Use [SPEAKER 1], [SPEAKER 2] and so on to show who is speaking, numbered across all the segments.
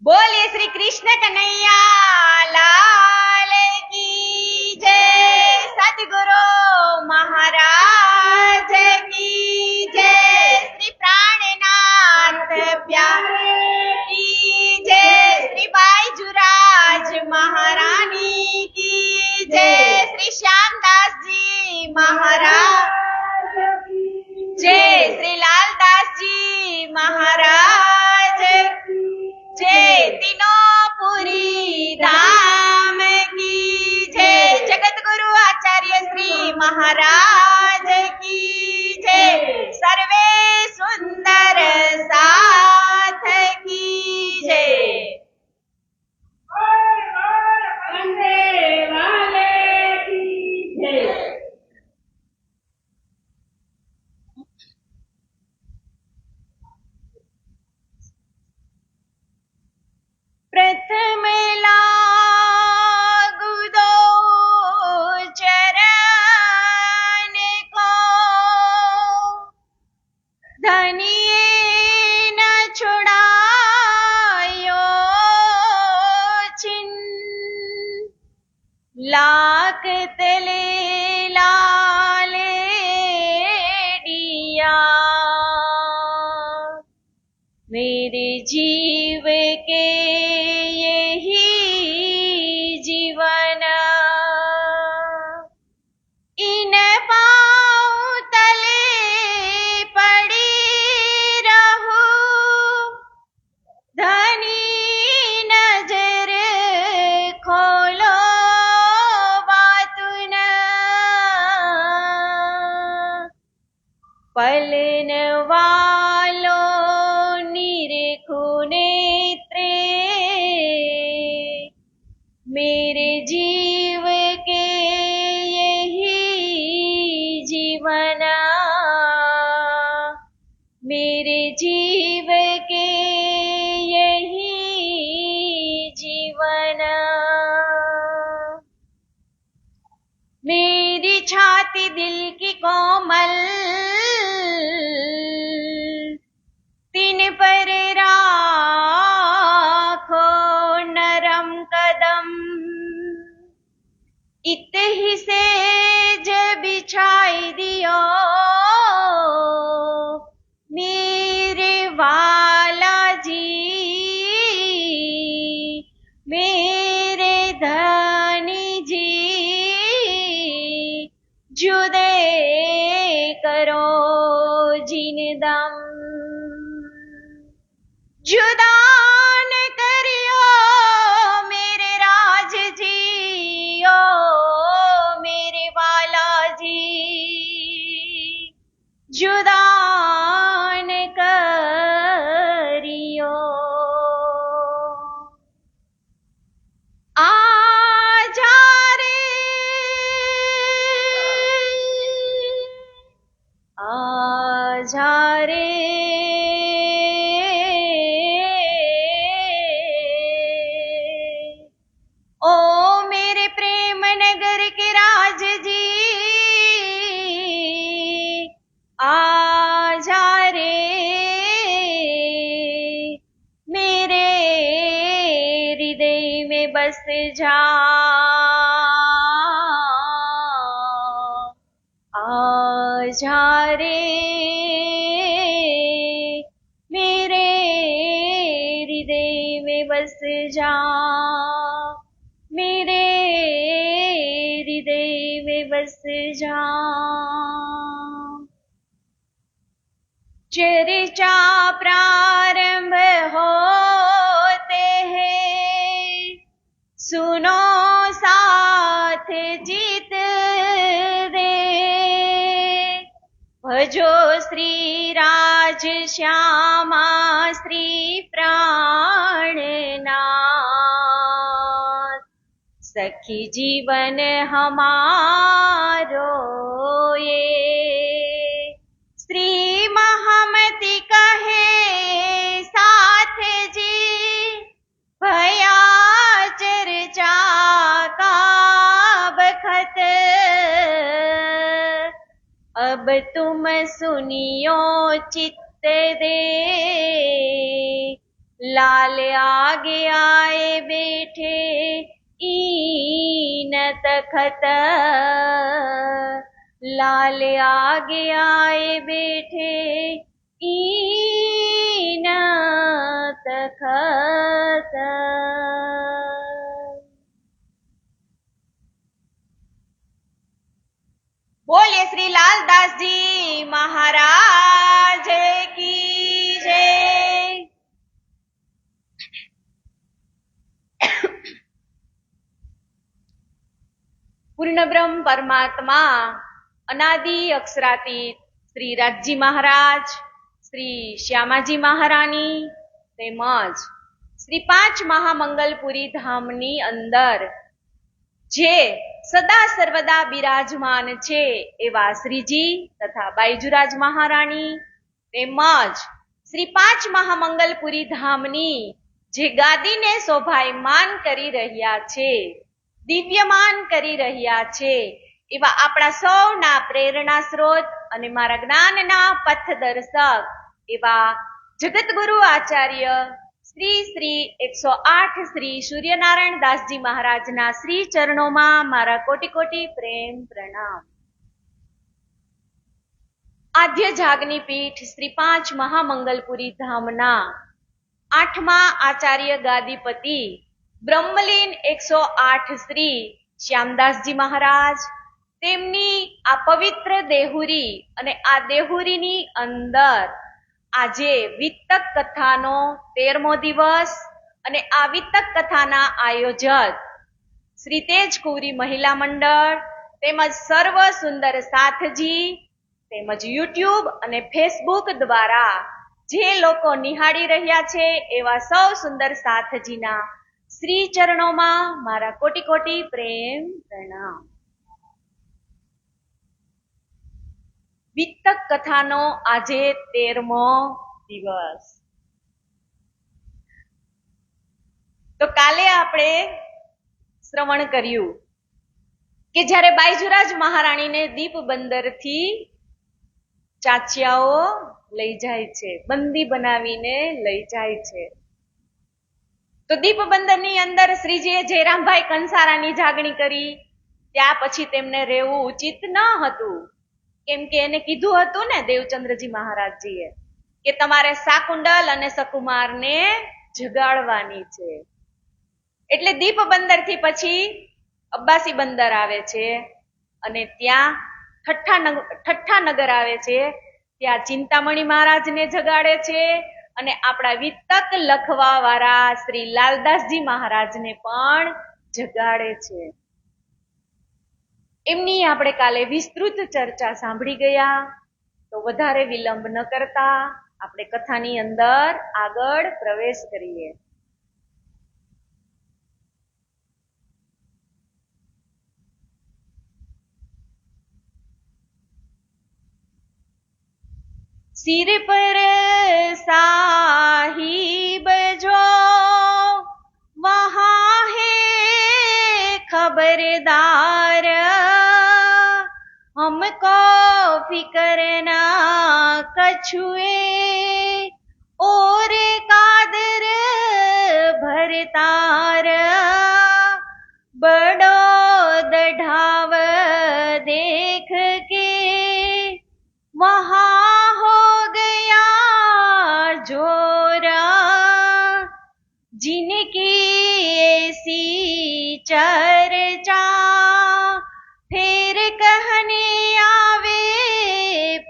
[SPEAKER 1] बोलिए श्री कृष्ण कन्हैया लाल की जय। सतगुरु महाराज की जय। श्री प्राणनाथ प्यारे की जय। श्री बाईजुराज महारानी की जय। श्री श्यामदास जी महाराज जय। श्री लालदास जी महाराज जय। तीनों पुरी धाम की जय। जगत गुरु आचार्य श्री महाराज की जय। सर्वे सुंदर साथ की जय।
[SPEAKER 2] वंदे वाले की जय।
[SPEAKER 1] प्रथम लागू दो चरण को, धनिये न छुड़ायो छिन। लाख तले लाले दिया, मेरे जीव के यही जीवन। इन पाँव तले पड़ी रहूं, धनी नजर खोलो बातुन। पलन वालो नेत्रे, मेरे जीव के यही जीवन। मेरे जीव के यही जीवन। मेरी छाती दिल की कोमल, तीन पर राखो नरम कदम। इत ही सेज बिछाई दियो, मेरे वाला जी। मेरे धनी जी, जुदे करो जिन दम। जुदा न करियो मेरे राज जी, ओ मेरे वाला जी। जुदा न करियो। आजा रे आजा रे, ओ मेरे प्रेम नगर के राज जी। आजा रे, मेरे हृदय में बस जा। आजा रे, मेरे हृदय में बस जा। मेरे हृदय में बस जा। चर्चा प्रारंभ होते हैं, सुनो साथ जीत दे। भजो श्री राज श्यामा श्री प्राणनाथ, सखी जीवन हमारो ये। श्री महामति कहे साथ जी, भया चर्चा का बखत। अब तुम सुनियो चित्त दे, लाल आगे आए बैठे ईन तखत, लाल आगे आए बैठे ईन तखत। बोलिए श्री लालदास जी महाराज की जय। पूर्ण ब्रह्म परमात्मा अनादि अक्षरातीत श्री राजजी महाराज, श्री श्यामाजी महारानी તેમજ શ્રી પાંચ મહામંગલપુરી ધામની અંદર જે સદા સર્વદા બિરાજમાન છે એવા શ્રીજી તથા બાયજુરાજ મહારાણી તેમજ શ્રી પાંચ મહામંગલપુરી ધામની જે ગાદીને શોભાયમાન કરી રહ્યા છે, દિવ્યમાન કરી રહ્યા છે એવા આપણા સૌના પ્રેરણા સ્ત્રોત અને મારા જ્ઞાનના પથદર્શક એવા જગતગુરુ આચાર્ય શ્રી શ્રી 108 શ્રી સૂર્યનારાયણ દાસજી મહારાજના શ્રી ચરણોમાં મારા કોટી કોટી પ્રેમ પ્રણામ। આદ્ય જાગની પીઠ શ્રી પાંચ મહામંગલપુરી ધામના 8મા આચાર્ય ગાદીપતિ બ્રહ્મલીન 108 શ્રી શ્યામદાસજી મહારાજ, તેમની આ પવિત્ર દેહુરી અને આ દેહુરીની અંદર આજે વિતક કથાનો 13મો દિવસ અને આ વિતક કથાના આયોજક શ્રી તેજ કુંવરી મહિલા મંડળ તેમજ સર્વ સુંદર સાથજી તેમજ યુટ્યુબ અને ફેસબુક દ્વારા જે લોકો નિહાળી રહ્યા છે એવા સૌ સુંદર સાથજીના શ્રી ચરણોમાં મારા કોટી કોટી પ્રેમ પ્રણામ। વિતક કથાનો આજે 13મો દિવસ। તો કાલે આપણે શ્રવણ કર્યું કે જ્યારે બાયજુરાજ મહારાણીને દીપ બંદરથી ચાચિયાઓ લઈ જાય છે, બંદી બનાવીને લઈ જાય છે, તો દીપ બંદરની અંદર શ્રીજીએ જયરામભાઈ કંસારાની જાગણી કરી। ત્યાં પછી તેમને રહેવું ઉચિત ન હતું, કેમ કે એને કીધું હતું ને દેવચંદ્રજી મહારાજજીએ કે તમારે શાકુંડલ અને સકુમારને જગાડવાની છે। એટલે દીપ બંદરથી પછી અબ્બાસી બંદર આવે છે અને ત્યાં ઠઠ્ઠા નગર આવે છે, ત્યાં ચિંતામણી મહારાજને જગાડે છે અને આપણા વિતક લખવા વાળા શ્રી લાલદાસજી મહારાજને પણ જગાડે છે। એમની આપણે કાલે વિસ્તૃત ચર્ચા સાંભળી ગયા। તો વધારે વિલંબ ન કરતા આપણે કથાની અંદર આગળ પ્રવેશ કરીએ। सिर पर साहिब जो वहाँ है खबरदार, हमको फिकर ना कछुए और कादर भरतार, बड़ो दढ़ाव देख के वहाँ हो गया जोरा, जिनकी ऐसी चर्चा फिर कहने आवे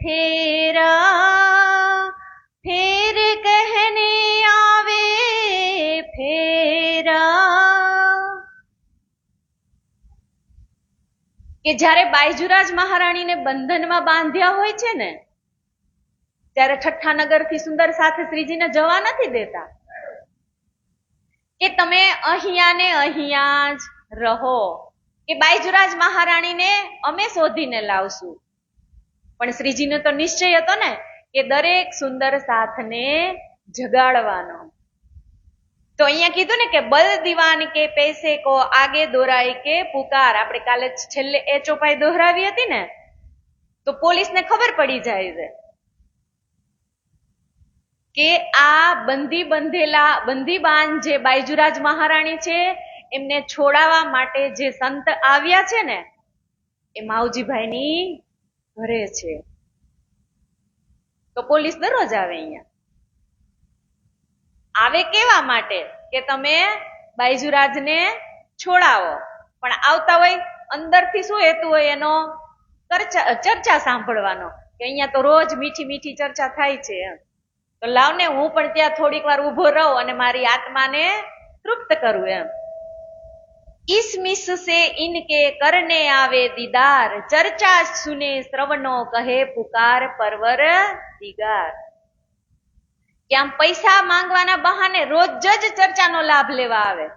[SPEAKER 1] फेरा, फिर कहने आवे फेरा। કે જ્યારે બાયજુરાજ મહારાણીને બંધનમાં બાંધ્યા હોય છે ને, ત્યારે ઠઠ્ઠાનગરથી સુંદર સાથે શ્રીજીને જવા નથી દેતા કે તમે અહીંયા ને અહીંયા જ રહો, કે બાયજુરાજ મહારાણીને અમે શોધીને લાવશું। પણ શ્રીજીનો તો નિશ્ચય હતો ને કે દરેક સુંદર સાથને જગાડવાનો। તો અહીંયા કીધું ને કે બલ દીવાન કે પૈસે કો આગે દોરાય કે પુકાર, આપણે કાલે છેલ્લે એ ચોપાઈ દોહરાવી હતી ને, તો પોલીસને ખબર પડી જાય છે કે આ બંદીબાન જે બાયજુરાજ મહારાણી છે એમને છોડાવવા માટે જે સંત આવ્યા છે ને એ માવજીભાઈની ઘરે છે. તો પોલીસ દરરોજ આવે અહીંયા. આવે કેવા માટે કે તમે બાયજુરાજને છોડાવો, પણ આવતા હોય અંદરથી શું હેતુ હોય એનો ચર્ચા સાંભળવાનો કે અહીંયા તો રોજ મીઠી મીઠી ચર્ચા થાય છે એમ. તો લાવને હું પણ ત્યાં થોડીક વાર ઉભો રહું અને મારી આત્માને તૃપ્ત કરું એમ. इस मिस से इनके करने आवे दीदार, चर्चा सुने श्रवणो कहे पुकार परवर दिगार. કે આમ પૈસા માંગવાના બહાને રોજ જ ચર્ચાનો લાભ લેવા આવે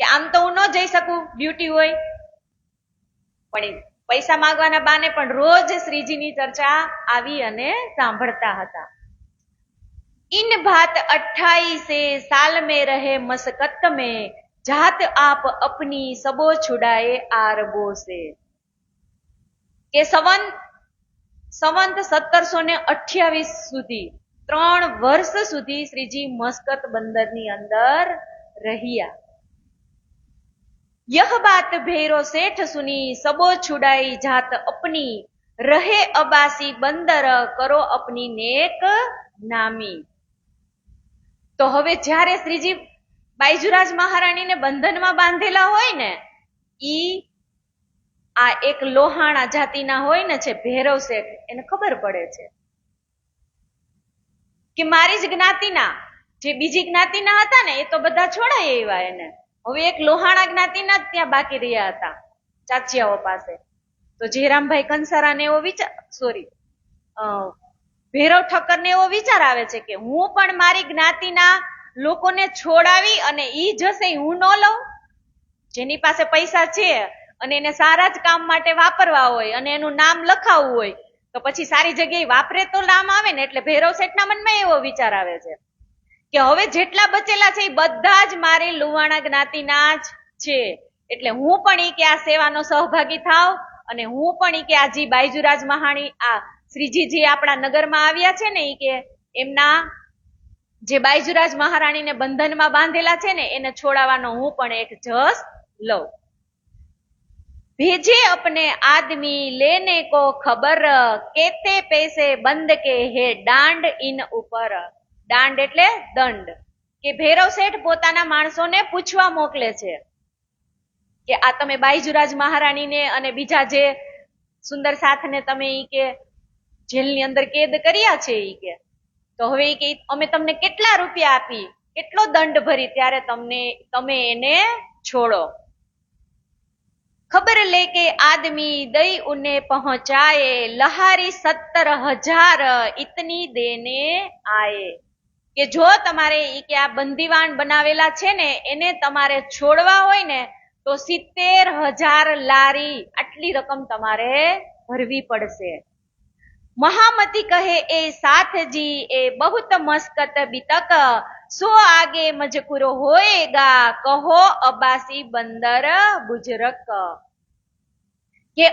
[SPEAKER 1] કે આમ તો હું ન જઈ શકું, ડ્યુટી હોય, પણ પૈસા માંગવાના બહાને પણ રોજ શ્રીજીની ચર્ચા આવી અને સાંભળતા હતા. इन बात 28 साल में रहे मस्कत में, जात आप अपनी सबो छुड़ाए आरबो से. કે સંવંત 1728 સુધી 3 વર્ષ સુધી શ્રીજી મસ્કત બંદરની અંદર રહ્યા. यह बात भैरो सेठ सुनी, सबो छुड़ाई जात अपनी, रहे अबासी बंदर करो अपनी नेक नामी. તો હવે જ્યારે શ્રીજી બાયજુરાજ મહારાણીને બંધનમાં બાંધેલા હોય ને, આ એક લોહાણા જાતિના હોય ને છે ભૈરવ શેઠ, એને ખબર પડે છે કે મારી જ જ્ઞાતિના જે બીજી જ્ઞાતિના હતા ને એ તો બધા છોડાય એવા, એને હવે એક લોહાણા જ્ઞાતિના જ ત્યાં બાકી રહ્યા હતા ચાચિયાઓ પાસે. તો જયરામભાઈ કંસારાને એવો વિચાર, ભૈરવ ઠક્કરને એવો વિચાર આવે છે કે હું પણ મારી જ્ઞાતિના લોકોને છોડાવી અને ઈ જશે હું ન લઉં. જેની પાસે પૈસા છે અને એને સારા જ કામ માટે વાપરવા હોય અને એનું નામ લખાવવું હોય તો પછી સારી જગ્યાએ વાપરે તો નામ આવે ને. એટલે ભૈરવ શેઠના મનમાં એવો વિચાર આવે છે કે હવે જેટલા બચેલા છે એ બધા જ મારી લુવાણા જ્ઞાતિના જ છે, એટલે હું પણ ઈ કે આ સેવાનો સહભાગી થાવ અને હું પણ ઈ કે આ જી બાયજુરાજ મહારાણી આ શ્રીજી જે આપણા નગરમાં આવ્યા છે ને, એ કે એમના જે બાયજુરાજ મહારાણીને બંધનમાં બાંધેલા છે ને એને છોડાવવાનો હું પણ એક જસ લઉં. भेजे अपने आदमी लेने को खबर, केते पैसे બંધ કે હે દાંડ ઇન ઉપર. દાંડ એટલે દંડ. કે ભૈરવ શેઠ પોતાના માણસોને પૂછવા મોકલે છે કે આ તમે બાયજુરાજ મહારાણીને અને બીજા જે સુંદર સાથને તમે ઈ કે જેલની અંદર કેદ કર્યા છે, ઈ કે તો હવે ઈ કે અમે તમને કેટલા રૂપિયા આપી, કેટલો દંડ ભરી ત્યારે તમે એને છોડો. खबर लेके आदमी दई उन्हें पहुंचाए, लहारी 17,000 इतनी देने आए. કે જો તમારે ઈ કે આ બંદીવાન બનાવેલા છે ને એને તમારે છોડવા હોય ને તો 70,000 લારી આટલી રકમ તમારે ભરવી પડશે. महामती कहे ए साथ जी ए बहुत मस्कत बितक, सो आगे मजकूर होएगा कहो अबासी बंदर बुजरक. કે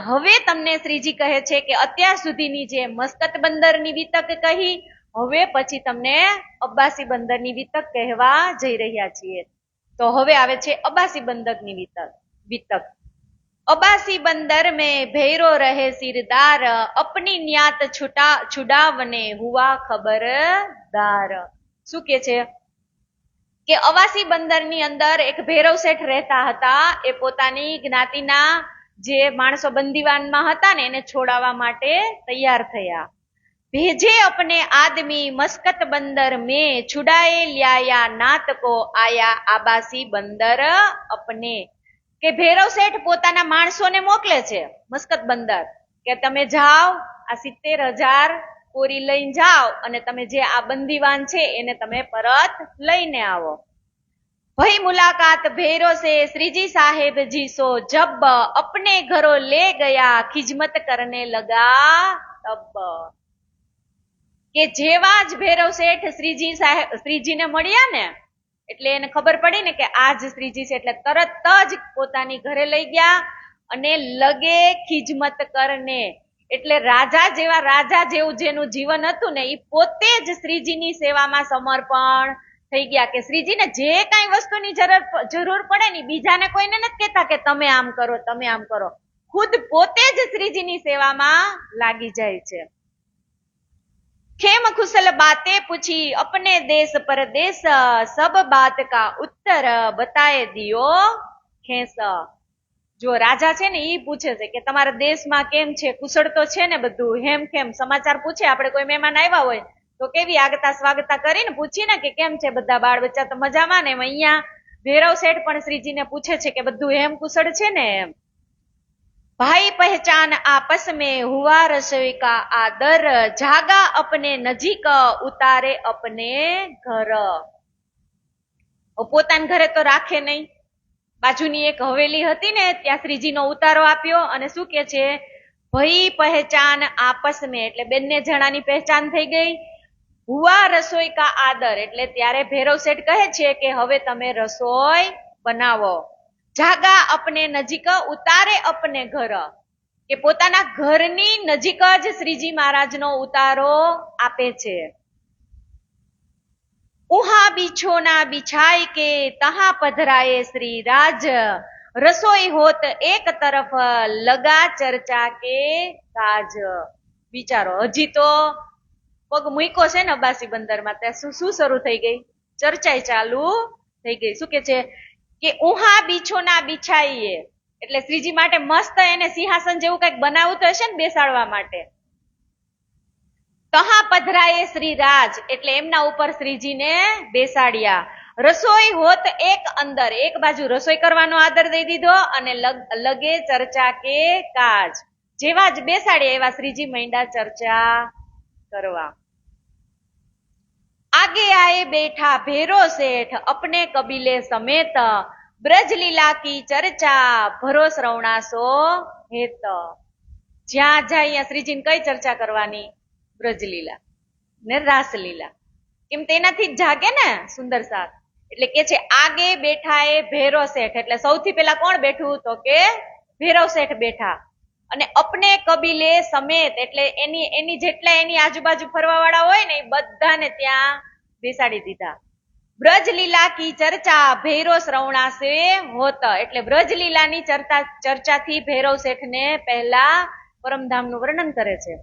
[SPEAKER 1] હવે તમને શ્રીજી કહે છે કે અત્યાર સુધીની જે મસ્કત બંદરની વિતક કહી, હવે પછી તમને અબ્બાસી બંદરની વિતક કહેવા જઈ રહ્યા છીએ. તો હવે આવે છે અબ્બાસી બંદરની વિતક. अबासी बंदर में भैरो रहे सिरदार, अपनी न्यात छुड़ावने हुआ खबरदार. શું કે છે કે અવાસી બંદર ની અંદર એક ભૈરવ શેઠ રહેતા હતા. એ પોતાની જ્ઞાતિના જે માણસો બંદીવાનમાં હતા ને એને છોડાવવા માટે તૈયાર થયા. भेजे अपने आदमी मस्कत बंदर में, छुड़ाए लिया नात को आया आबासी बंदर अपने. કે ભૈરવ શેઠ પોતાના માણસોને મોકલે છે મસ્કત બંદર કે તમે જાઓ આ 70,000 કોરી લઈને જાઓ અને તમે જે આ બંદીવાન છે એને તમે પરત લઈને આવો. ભઈ મુલાકાત ભૈરો સે શ્રીજી સાહેબ જી સો જબ, अपने घरों ले गया खिजमत करने लगा तब. કે જેવા જ ભૈરવ શેઠ શ્રીજીને મળ્યા ને એટલે એને ખબર પડી ને કે આ જ શ્રીજી છે, એટલે તરત જ પોતાની ઘરે લઈ ગયા અને લગે ખિજમત કરને, એટલે રાજા જેવું જેનું જીવન હતું ને એ પોતે જ શ્રીજીની સેવામાં સમર્પણ થઈ ગયા કે શ્રીજીને જે કાંઈ વસ્તુની જરૂર પડે ને બીજાને કોઈને નથી કહેતા કે તમે આમ કરો તમે આમ કરો, ખુદ પોતે જ શ્રીજીની સેવામાં લાગી જાય છે. खेम खुशल बातें पूछी अपने देश परदेश सब बात का उत्तर बताए दियो खेस. જો રાજા છે ને ઈ પૂછે છે કે તમારા દેશમાં કેમ છે, કુશળ તો છે ને બધું, હેમ ખેમ સમાચાર પૂછે. આપણે કોઈ મહેમાન આવ્યા હોય તો કેવી આગતા સ્વાગતા કરીને પૂછીએ ને કે કેમ છે બધા બાળ બચ્ચા તો મજામાં ને. અહીંયા ભૈરવ શેઠ પણ શ્રીજીને પૂછે છે કે બધું હેમ કુશળ છે ને એમ. भाई पहचान आपस में हुआ रसोई का आदर जागा अपने नजीक उतारे अपने घर. પોતાના ઘરે તો રાખે નહીં, બાજુની એક હવેલી હતી ને ત્યાં શ્રીજીનો ઉતારો આપ્યો અને શું કે છે ભઈ પહેચાન આપસ મેં એટલે બંને જણાની પહેચાન થઈ ગઈ. હુઆ રસોઈ કા આદર એટલે ત્યારે ભૈરવ શેઠ કહે છે કે હવે તમે રસોઈ બનાવો. જાગા અપને નજીક ઉતારે અપને ઘર કે પોતાના ઘરની નજીક જ શ્રીજી મહારાજનો ઉતારો આપે છે. ઉહા બિછોના બિછાઈ કે તહા પધરાએ શ્રી રાજ રસોઈ હોત એક તરફ લગા ચર્ચા કે કાજ. વિચારો હજી તો પગ મૂક્યો છે ને અબાસી બંદરમાં ત્યાં શું શરૂ થઈ ગઈ, ચર્ચાઈ ચાલુ થઈ ગઈ. શું કે છે કે ઉહા બિછોના બિછાઈએ એટલે શ્રીજી માટે મસ્ત એને સિંહાસન જેવું કઈક બનાવવું તો હશે ને બેસાડવા માટે. તહા પધરાએ શ્રી રાજ એટલે એમના ઉપર શ્રીજીને બેસાડ્યા. રસોઈ હોત એક અંદર એક બાજુ રસોઈ કરવાનો આદર દઈ દીધો અને લગે ચર્ચા કે કાજ જેવા જ બેસાડ્યા એવા શ્રીજી માંડ્યા ચર્ચા કરવા. आगे आए बैठा भैरो सेठ अपने कबीले समेत ब्रजलीला की चर्चा भरो श्रवणासो हेत. જ્યાં જાય શ્રીજીને કઈ ચર્ચા કરવાની? બ્રજલીલા ને રાસલીલા. કેમ તેનાથી જ જાગે ને સુંદર સાથ. એટલે કે છે આગે બેઠા એ ભૈરો શેઠ એટલે સૌથી પેલા કોણ બેઠું તો કે ભૈરવ શેઠ બેઠા અને અપને કબીલે સમેત એટલે એની જેટલા એની આજુબાજુ ફરવા વાળા હોય ને એ બધાને ત્યાં બેસાડી દીધા. બ્રજલીલા કી ચર્ચા ભૈરો શ્રવણાસે હોત એટલે બ્રજલીલાની ચર્ચાથી ભૈરવ શેઠને પહેલા પરમધામનું વર્ણન કરે છે.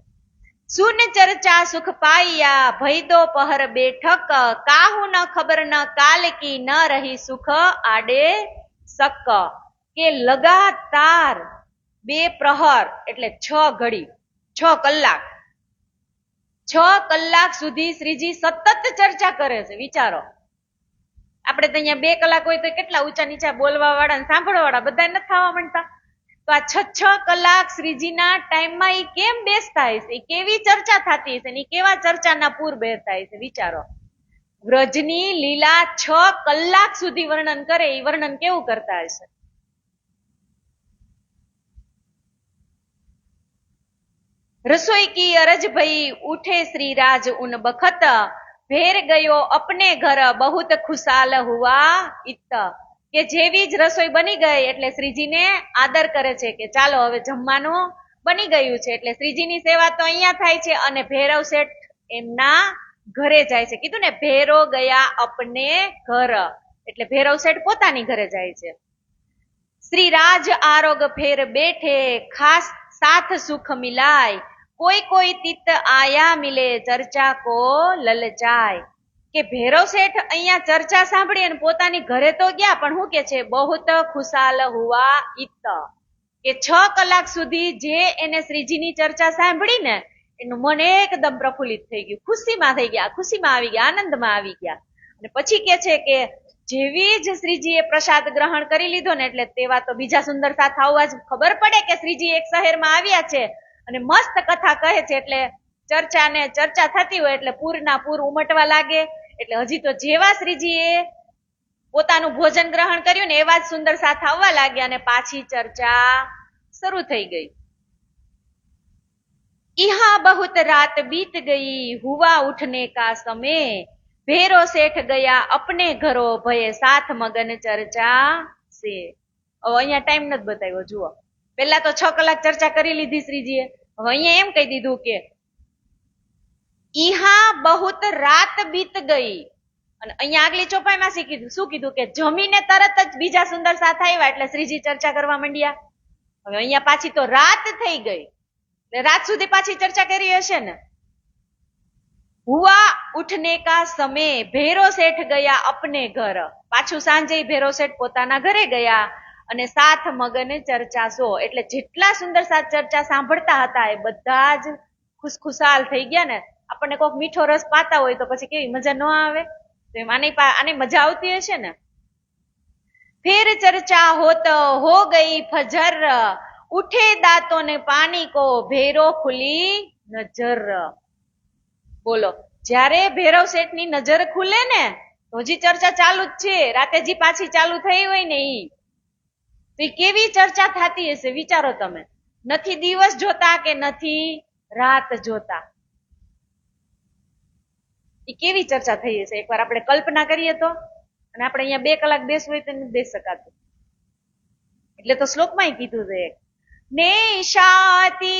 [SPEAKER 1] સુન ચર્ચા સુખ પાયા ભૈદો પહર બેઠક કાહુ ન ખબર ન કાલ કી ન રહી સુખ આડે સક કે લગાતાર 2 પ્રહર એટલે 6 ઘડી 6 કલાક 6 કલાક સુધી શ્રીજી સતત ચર્ચા કરે છે. વિચારો આપણે તો અહીંયા 2 કલાક હોય તો કેટલા ઊંચા નીચા બોલવા વાળા ને સાંભળવા વાળા બધા નથી થવા માંડતા. તો આ 6 કલાક શ્રીજીના ટાઈમમાં એ કેમ બેસતા હશે, કેવી ચર્ચા થતી હશે, કેવા ચર્ચાના પૂર બેરતા હશે. વિચારો વ્રજની લીલા 6 કલાક સુધી વર્ણન કરે એ વર્ણન કેવું કરતા હશે. रसोई की अरज भई उठे श्री राज उन बखत भेर गयो अपने घर बहुत खुशाल हुआ इत કે જેવી જ રસોઈ બની ગઈ એટલે શ્રીજીને આદર કરે છે કે ચાલો હવે જમવાનું બની ગયું છે. એટલે શ્રીજીની સેવા તો અહીંયા થાય છે અને ભૈરવ શેઠ એમના ઘરે જાય છે. કીધું ને ભેરો ગયા અપને ઘર એટલે ભૈરવ શેઠ પોતાની ઘરે જાય છે. શ્રી રાજ આરોગ ફેર બેઠે ખાસ સાથ સુખ મિલાય કોઈ કોઈ તિત આયા મિલે ચર્ચા કો લલચાય કે ભૈરવ શેઠ અહીંયા ચર્ચા સાંભળી અને પોતાની ઘરે તો ગયા પણ શું કે છે બહુત ખુશાલ હુઆ ઈત કે 6 કલાક સુધી જે એને શ્રીજીની ચર્ચા સાંભળી ને એનું મન એકદમ પ્રફુલ્લિત થઈ ગયું, ખુશીમાં થઈ ગયા, ખુશીમાં આવી ગયા, આનંદમાં આવી ગયા. અને પછી કે છે કે જેવી જ શ્રીજીએ પ્રસાદ ગ્રહણ કરી લીધો ને એટલે તેવા તો બીજા સુંદર સાથ આવવા જ ખબર પડે કે શ્રીજી એક શહેરમાં આવ્યા છે અને મસ્ત કથા કહે છે. એટલે ચર્ચા થતી હોય એટલે પૂરના પૂર ઉમટવા લાગે. એટલે હજી તો જેવા શ્રીજીએ પોતાનું ભોજન ગ્રહણ કર્યું ને એવા જ સુંદર સાથ આવવા લાગ્યા અને પાછી ચર્ચા શરૂ થઈ ગઈ. इहा बहुत रात बीत गई हुआ उठने का समय ભૈરો શેઠ ગયા અપને ઘરો ભયે સાથ મગન ચર્ચા સે. અહીંયા ટાઈમ નથી બતાવ્યો. જુઓ પેલા તો 6 કલાક ચર્ચા કરી લીધી શ્રીજીએ હવે અહીંયા એમ કહી દીધું કે ઈહા બહુત રાત બીત ગઈ, અને અહીંયા આગલી ચોપાઈમાં શું કીધું કે જમીને તરત જ બીજા સુંદર સાથ આવ્યા એટલે શ્રીજી ચર્ચા કરવા માંડ્યા. હવે અહીંયા પાછી તો રાત થઈ ગઈ એટલે રાત સુધી પાછી ચર્ચા કરી હશે ને. હુઆ ઉઠને કા સમય ભેરો શેઠ ગયા અપને ઘર, પાછું સાંજે ભેરો શેઠ પોતાના ઘરે ગયા અને સાથ મગન ચર્ચા સો, એટલે જેટલા સુંદર સાથ ચર્ચા સાંભળતા હતા એ બધા જ ખુશખુશાલ થઈ ગયા ને. આપણને કોઈક મીઠો રસ પાતા હોય તો પછી કેવી મજા ન આવે, તો આની મજા આવતી હશે ને. ફિર ચર્ચા હોત હો ગઈ ફજર, ઉઠે દાંતો ને પાણી કો ભેરો ખુલી નજર. બોલો, જ્યારે ભૈરવ શેઠ ની નજર ખુલે ને તો હજી ચર્ચા ચાલુ જ છે, રાતે જી પાછી ચાલુ થઈ હોય ને તો કેવી ચર્ચા થતી હશે વિચારો તમે. નથી દિવસ જોતા કે નથી રાત જોતા, એ કેવી ચર્ચા થઈ હશે એકવાર આપણે કલ્પના કરીએ તો. અને આપણે અહીંયા 2 કલાક બેસવું હોય તો નથી બેસી શકાતું, એટલે તો શ્લોકમાં કીધું છે નેશાતિ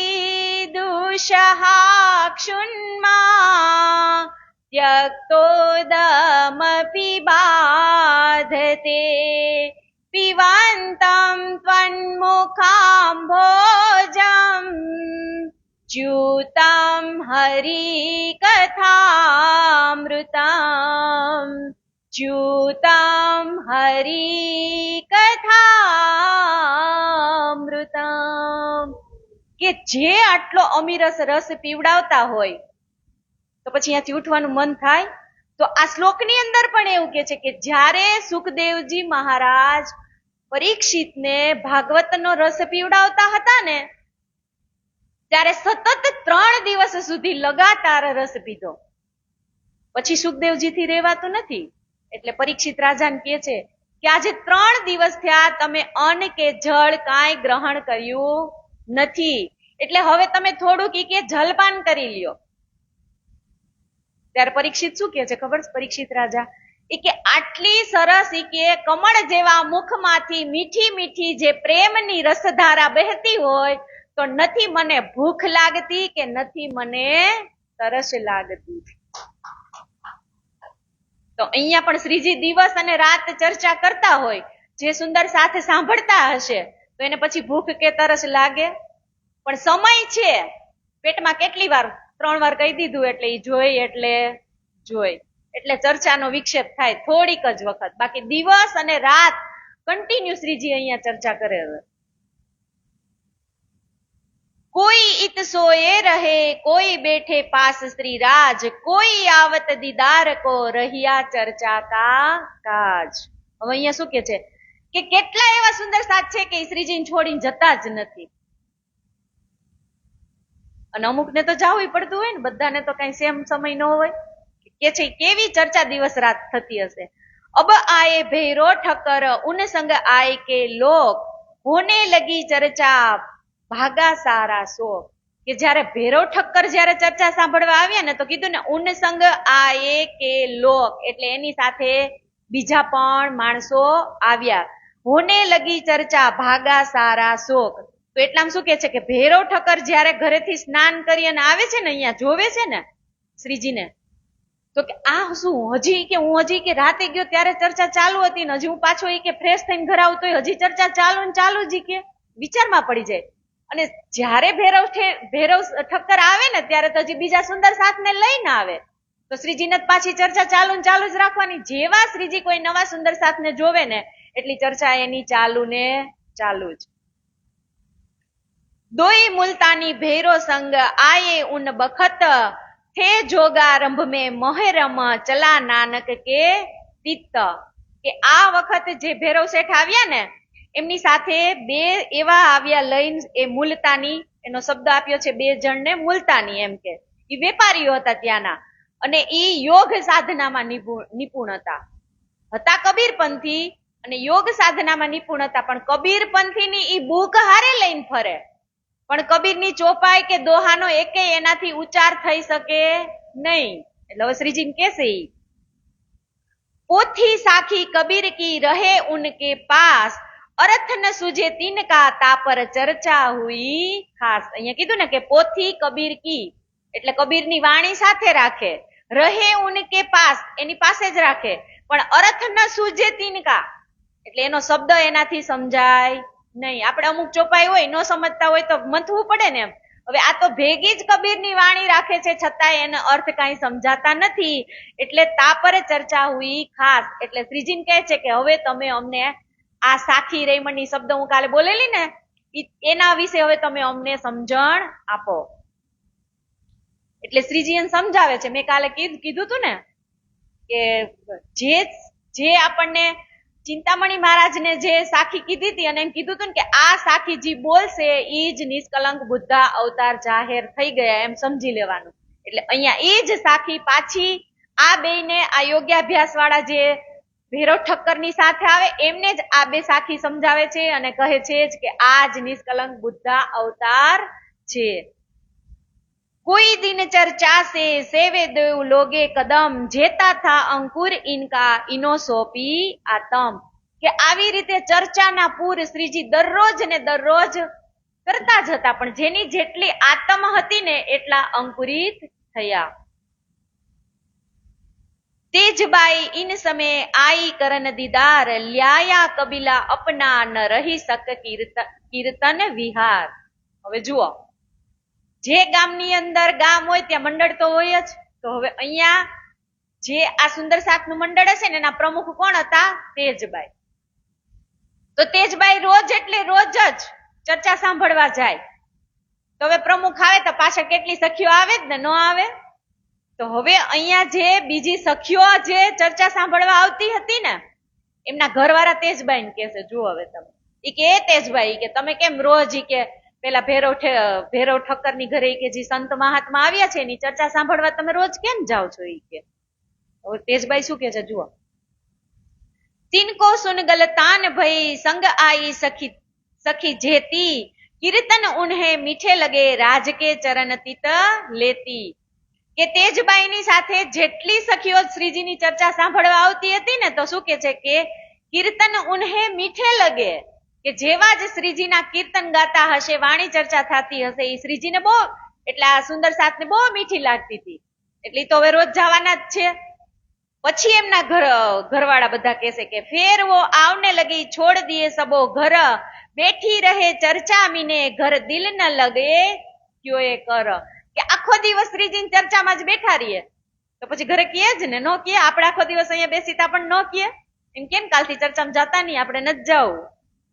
[SPEAKER 1] દુષહાક્ષુન્મા ત્યક્તોદમપી બાધતે પિબંતમ ત્વન્મુખામ્ભોજમ ચ્યુતમ હરિકથામૃતમ ચ્યુતમ હરિકથામૃતમ. કે જે આટલો અમીરસ રસ પીવડાવતા હોય તો પછી અહીંયાથી ઉઠવાનું મન થાય. તો આ શ્લોકની અંદર પણ એવું કે છે કે જ્યારે સુખદેવજી મહારાજ પરીક્ષિતને ભાગવતનો રસ પીવડાવતા હતા ને ત્યારે સતત 3 દિવસ સુધી લગાતાર રસ પીધો, પછી સુખદેવજીથી રહેવાતું નથી. એટલે પરીક્ષિત રાજાને કહે છે કે આજે 3 દિવસ થયા તમે અન્ન કે જળ કાંઈ ગ્રહણ કર્યું નથી, એટલે હવે તમે થોડુંક કે જલપાન કરી લ્યો. ત્યારે પરીક્ષિત શું કહે છે ખબર? પરીક્ષિત રાજા કે આટલી સરસ કે કમળ જેવા મુખમાંથી મીઠી મીઠી જે પ્રેમની રસધારા બહેતી હોય તો નથી મને ભૂખ લાગતી કે નથી મને તરસ લાગતી. તો અહીંયા પણ શ્રીજી દિવસ અને રાત ચર્ચા કરતા હોય, જે સુંદર સાથે સાંભળતા હશે તો એને પછી ભૂખ કે તરસ લાગે? પણ સમય છે પેટમાં કેટલી વાર? 3 વાર કહી દીધું એટલે એ જોઈ એટલે ચર્ચાનો વિક્ષેપ થાય થોડીક જ વખત, બાકી દિવસ અને રાત કન્ટિન્યુ શ્રીજી અહીંયા ચર્ચા કરે છે. કોઈ इत सोए रहे कोई बैठे पास श्री राज, कोई आवत दीदार को રહ્યા ચર્ચા કા કાજ. હવે અહીંયા શું કે છે કે કેટલા એવા સુંદર સાથ છે કે શ્રીજીને છોડીને જતા જ નથી. અને અમુકને તો જાવું પડતું હોય ને, બધાને તો કઈ સેમ સમય ન હોય. કે છે કેવી ચર્ચા દિવસ રાત થતી હશે. અબ આયે ભૈરો ઠક્કર ઉન સંગ આય કે લોક, હોને લગી ચર્ચા ભાગા સારા સો. કે જયારે ભૈરવ ઠક્કર જયારે ચર્ચા સાંભળવા આવ્યા ને તો કીધું ને ઉન સંગ આયે કે લોક, એટલે એની સાથે બીજા પણ માણસો આવ્યા. હોને લગી ચર્ચા ભાગા સારા શોક. તો એટલામાં શું કે છે કે ભૈરવ ઠક્કર જયારે ઘરેથી સ્નાન કરી અને આવે છે ને અહીંયા જોવે છે ને શ્રીજીને, તો કે આ શું હું હજી કે રાતે ગયો ત્યારે ચર્ચા ચાલુ હતી ને હજી હું પાછો કે ફ્રેશ થઈને ઘર આવતો હજી ચર્ચા ચાલુ ને ચાલુ જ કે વિચારમાં પડી જાય. અને જયારે ભૈરવ ઠક્કર આવે ને ત્યારે તો હજી બીજા સુંદર સાથને લઈને આવે તો શ્રીજીને પાછી ચર્ચા ચાલુ ને ચાલુ જ રાખવાની. જેવા શ્રીજી કોઈ નવા સુંદર સાથને જોવે ને એટલી ચર્ચા એની ચાલુ ને ચાલુ જ. દોઈ મુલતાની ભૈરો સંગ આયે ઉન બખત, થે જોગા રંભ में મોહરમ ચલા નાનક કે તિત્ત. કે આ વખત જે ભૈરવ શેઠ આવ્યા ને એમની સાથે 2 એવા આવ્યા લઈને, એ મુલતાની એનો શબ્દ આપ્યો છે 2 જણને મુલતાની એમ કે એ વેપારીઓ હતા ત્યાંના, અને ઈ યોગ સાધનામાં નિપુણ હતા કબીરપંથી અને યોગ સાધનામાં નિપુણ હતા. પણ કબીરપંથીની ઈ બુક હારે લઈને ફરે, પણ કબીરની ચોપાઈ કે દોહાનો એકેય એનાથી ઉચ્ચાર થઈ શકે નહીં. એટલે હવે શ્રીજી કેસે પોથી સાખી કબીર કી રહે ઉનકે પાસ, અરથ ન સૂજે તિનકા તા પર ચર્ચા હુઈ ખાસ. અહીંયા કીધું ને કે પોથી કબીર કી, એટલે કબીરની વાણી સાથે રાખે. રહે ઉનકે પાસ, એની પાસે જ રાખે. પણ અરથ ન સૂજે તિનકા, એટલે એનો શબ્દ એનાથી સમજાય નહીં. આપણે અમુક ચોપાઈ હોય ન સમજતા હોય તો મથવું પડે ને એમ. હવે આ તો ભેગી જ કબીરની વાણી રાખે છે, છતાંય એનો અર્થ કાંઈ સમજાતા નથી. એટલે તા પર ચર્ચા હુઈ ખાસ, એટલે શ્રીજીને કહે છે કે હવે તમે અમને આ સાખી રેમણની શબ્દ હું કાલે બોલેલી ને એના વિશે હવે તમે અમને સમજણ આપો. એટલે શ્રીજી એને સમજાવે છે. મેં કાલે કીધું તું ને કે જે આપણને ચિંતામણી મહારાજને જે સાખી કીધી હતી અને એમ કીધું હતું ને કે આ સાખી જે બોલશે ઈ જ નિષ્કલંક બુદ્ધા અવતાર જાહેર થઈ ગયા એમ સમજી લેવાનું. એટલે અહીંયા એ જ સાખી પાછી આ બેયને આ યોગ્યાભ્યાસ વાળા જે ભૈરવ ઠક્કરની સાથે આવે એમને જ આ બે સાખી સમજાવે છે અને કહે છે જ કે આ જ નિષ્કલંક બુદ્ધા અવતાર છે. કોઈ દિન ચર્ચા સે સેવે દેવ લોગે કદમ, જેતા થા અંકુર ઇનકા ઇનો સોપી આતમ. કે આવી રીતે ચર્ચાના પૂર શ્રીજી દરરોજ ને દરરોજ કરતા જ હતા, પણ જેની જેટલી આતમ હતી ને એટલા અંકુરિત થયા. તેજબાઈ ઇન સમે આઈ કરન દીદાર, લ્યાયા કબીલા અપના ન રહી સક કીર્તન વિહાર. હવે જુઓ, જે ગામની અંદર ગામ હોય ત્યાં મંડળ તો હોય જ. તો હવે અહીંયા જે આ સુંદર સાતનું મંડળ હશે ને એના પ્રમુખ કોણ હતા? તેજબાઈ. તો તેજબાઈ રોજ એટલે રોજ જ ચર્ચા સાંભળવા જાય. તો હવે પ્રમુખ આવે તો પાછળ કેટલી સખીઓ આવે જ ને, ન આવે? તો હવે અહીંયા જે બીજી સખીઓ જે ચર્ચા સાંભળવા આવતી હતી ને એમના ઘરવાળા તેજબાઈને કહેશે, જુઓ હવે તમે ઈ કે એ તેજબાઈ કે તમે કેમ રોજ ઈ કે પેલા ભૈરવ ઠક્કરની ઘરે કે જે સંત મહાત્મા આવ્યા છે એની ચર્ચા સાંભળવા તમે રોજ કેમ જાઓ છો? ઈ કે હવે તેજબાઈ શું કે છે જુઓ, તિનકો સુન ગલતાન ભઈ સંગ આઈ સખી જેતી, કીર્તન ઉન્હે મીઠે લગે રાજ કે ચરણ તિત લેતી. કે તેજબાઈની સાથે જેટલી સખીઓ શ્રીજીની ચર્ચા સાંભળવા આવતી હતી ને તો શું કે છે કે કીર્તન ઉન્હે મીઠે લગે, કે જેવા જ શ્રીજીના કીર્તન ગાતા હશે, વાણી ચર્ચા થતી હશે, એ શ્રીજીને બહુ, એટલે આ સુંદર સાતને બહુ મીઠી લાગતી હતી. એટલે તો હવે રોજ જવાના જ છે. પછી એમના ઘરવાળા બધા કહેશે કે ફેર વો આવને લગી છોડ દિયે સબો ઘર, બેઠી રહે ચર્ચા મીને ઘર દિલ ન લગે ક્યો એ કર. કે આખો દિવસ શ્રીજીની ચર્ચામાં જ બેઠા રહીએ તો પછી ઘરે કહે જ ને, ન કહે? આપણે આખો દિવસ અહીંયા બેસીતા પણ ન કહે એમ કેમ કાલથી ચર્ચામાં જતા નહીં, આપણે નથી જવું.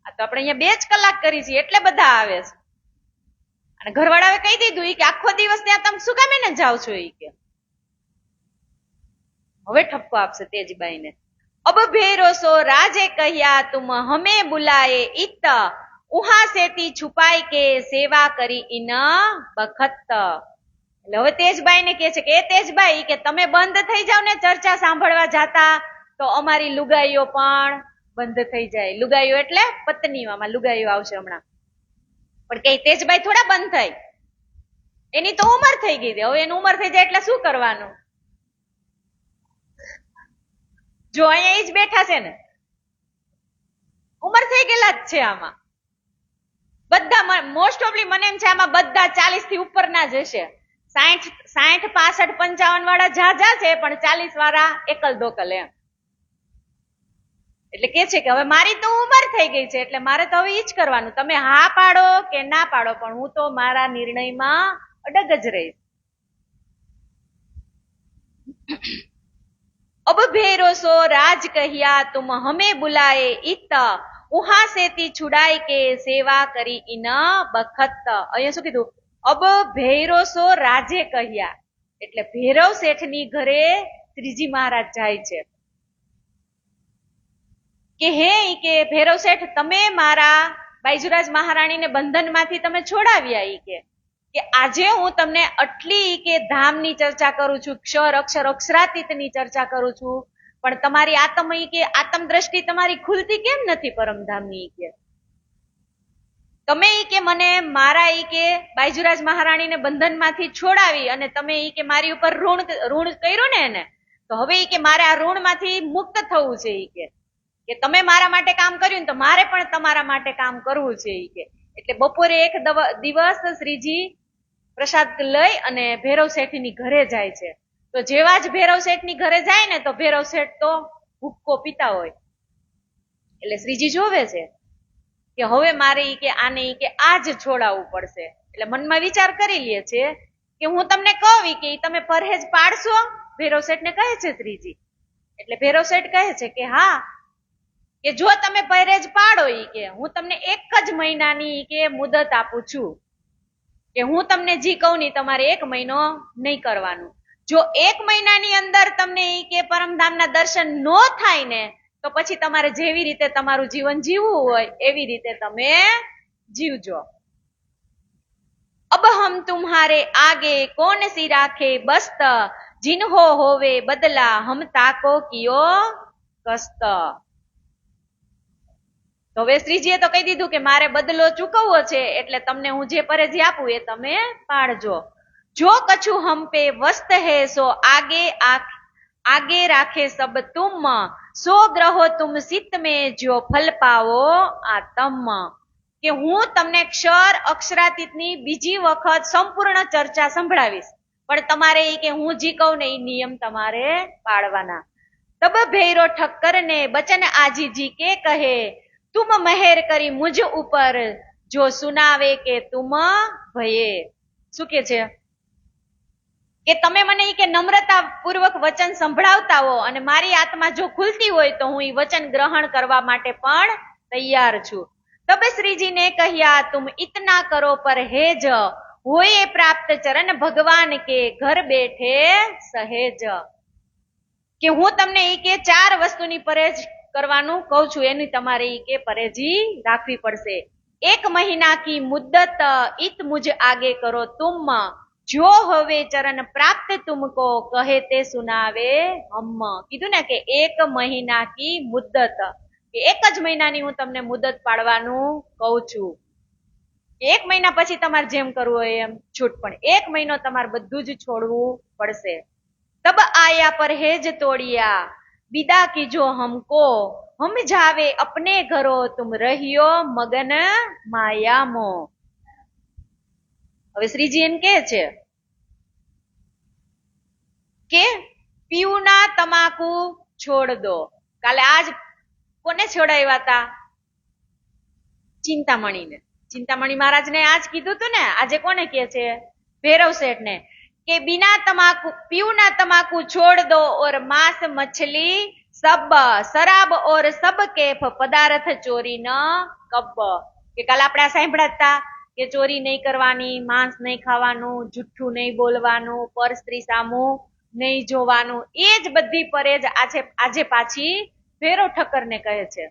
[SPEAKER 1] આ તો આપણે અહીંયા 2 જ કલાક કરી છીએ એટલે બધા આવે છે. અને ઘરવાળાએ કહી દીધું કે આખો દિવસ ત્યાં તમે શું કામ એને જાઓ છો? ઈ કે હવે ઠપકો આપશે તેજબાઈને. અબ ભેરો સો રાજે કહ્યા તુમ હમે બુલાએ ઇત, ઉહા સેતી છુપાઈ કે સેવા કરી ઇન બખત. એટલે હવે તેજબાઈને કહે છે કે એ તેજબાઈ કે તમે બંધ થઈ જાવ ને ચર્ચા સાંભળવા જાતા તો અમારી લુગાઈઓ પણ બંધ થઈ જાય. લુગાઈઓ એટલે પત્નીઓમાં લુગાઈઓ આવશે હમણાં. પણ કે તેજબાઈ થોડા બંધ થઈ, એની તો ઉંમર થઈ ગઈ. હવે એની ઉંમર થઈ જાય એટલે શું કરવાનું? જો અહીંયા ઈ જ બેઠા છે ને, ઉંમર થઈ ગયેલા જ છે આમાં બધા. મોસ્ટ ઓફલી મને એમ છે આમાં બધા 40 થી ઉપરના જ હશે. 60, 65, 55 વાળા જા છે, પણ 40 વાળા એકલ દોકલ એમ. એટલે કે છે કે હવે મારી તો ઉંમર થઈ ગઈ છે એટલે મારે તો હવે ઈ જ કરવાનું. તમે હા પાડો કે ના પાડો, પણ હું તો મારા નિર્ણયમાં અડગ જ રહીશ. અબ ભેરો સો રાજ કહ્યા તુમ હમે બુલાએ ઇત, ઉહા સેતી છુડાઈ કે સેવા કરી ઇન બખત. અહીંયા શું કીધું? અબ ભૈરો સો રાજે કહ્યા, એટલે ભૈરવ શેઠની ઘરે શ્રીજી મહારાજ જાય છે કે હે કે ભૈરવ શેઠ તમે મારા બાઈજુરાજ મહારાણીને બંધનમાંથી તમે છોડાવ્યા. ઈ કે આજે હું તમને આટલી કે ધામની ચર્ચા કરું છું, ક્ષર અક્ષર અક્ષરાતીતની ચર્ચા કરું છું, પણ તમારી આત્મ ઈ કે આત્મ દ્રષ્ટિ તમારી ખુલતી કેમ નથી પરમધામની? કે તમે ઈ કે મને મારા ઈ કે બાઈજુરાજ મહારાણીને બંધનમાંથી છોડાવી અને તમે ઈ કે મારી ઉપર ઋણ કર્યું ને એને, તો હવે ઈ કે મારે આ ઋણમાંથી મુક્ત થવું છે. ઈ કે કે તમે મારા માટે કામ કર્યું ને તો મારે પણ તમારા માટે કામ કરવું છે ઈ કે. એટલે બપોરે એક દિવસ શ્રીજી પ્રસાદ લઈ અને ભૈરવ શેઠની ઘરે જાય છે. તો જેવા જ ભૈરવ શેઠની ઘરે જાય ને તો ભૈરવ શેઠ તો હુક્કો પીતા હોય. એટલે શ્રીજી જોવે છે કે હવે મારે ઈ કે આને ઈ કે આ જ છોડાવવું પડશે. એટલે મનમાં વિચાર કરી લે છે કે હું તમને કહું કે તમે પરહેજ પાડશો? ભૈરવ શેઠને કહે છે શ્રીજી. એટલે ભૈરવ શેઠ કહે છે કે હા, કે જો તમે પરહેજ પાડો ઈ કે હું તમને એક જ મહિનાની ઈ કે મુદત આપું છું, કે હું તમને જી કહું ની તમારે 1 મહિનો નહીં કરવાનું. જો 1 મહિનાની અંદર તમને ઈ કે પરમધામના દર્શન નો થાય ને તો પછી તમારે જેવી રીતે તમારું જીવન જીવવું હોય એવી રીતે તમે જીવજો. अब हम तुम्हारे आगे कौन सी राखे बस्त, जिन्हो होवे बदला हम ताको कियो कस्त. તો હવે શ્રીજીએ તો કહી દીધું કે મારે બદલો ચૂકવવો છે, એટલે તમને હું જે પરેજી આપું એ તમે પાડજો. જો કછું હમ પે વસ્ત હે સો आगे राखे सब तुम, सो ग्रहो तुम सित में जो फल पाओ आतम. કે હું તમને ક્ષર અક્ષરાતીતની બીજી વખત સંપૂર્ણ ચર્ચા સંભળાવીશ, પણ તમારે ઈ કે હું જી કહું ને એ નિયમ તમારે પાળવાના. તબ ભૈરો ઠક્કર ને બચન આજી જી કે કહે, तुम मेहर करी मुझ ऊपर जो सुनावे के तुम भये. શું કે છે કે તમે મને ઈ કે નમ્રતા પૂર્વક વચન સંભળાવતા હો અને મારી આત્મા જો ખુલતી હોય તો હું ઈ વચન ગ્રહણ કરવા માટે પણ તૈયાર છું. तब श्रीजी ने कहिया तुम इतना करो परहेज, होए प्राप्त चरण भगवान के घर बैठे सहेज. કે હું તમને ઈ કે 4 વસ્તુની પરેજ કરવાનું કહું છું, એની તમારે ઈ કે પરેજી રાખવી પડશે. 1 મહિના કી મુદ્દત इत मुझ आगे करो तुम, जो હવે ચરણ પ્રાપ્ત तुमको કહે તે સુનાવે हम. કીધું ને કે 1 મહિના કી મુદ્દત, કે 1 જ મહિનાની હું તમને મુદત પાડવાનું કહું છું. 1 મહિના પછી તમારે જેમ કરવું હોય એમ છૂટ, પણ 1 મહિનો તમારે બધું જ છોડવું પડશે. तब आया परहेज तोड़िया विदा कीजो हमको, हम जावे अपने घरो तुम रहियो मगन मायामो. હવે શ્રીજી એમ કહે છે કે પીયુના તમાકુ છોડ દો. કાલે આજ કોને છોડાવ્યા હતા? ચિંતામણીને. ચિંતામણી મહારાજને આજ કીધું હતું ને, આજે કોને કહે છે? ભૈરવ શેઠને. કે बिना तमाकू पीयूना तमाकू छोड़ दो और मांस मछली सब शराब और सब केफ पदार्थ चोरी न कब. કે કાલે આપણે સાંભળ્યા હતા કે ચોરી નહીં કરવાની, માંસ નહીં ખાવાનું, જુઠ્ઠું નહીં બોલવાનું, પર સ્ત્રી સામું નહીં જોવાનું. એ જ બધી પરેજ આજે પાછી ભૈરવ ઠક્કરને કહે છે.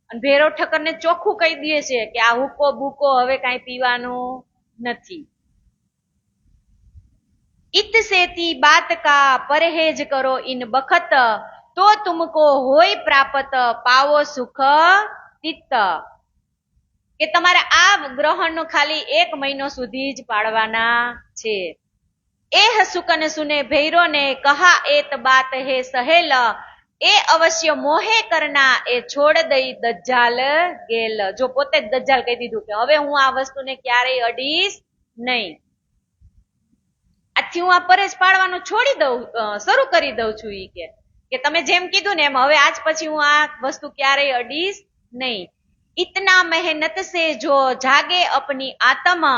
[SPEAKER 1] અને ભૈરવ ઠક્કરને ચોખ્ખું કહી દે છે કે આ હુક્કો બુકો હવે કાંઈ પીવાનું નથી. इत सेती बात का परहेज करो इन बखत, तो तुमको होय प्राप्त पावो सुख तित. કે તમારે આ ગ્રહણનો ખાલી 1 મહિનો સુધી જ પાડવાના છે. એહ સુકન સુને ભૈરો ને કહા એત બાત હે સહેલ, એ અવશ્ય મોહે કરના એ છોડ દઈ દજ્જાલ ગેલ. જો પોતે જ દજ્જાલ કહી દીધું કે હવે હું આ વસ્તુને ક્યારેય અડીશ નહીં. આથી હું આ પરેજ પાડવાનું છોડી દઉં, શરૂ કરી દઉં છું. ઈ કે તમે જેમ કીધું ને એમ હવે આજ પછી હું આ વસ્તુ ક્યારેય અડીશ નહીં. इतना मेहनत से जो जागे अपनी आत्मा,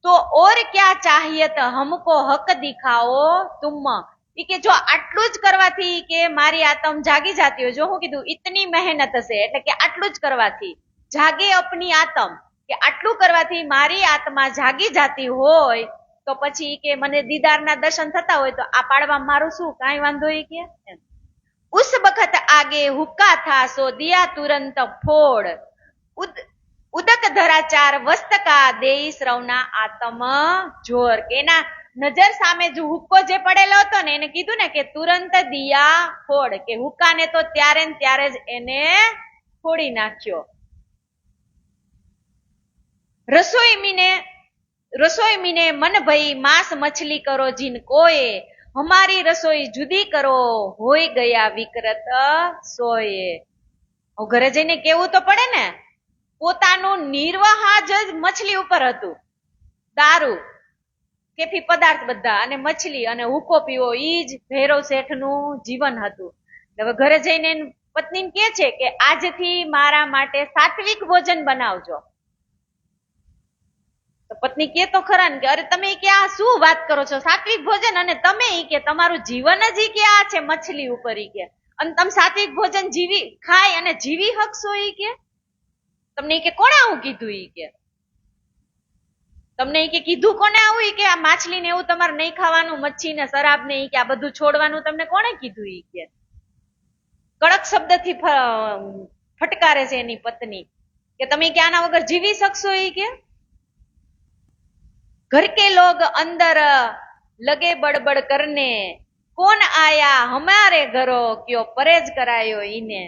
[SPEAKER 1] तो और क्या चाहिए हमको हक दिखाओ तुम. ઈ કે જો આટલું જ કરવાથી કે મારી આત્મ જાગી જાતી હોય, જો હું કીધું ઇતની મહેનત છે એટલે કે આટલું જ કરવાથી, જાગે અપની આત્મ કે આટલું કરવાથી મારી આત્મા જાગી જાતી હોય તો પછી કે મને દીદારના દર્શન થતા હોય તો આ પાડવા મારું શું કાંઈ વાંધો ઈ કે. ઉસ વખત આગે હુક્કા થા સો દિયા તુરંત ફોડ, ઉદક ધરાચાર વસ્તકા દેઈ શ્રવના આત્મ જોર. કે એના નજર સામે જો હુક્કો જે પડેલો હતો ને એને કીધું ને કે તુરંત દિયા ફોડ, કે હુક્કાને તો ત્યારે ને ત્યારે જ એને ફોડી નાખ્યો. रसोई मीने मन भई मांस मछली करो जिन कोए, हमारी रसोई जुदी करो होई गया विकृत सोए. હવે ઘરે જઈને કેવું તો પડે ને. પોતાનું નિર્વાહ જ મછલી ઉપર હતું. દારૂ, કેફી પદાર્થ બધા અને મછલી અને હુક્કો પીવો, ઈ જ ભૈરવ શેઠનું જીવન હતું. હવે ઘરે જઈને પત્નીને કહે છે કે આજથી મારા માટે સાત્વિક ભોજન બનાવજો. તો પત્ની કે તો ખરા ને કે અરે તમે કે આ શું વાત કરો છો, સાત્વિક ભોજન, અને તમે કે તમારું જીવન જ કે આ છે મછલી ઉપર કે, અને તમે સાત્વિક ભોજન જીવી ખાય અને જીવી શકશો કે તમને કે કોણે આવું કીધું કે તમને કે કીધું કોને આવું કે આ માછલી ને એવું તમારે નહીં ખાવાનું, મચ્છી ને શરાબ ને કે આ બધું છોડવાનું તમને કોણે કીધું કે કડક શબ્દથી ફટકારે છે એની પત્ની કે તમે કે આના વગર જીવી શકશો કે घर के लोग अंदर लगे बड़बड़ करने, कौन आया हमारे घरो क्यों परहेज करायो इने.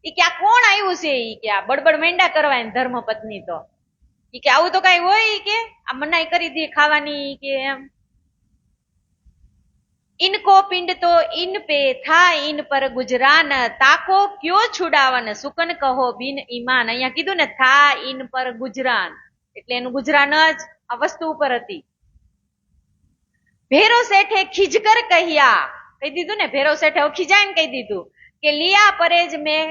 [SPEAKER 1] ઈ કે આ કોણ આવ્યું છે ઈ કે આ બડબડ માંડ્યા કરવા ધર્મ પત્ની તો ઈ કે આવું તો કઈ હોય ઈ કે આ મનાઈ કરી દી ખાવાની ઈ કે એમ. इनको पिंड तो इन पे था इन पर गुजरान, ताको क्यों छुड़ावन सुकन कहो बिन ईमान. અહીંયા કીધું ને था इन पर गुजरान એટલે એનું ગુજરાન જ આ વસ્તુ ઉપર હતી. ભેરો શેઠે ખીજકર કહ્યા, કહી દીધું ને ભેરો શેઠે ખીજાઈને કહી દીધું કે લિયા પરેજ મેં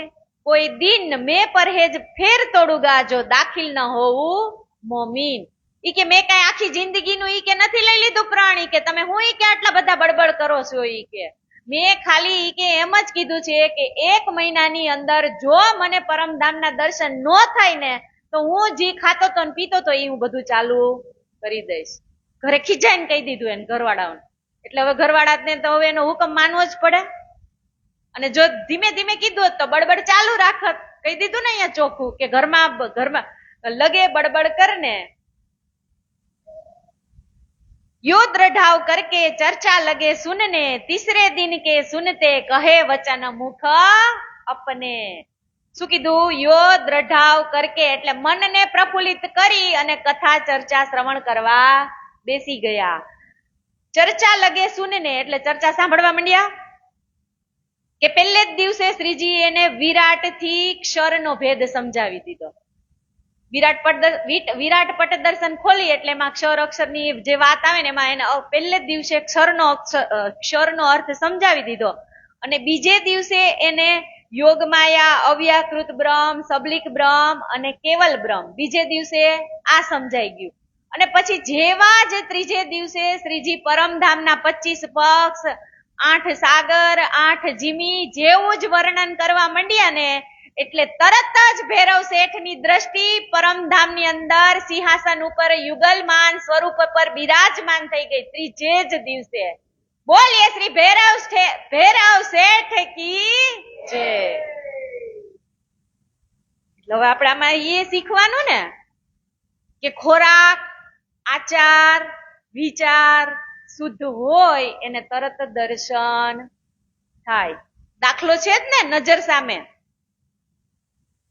[SPEAKER 1] કોઈ દિન મેં પरहेज ફેર તોડુગા જો દાખિલ ન હોવું મોમીન. ઈ કે મેં કઈ આખી જિંદગીનું ઈ કે નથી લઈ લીધું પ્રાણી કે તમે હું ઈ કે આટલા બધા બડબડ કરો છો ઈ કે મેં ખાલી ઈ કે એમ જ કીધું છે કે 1 મહિનાની અંદર જો મને પરમધામના દર્શન ન થાય ને તો હું જે ખાતો તો ને પીતો તો એ હું બધું ચાલુ કરી દઈશ. ઘરે ખીજાઈને કહી દીધું એને ઘરવાળાઓને. એટલે હવે ઘરવાળાને તો હવે એનો હુકમ માનવો જ પડે. અને જો ધીમે ધીમે કીધું હોત તો બડબડ ચાલુ રાખત. કહી દીધું ને અહીંયા ચોખ્ખું કે ઘરમાં લગે બડબડ કરને यो द्रढ़ाव करके चर्चा लगे सुनने, तीसरे दिन के सुनते कहे वचन मुख अपने. શું કીધું? યો દ્રઢાવ કરકે એટલે મનને પ્રફુલ્લિત કરી અને કથા ચર્ચા શ્રવણ કરવા બેસી ગયા. ચર્ચા લગે સુનને એટલે ચર્ચા સાંભળવા માંડ્યા કે પહેલે જ દિવસે શ્રીજી એને વિરાટ થી ક્ષર નો ભેદ સમજાવી દીધો. વિરાટ પટ દર્શન ખોલી એટલે એમાં ક્ષર અક્ષર ની જે વાત આવે ને એમાં એને પહેલે જ દિવસે ક્ષરનો અર્થ સમજાવી દીધો. અને બીજે દિવસે એને યોગમાયા, અવ્યાકૃત બ્રહ્મ, સબલિક બ્રહ્મ અને કેવલ બ્રહ્મ બીજે દિવસે આ સમજાઈ ગયું. અને પછી જેવા જ ત્રીજે દિવસે શ્રીજી પરમધામના 25 પક્ષ, 8 સાગર, 8 જીમી જેવું જ વર્ણન કરવા માંડ્યા ને એટલે તરત જ ભૈરવ શેઠની દ્રષ્ટિ પરમધામની અંદર સિંહાસન ઉપર યુગલમાન સ્વરૂપ પર બિરાજમાન થઈ ગઈ ત્રીજે જ દિવસે. બોલીએ શ્રી ભૈરવ શેઠ કી જય. એટલે હવે આપણે આમાં એ શીખવાનું ને કે ખોરાક, આચાર, વિચાર શુદ્ધ હોય એને તરત દર્શન થાય. દાખલો છે જ ને નજર સામે.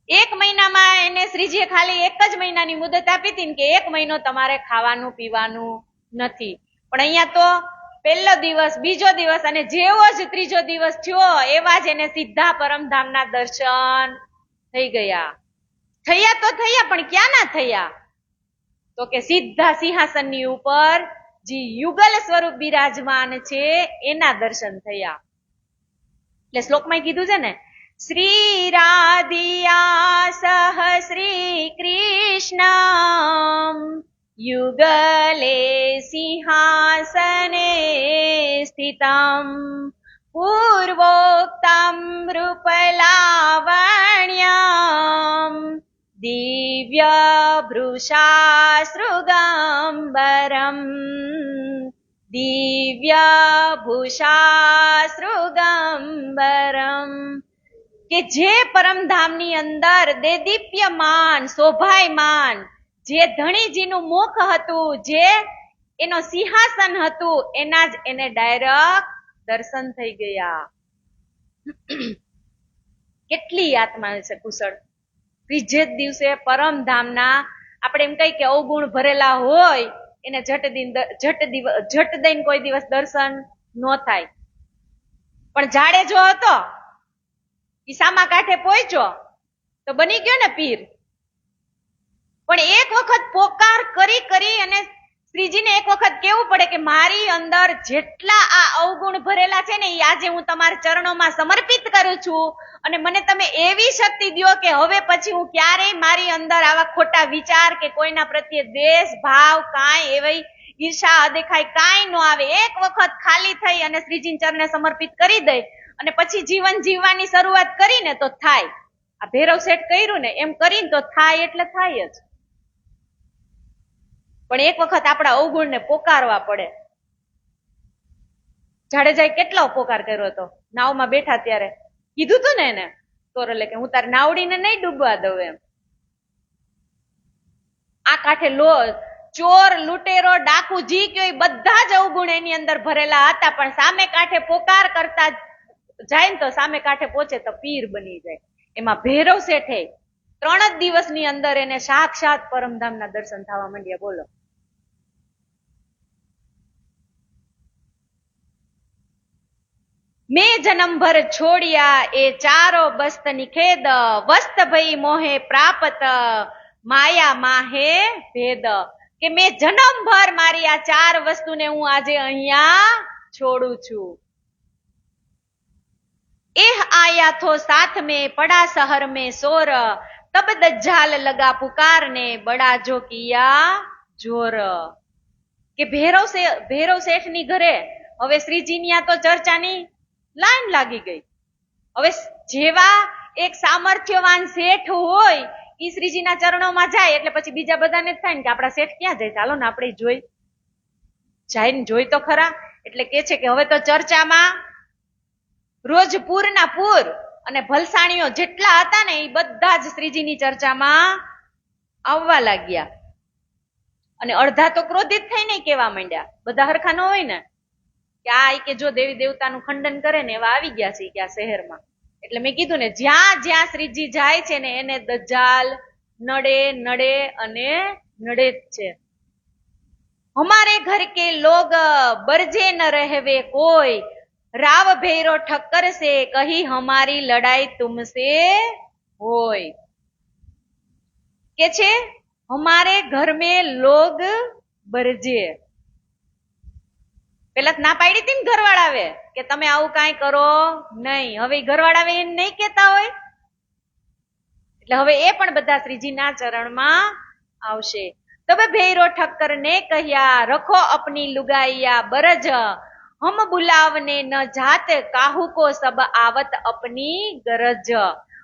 [SPEAKER 1] 1 મહિનામાં એને શ્રીજીએ ખાલી 1 જ મહિનાની મુદત આપી હતી કે 1 મહિનો તમારે ખાવાનું પીવાનું નથી. પણ અહીંયા તો પહેલો દિવસ, બીજો દિવસ અને જેવો જ ત્રીજો દિવસ થયો એવા જ એને સીધા પરમધામના દર્શન થઈ ગયા. થયા તો થયા પણ ક્યાં ના થયા? તો કે સીધા સિંહાસનની ઉપર જે યુગલ સ્વરૂપ બિરાજમાન છે એના દર્શન થયા. એટલે શ્લોકમાં કીધું છે ને શ્રી રાધિયા સહ શ્રી કૃષ્ણ યુગલે સિંહાસને સ્થિતમ પૂર્વોક્તમ રૂપલાવણ્યમ દિવ્ય ભૃશાશ્રુગંબરમ દિવ્ય ભૂષાશ્રુગંબરમ કે જે પરમધામની અંદર દેદીપ્યમાન, શોભાયમાન જે ધણીજીનું મુખ હતું, જે એનો સિંહાસન હતું એના જ એને ડાયરેક્ટ દર્શન થઈ ગયા. કેટલી આત્મા છે કુશળ. ત્રીજે જ દિવસે પરમધામના આપણે એમ કહીએ કે અવગુણ ભરેલા હોય એને ઝટ દઈને કોઈ દિવસ દર્શન ન થાય. પણ જાડેજો હતો ઈ સામા કાંઠે પહોંચ્યો તો બની ગયો ને પીર. પણ એક વખત પોકાર કરી કરી અને શ્રીજીને એક વખત કેવું પડે કે મારી અંદર જેટલા આ અવગુણ ભરેલા છે ને એ આજે હું તમારા ચરણોમાં સમર્પિત કરું છું અને મને તમે એવી શક્તિ દ્યો કે હવે પછી હું ક્યારેય મારી અંદર આવા ખોટા વિચાર કે કોઈના પ્રત્યે દ્વેષ ભાવ કાંઈ એવી ઈર્ષા અદેખાઈ કાંઈ ન આવે. એક વખત ખાલી થઈ અને શ્રીજીના ચરણે સમર્પિત કરી દઈ અને પછી જીવન જીવવાની શરૂઆત કરીને તો થાય. આ ભૈરવ શેઠ કર્યું ને એમ કરીને તો થાય એટલે થાય જ. પણ એક વખત આપણા અવગુણને પોકારવા પડે. જાડેજાએ કેટલો પોકાર કર્યો હતો નાવમાં બેઠા ત્યારે. કીધું તું ને એને તોરલે કે હું તારી નાવડીને નહીં ડૂબવા દઉં એમ. આ કાંઠે ચોર લૂંટેરો ડાકુ જી કયો બધા જ અવગુણ એની અંદર ભરેલા હતા, પણ સામે કાંઠે પોકાર કરતા જાય ને તો સામે કાંઠે પહોંચે તો પીર બની જાય. એમાં ભૈરવ શેઠે 3 જ દિવસની અંદર એને સાક્ષાત પરમધામના દર્શન થવા માંડ્યા. બોલો. મેં જન્મ ભર છોડ્યા એ ચારો બસ્ત નિખેદ, વસ્ત ભઈ મોહે પ્રાપત, માયા માહે ભેદ. કે મેં જન્મભર મારી આ 4 વસ્તુને હું આજે અહીંયા છોડું છું. એહ આયા થો સાથ में पड़ा शहर में शोर, तब दज्जाल लगा पुकारने बड़ा जो किया जोर. કે ભૈરવ શેઠની ઘરે હવે શ્રીજીની આ તો ચર્ચાની લાઈન લાગી ગઈ. હવે જેવા એક સામર્થ્યવાન શેઠ હોય ઈ શ્રીજીના ચરણોમાં જાય એટલે પછી બીજા બધાને જ થાય ને કે આપણા શેઠ ક્યાં જાય, ચાલો ને આપણે જોઈ જઈને જોઈ તો ખરા. એટલે કે છે કે હવે તો ચર્ચામાં રોજ પૂરના પૂર અને ભલસાણીઓ જેટલા હતા ને એ બધા જ શ્રીજીની ચર્ચામાં આવવા લાગ્યા. અને અડધા તો ક્રોધિત થઈને કેવા માંડ્યા. બધા હરખા ન હોય ને કે આ કે જો દેવી દેવતાનું ખંડન કરે ને એવા આવી ગયા છે કે આ શહેરમાં. એટલે મેં કીધું ને જ્યાં જ્યાં શ્રીજી જાય છે ને એને દજ્જાલ નડે અને નડે જ છે. હમારે ઘર કે લોગ બરજે ન રહેવે કોઈ, રાવ ભૈરો ઠક્કર સે કહી હમારી લડાઈ તુમસે હોય. કે છે હમારે ઘર में लोग बरजे. પેલા ના પાડી હતી ને ઘરવાળાવે કે તમે આવું કાંઈ કરો નહીં. હવે ઘરવાળાવે એને નહીં કેતા હોય એટલે હવે એ પણ બધા શ્રીજીના ચરણમાં આવશે. તબ ભૈરો ઠક્કર ને કહ્યા રખો અપની લુગાઈયા બરજ, હમ બુલાવને ન જાત કાહુ કો સબ આવત અપની ગરજ.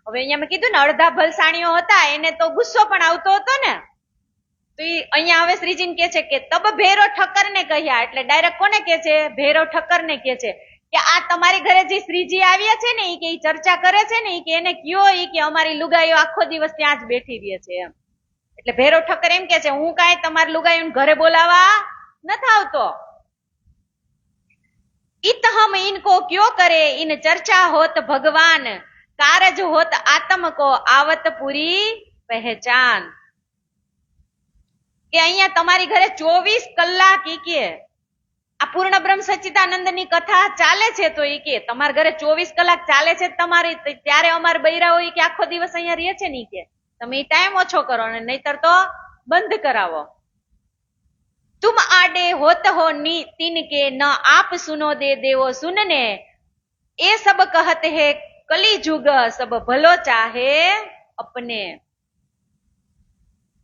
[SPEAKER 1] હવે અહીંયા મેં કીધું ને અડધા ભલસાણીઓ હતા એને તો ગુસ્સો પણ આવતો હતો ને, તો અહીંયા હવે શ્રીજીને કે છે કે તબ ભૈરો ઠક્કર ને કહ્યા. એટલે ડાયરેક્ટ કોને કે છે? ભૈરવ ઠક્કર ને કે છે કે આ તમારી ઘરે જે શ્રીજી આવ્યા છે ને કે ચર્ચા કરે છે ને કે એને કયો કે અમારી લુગાઈઓ આખો દિવસ ત્યાં જ બેઠી રહે છે એમ. એટલે ભૈરવ ઠક્કર એમ કે છે હું કાંઈ તમારી લુગાઈઓને ઘરે બોલાવા નથી આવતો. इत हम इनको क्यों करे, इन चर्चा होत भगवान, कारज होत आत्म को आवत पूरी पहचान. કે અહીંયા તમારી ઘરે 24 કલાક ઈ કે આ પૂર્ણ બ્રહ્મ સચ્ચિદાનંદ ની કથા ચાલે છે તો ઈ કે તમારા ઘરે 24 કલાક ચાલે છે તમારી, ત્યારે અમાર બૈરાઓ ઈ કે આખો દિવસ અહીંયા રહે છે ને ઈ કે તમે ઈ ટાઈમ ઓછો કરો ને નહીતર તો બંધ કરાવો. तुम आडे होत हो तीन के न आप सुनो दे देवो सुनने, ए सब कहत है कली जुग सब भलो चाहे अपने.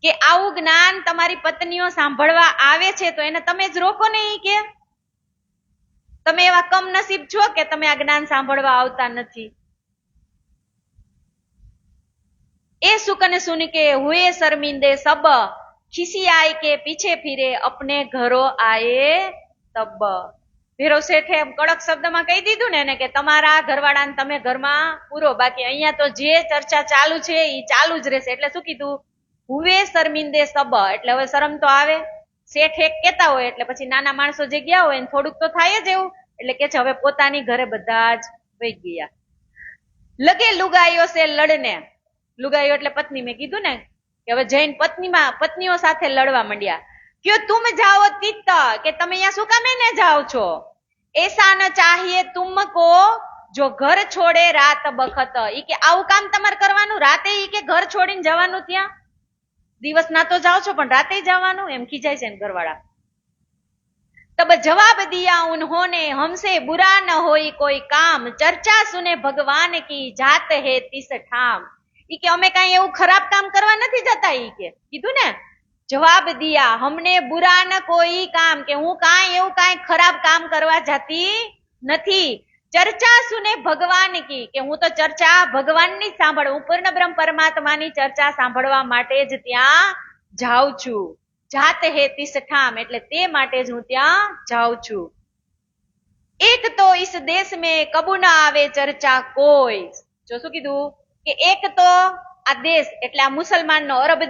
[SPEAKER 1] કે આવું જ્ઞાન તમારી પત્નીઓ સાંભળવા આવે છે તો એને તમે જ રોકો નહીં કે તમે એવા કમનસીબ છો કે તમે આ જ્ઞાન સાંભળવા આવતા નથી. એ સુકન સુન કે હુએ શર્મિંદે સબ, ખિસિયાઈ કે પીછે ફિરે અપને ઘરો આયે તબ. ભૈરવ શેઠે એમ કડક શબ્દમાં કહી દીધું ને એને કે તમારા ઘરવાળાને તમે ઘરમાં પૂરો, બાકી અહીંયા તો જે ચર્ચા ચાલુ છે એ ચાલુ જ રહેશે. એટલે શું કીધું? હુવે શર્મિંદે સબ, એટલે હવે શરમ તો આવે. શેઠ એક કેતા હોય એટલે પછી નાના માણસો જે ગયા હોય એને થોડુંક તો થાય જ એવું. એટલે કે છે હવે પોતાની ઘરે બધા જ વહી ગયા. લગે લુગાઈઓ સે લડને, લુગાઈઓ એટલે પત્ની, મેં કીધું ને કે હવે જૈન પત્નીઓ સાથે લડવા માંડ્યા. ક્યો તુમ જાઓ તિત, કે તમે અહીંયા શું કામે ને જાઓ છો? એસા ન ચાહીએ તુમકો જો ઘર છોડે રાત બખત, ઈ કે આવું કામ તમારે કરવાનું રાતે, ઈ કે ઘર છોડીને જવાનું ત્યાં, દિવસ ના તો જાઓ છો પણ રાતે જવાનું, એમ ખીજાય છે ને ઘરવાળા. तब जवाब दिया उन्होंने हमसे बुरा न होई कोई काम, चर्चा सुने भगवान की जात है तीस ठाम. ઈ કે અમે કઈ એવું ખરાબ કામ કરવા નથી જતા, ઈ કે કીધું ને, જવાબ દિયા હમને બુરા ન કોઈ કામ, કે હું કાંઈ એવું કાંઈ ખરાબ કામ કરવા જતી નથી. ચર્ચા સુને ભગવાન કી, કે હું તો ચર્ચા ભગવાનની સાંભળ, હું પૂર્ણ બ્રહ્મ પરમાત્માની ચર્ચા સાંભળવા માટે જ ત્યાં જાઉં છું. જાત હે તીસ ઠામ, એટલે તે માટે જ હું ત્યાં જાઉં છું. એક તો ઇસ દેશ મેં કબુ ના આવે ચર્ચા કોઈ. જો શું કીધું કે એક તો આ દેશ એટલે આ મુસલમાનનો અરબ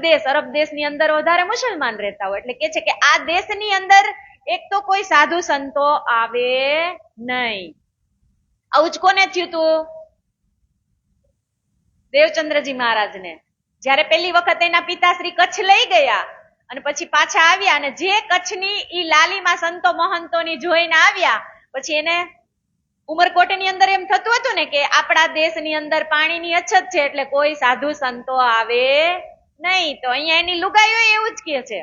[SPEAKER 1] દેશની અંદર વધારે મુસલમાન રહેતા હોય, એટલે કે છે કે આ દેશની અંદર એક તો કોઈ સાધુ સંતો આવે નહીં. આવું જ કોને થયું તું? દેવચંદ્રજી મહારાજને. જયારે પહેલી વખત એના પિતાશ્રી કચ્છ લઈ ગયા અને પછી પાછા આવ્યા, અને જે કચ્છની ઈ લાલીમાં સંતો મહંતોની જોઈને આવ્યા, પછી એને ઉમરકોટની અંદર એમ થતું હતું ને કે આપણા દેશની અંદર પાણીની અછત છે એટલે કોઈ સાધુ સંતો આવે નહીં. તો અહીંયા એની લુગાઈઓ એવું જ કે છે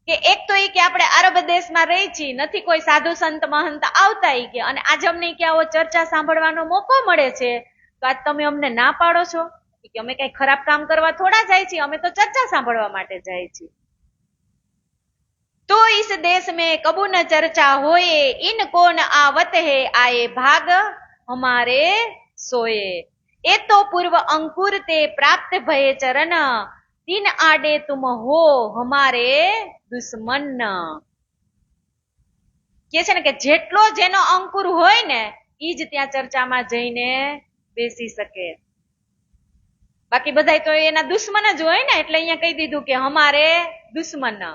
[SPEAKER 1] કે એક તો ઈ કે આપણે અરબ દેશમાં રહી છીએ, નથી કોઈ સાધુ સંત મહંત આવતા, ઈ કે, અને આજે અમને કે આવો ચર્ચા સાંભળવાનો મોકો મળે છે, તો આજ તમે અમને ના પાડો છો કે અમે કઈ ખરાબ કામ કરવા થોડા જાય છીએ, અમે તો ચર્ચા સાંભળવા માટે જાય છીએ. तो इस देश में कबू न चर्चा होए, इनको न आवत है आए भाग हमारे सोए. ए तो पूर्व अंकुर ते प्राप्त भये चरण, तीन आडे तुम हो हमारे दुश्मन. કે છે ને કે જેટલો જેનો અંકુર હોય ને ઈ જ ત્યાં ચર્ચામાં જઈને બેસી શકે, બાકી બધા તો એના દુશ્મન જ હોય ને, એટલે અહીંયા કહી દીધું કે हमारे दुश्मन.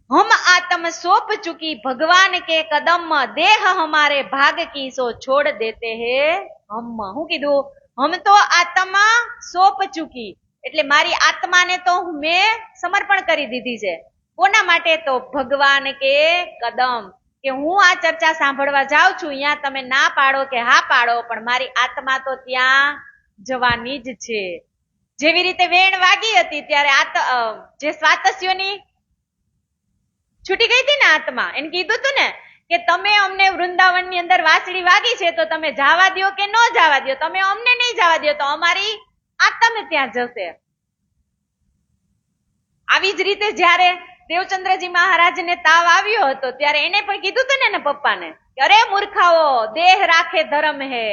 [SPEAKER 1] हम आत्म सौंप चुकी भगवान के कदम, देह हमारे भाग की सो छोड़ देते हैं हम. હું કીધું? हम तो आत्मा सौंप चुकी, એટલે મારી આત્માને તો મેં સમર્પણ કરી દીધી છે. કોના માટે? તો ભગવાન કે કદમ, કે હું આ ચર્ચા સાંભળવા જાઉં છું, અહીંયા તમે ના પાડો કે હા પાડો, પણ મારી આત્મા તો ત્યાં જવાની જ છે. જેવી રીતે વેણ વાગી હતી ત્યારે જે સ્વાતસ્યોની છૂટી ગઈ હતી ને આત્મા, એને કીધું હતું ને કે તમે અમને વૃંદાવનની અંદર વાંસળી વાગી છે તો તમે જવા દો કે ન જવા દો, તમે અમને નહીં જવા દો તો અમારી આત્મા ત્યાં જશે. આવી જ રીતે જયારે દેવચંદ્રજી મહારાજને તાવ આવ્યો હતો ત્યારે એને પણ કીધું હતું ને પપ્પાને કે અરે મૂર્ખાઓ, દેહ રાખે ધર્મ હે.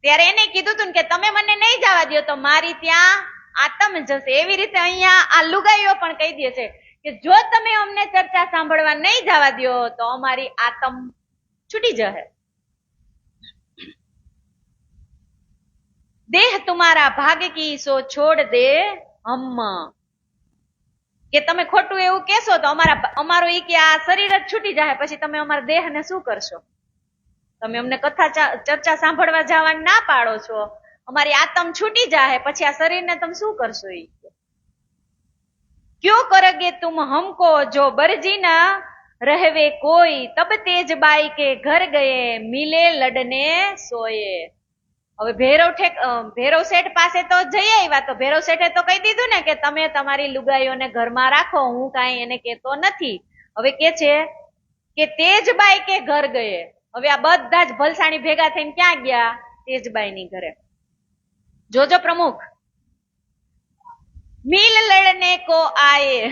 [SPEAKER 1] ત્યારે એને કીધું હતું કે તમે મને નહીં જવા દો તો મારી ત્યાં આત્મ જશે. એવી રીતે અહીંયા આ લુગાઈઓ પણ કહી દે છે કે જો તમે અમને ચર્ચા સાંભળવા નહીં જવા દો તો અમારી આત્મ છૂટી જશે. દેહ તુમારા ભાગ કી સો છોડ દે હમ, કે તમે ખોટું એવું કેશો તો અમારો ઈ કે આ શરીર જ છૂટી જાય, પછી તમે અમારા દેહને શું કરશો? તમે અમને કથા ચર્ચા સાંભળવા જવા ના પાડો છો, અમારી આત્મ છૂટી જાય, પછી આ શરીરને તમે શું કરશો? ઈ क्यों करोगे तुम हमको जो बरजी न रहवे कोई, तब तेजबाई के घर गए मिले लडने सोए. હવે ભૈરવ શેઠ પાસે તો જઈ આવ્યા, તો ભૈરવ શેઠે તો કહી દીધું ને કે તમે તમારી લુગાઈઓને ઘરમાં રાખો, હું કાંઈ એને કેતો નથી. હવે કે છે કે તેજબાઈ કે ઘર ગયે. હવે આ બધા જ ભલસાણી ભેગા થઈને ક્યાં ગયા? તેજબાઈ ની ઘરે. જોજો પ્રમુખ, મિલ લડને કો આયે.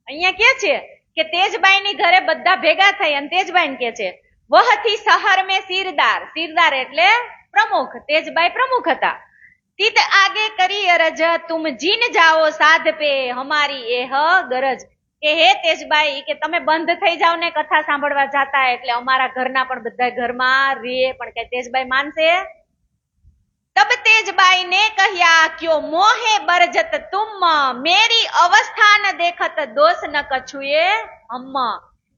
[SPEAKER 1] અહીંયા કે છે કે તેજબાઈ ની ઘરે બધા ભેગા થઈ અને તેજબાઈ કે છે વહથી શહર મેં સિરદાર એટલે પ્રમુખ, તેજબાઈ પ્રમુખ હતા. તિત આગે કરી અરજ તુમ જીન જાઓ સાધ પે હમારી એહ ગરજ, કે હે તેજબાઈ કે તમે બંધ થઈ જાવ ને કથા સાંભળવા જાતા, એટલે અમારા ઘરના પણ બધા ઘરમાં રે, પણ કે તેજબાઈ માનશે? तब तेजबाई ने कहिया क्यों मोहे बरजत तुम, मेरी अवस्था न देखत दोष न कछुए हम.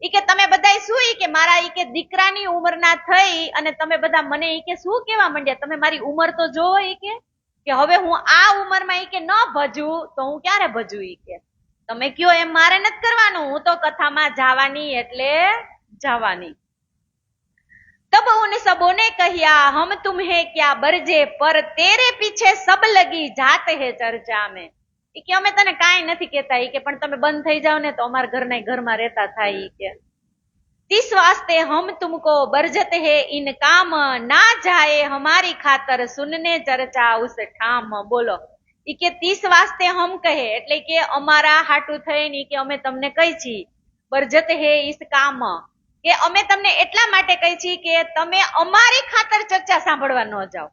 [SPEAKER 1] ઈ કે તમે બધા શું ઈ કે મારા ઈ કે દીકરાની ઉંમરના થઈ અને તમે બધા મને ઈ કે શું કેવા માંડ્યા? તમે મારી ઉંમર તો જોવો ઈ કે હવે હું આ ઉંમરમાં ઈ કે ન ભજું તો હું ક્યારે ભજું? ઈ કે તમે કયો એમ મારે નથી કરવાનું, હું તો કથામાં જવાની એટલે જવાની. तब उन सबों ने कहिया हम तुम्हें क्या बरजे पर तेरे पीछे सब लगी जात है चर्चा में. ઈ કે અમે તને કાંઈ નથી કેતા, ઈ કે પણ તમે બંધ થઈ જાઓ ને તો અમારા ઘરના ઘરમાં રહેતા થાય. ઈ કે तीस वास्ते हम तुमको बरजत है इन काम ना जाए हमारी खातर सुनने चर्चा उस ठाम. बोलो ઈ કે 30 વાસ્તે હમ કહે એટલે કે અમારા હાટું થઈને ઈ કે અમે તમને કહી છી બરજત હે ઇસ કામ, કે અમે તમને એટલા માટે કહી છી કે તમે અમારી ખાતર ચર્ચા સાંભળવા ન જાઓ.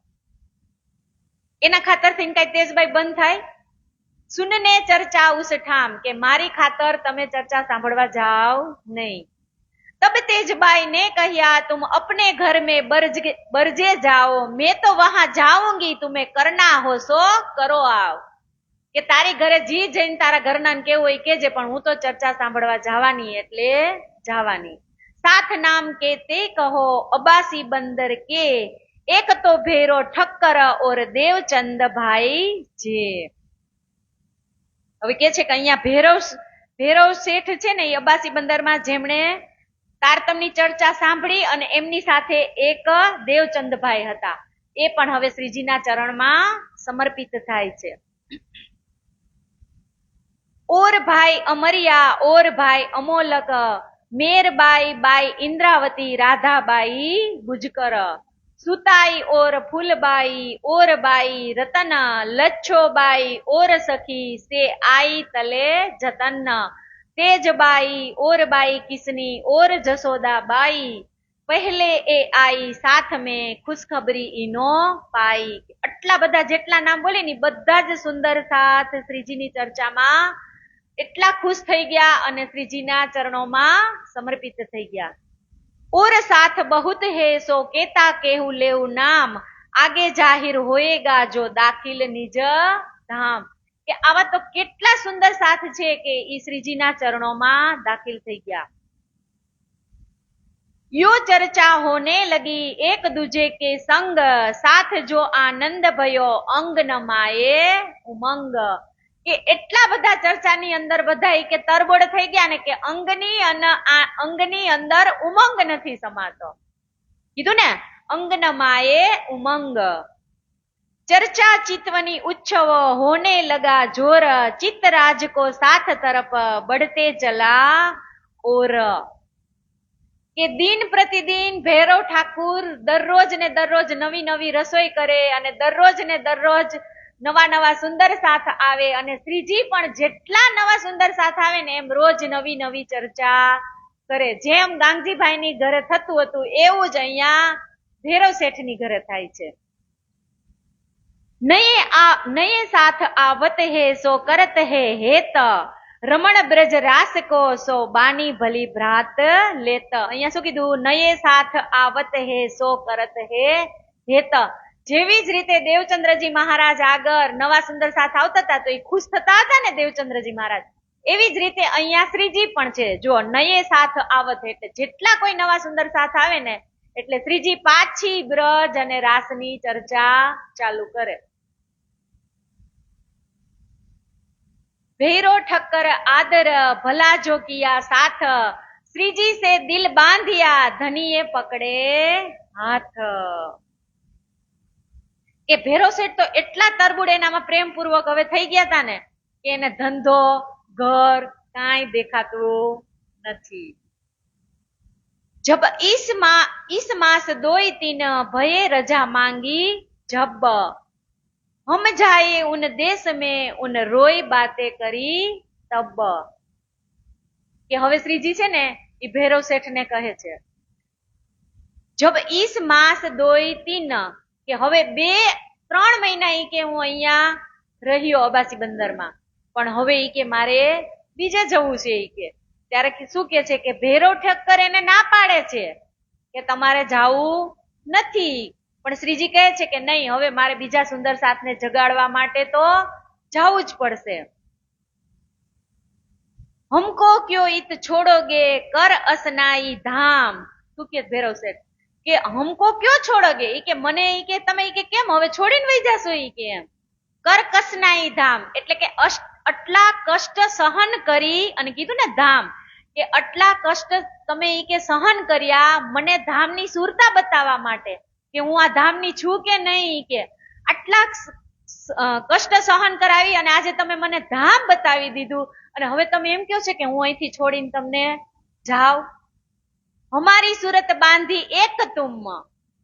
[SPEAKER 1] એના ખાતર થઈને કઈ તેજભાઈ બંધ થાય? સુનને ચર્ચા ઉસ ઠામ, કે મારી ખાતર તમે ચર્ચા સાંભળવા જાઓ નહીં. तब तेजबाई ने कहा तुम अपने घर में बरजे जाओ, मैं तो वहां जाऊंगी, तुम्हें करना हो सो करो आओ. કે તારી ઘરે જી જઈને તારા ઘરના ને કેવું હોય કેજે, પણ હું તો ચર્ચા સાંભળવા જવાની એટલે જવાની. साथ नाम के ते कहो अबासी बंदर के, एक तो भेरो ठक्कर और देवचंद भाई जे. હવે કે છે કે અહીંયા ભેરવ શેઠ છે ને એ અબાસી બંદરમાં જેમણે તારતમની ચર્ચા સાંભળી અને એમની સાથે એક દેવચંદભાઈ હતા, એ પણ હવે શ્રીજીના ચરણમાં સમર્પિત થાય છે. ઓર ભાઈ અમરિયા ઓર ભાઈ અમોલક, મેરબાઈ બાઈ ઇન્દ્રાવતી રાધાબાઈ ગુજકર, સુતાઈ ઓર ફૂલબાઈ ઓર બાઈ રતન, લચ્છોબાઈ ઓર સખી સે આઈ તલે જતન, तेजबाई और बाई किसनी और जसोदा बाई, पहले ए आई साथ में खुशखबरी इनो पाई. આટલા બધા જેટલા નામ બોલે ને બધા જ સુંદર સાથ શ્રીજીની ચર્ચામાં એટલા ખુશ થઈ ગયા અને શ્રીજીના ચરણોમાં સમર્પિત થઈ ગયા. और साथ बहुत है सो केता केहू लेऊ नाम, आगे जाहिर होएगा जो दाखिल निज धाम. કે આવા તો કેટલા સુંદર સાથ છે કે ઈ શ્રીજીના ચરણોમાં દાખલ થઈ ગયા. यो चर्चा होने लगी एक दूजे के संग, साथ जो आनंद भयो अंग न माए उमंग. કે એટલા બધા ચર્ચાની અંદર બધા કે તરબોળ થઈ ગયા ને કે અંગની અંદર ઉમંગ નથી સમાતો. કીધું ને અંગ ન માએ ઉમંગ. चर्चा चितवनी उच्छव होने लगा जोर, चित्तराज को साथ तरफ बढ़ते चला और. કે દિન પ્રતિદિન ભૈરવ ઠાકુર દરરોજ ને દરરોજ નવી નવી રસોઈ કરે અને દરરોજ ને દરરોજ નવા નવા સુંદર સાથ આવે, અને શ્રીજી પણ જેટલા નવા સુંદર સાથ આવે ને એમ રોજ નવી નવી ચર્ચા કરે. જેમ ગાંગજીભાઈ ની ઘરે થતું હતું એવું જ અહીંયા ભૈરવ શેઠની ઘરે થાય છે. नए साथ आवत है सो करत है हेत, रमण ब्रज रास को सो बानी भली भ्रात लेत. અહીંયા શું કીધું? નયે સાથ આવત હે સો કરત હે હેત. જેવી જ રીતે દેવચંદ્રજી મહારાજ આગળ નવા સુંદર સાથ આવતા હતા તો એ ખુશ થતા હતા ને દેવચંદ્રજી મહારાજ, એવી જ રીતે અહીંયા શ્રીજી પણ છે. જો નયે સાથ આવત એટલે જેટલા કોઈ નવા સુંદર સાથ આવે ને એટલે શ્રીજી પાછી બ્રજ અને રાસની ચર્ચા ચાલુ કરે. ભૈરો ઠક્કર આદર ભલા જો કિયા સાથ, શ્રીજી સે દિલ બાંધિયા ધનીએ પકડે હાથ. કે ભૈરો શેઠ તો એટલા તરબુડ એનામાં પ્રેમ પૂર્વક હવે થઈ ગયા હતા ને કે એને ધંધો ઘર કાંઈ દેખાતું નથી. જબ ઈસ માસ દોઈ તીન ભયે રજા માંગી જબ, हम जाए उन देश में उन रोई बातें કરી તબ. કે હવે શ્રીજી છે ને એ ભૈરવ શેઠ ને કહે છે જબ ઈસ માસ દોઈ તીન, કે હવે 2-3 મહિના ઈ કે હું અહીંયા રહ્યો અબાસી બંદરમાં, પણ હવે ઈ કે મારે બીજે જવું છે. ઈ કે ત્યારે શું કે છે કે ભૈરવ ઠક્કર એને ના પાડે છે કે તમારે જાવું નથી, પણ શ્રીજી કહે છે કે નહીં, હવે મારે બીજા સુંદર સાથને જગાડવા માટે તો જવું જ પડશે. હમકો ક્યો ઈત છોડોગે કર અસનાઈ ધામ. શું કે ભૈરવ શેઠ કે હમકો ક્યો છોડોગે, ઈ કે મને ઈ કે તમે ઈ કે કેમ હવે છોડીને વઈ જાશો. ઈ કે એમ કર કસનાઈ ધામ એટલે કે આટલા કષ્ટ સહન કરી અને કીધું ને ધામ, કે આટલા કષ્ટ તમે ઈ કે સહન કર્યા મને ધામની સુરતા બતાવવા માટે કે હું આ ધામની છું કે નહીં. ઈ કે આટલા કષ્ટ સહન કરાવી અને આજે તમે મને ધામ બતાવી દીધું અને હવે તમે એમ કહો છો કે હું અહીંથી છોડીને તમને જાવ. અમારી સુરત બાંધી એક તુમ.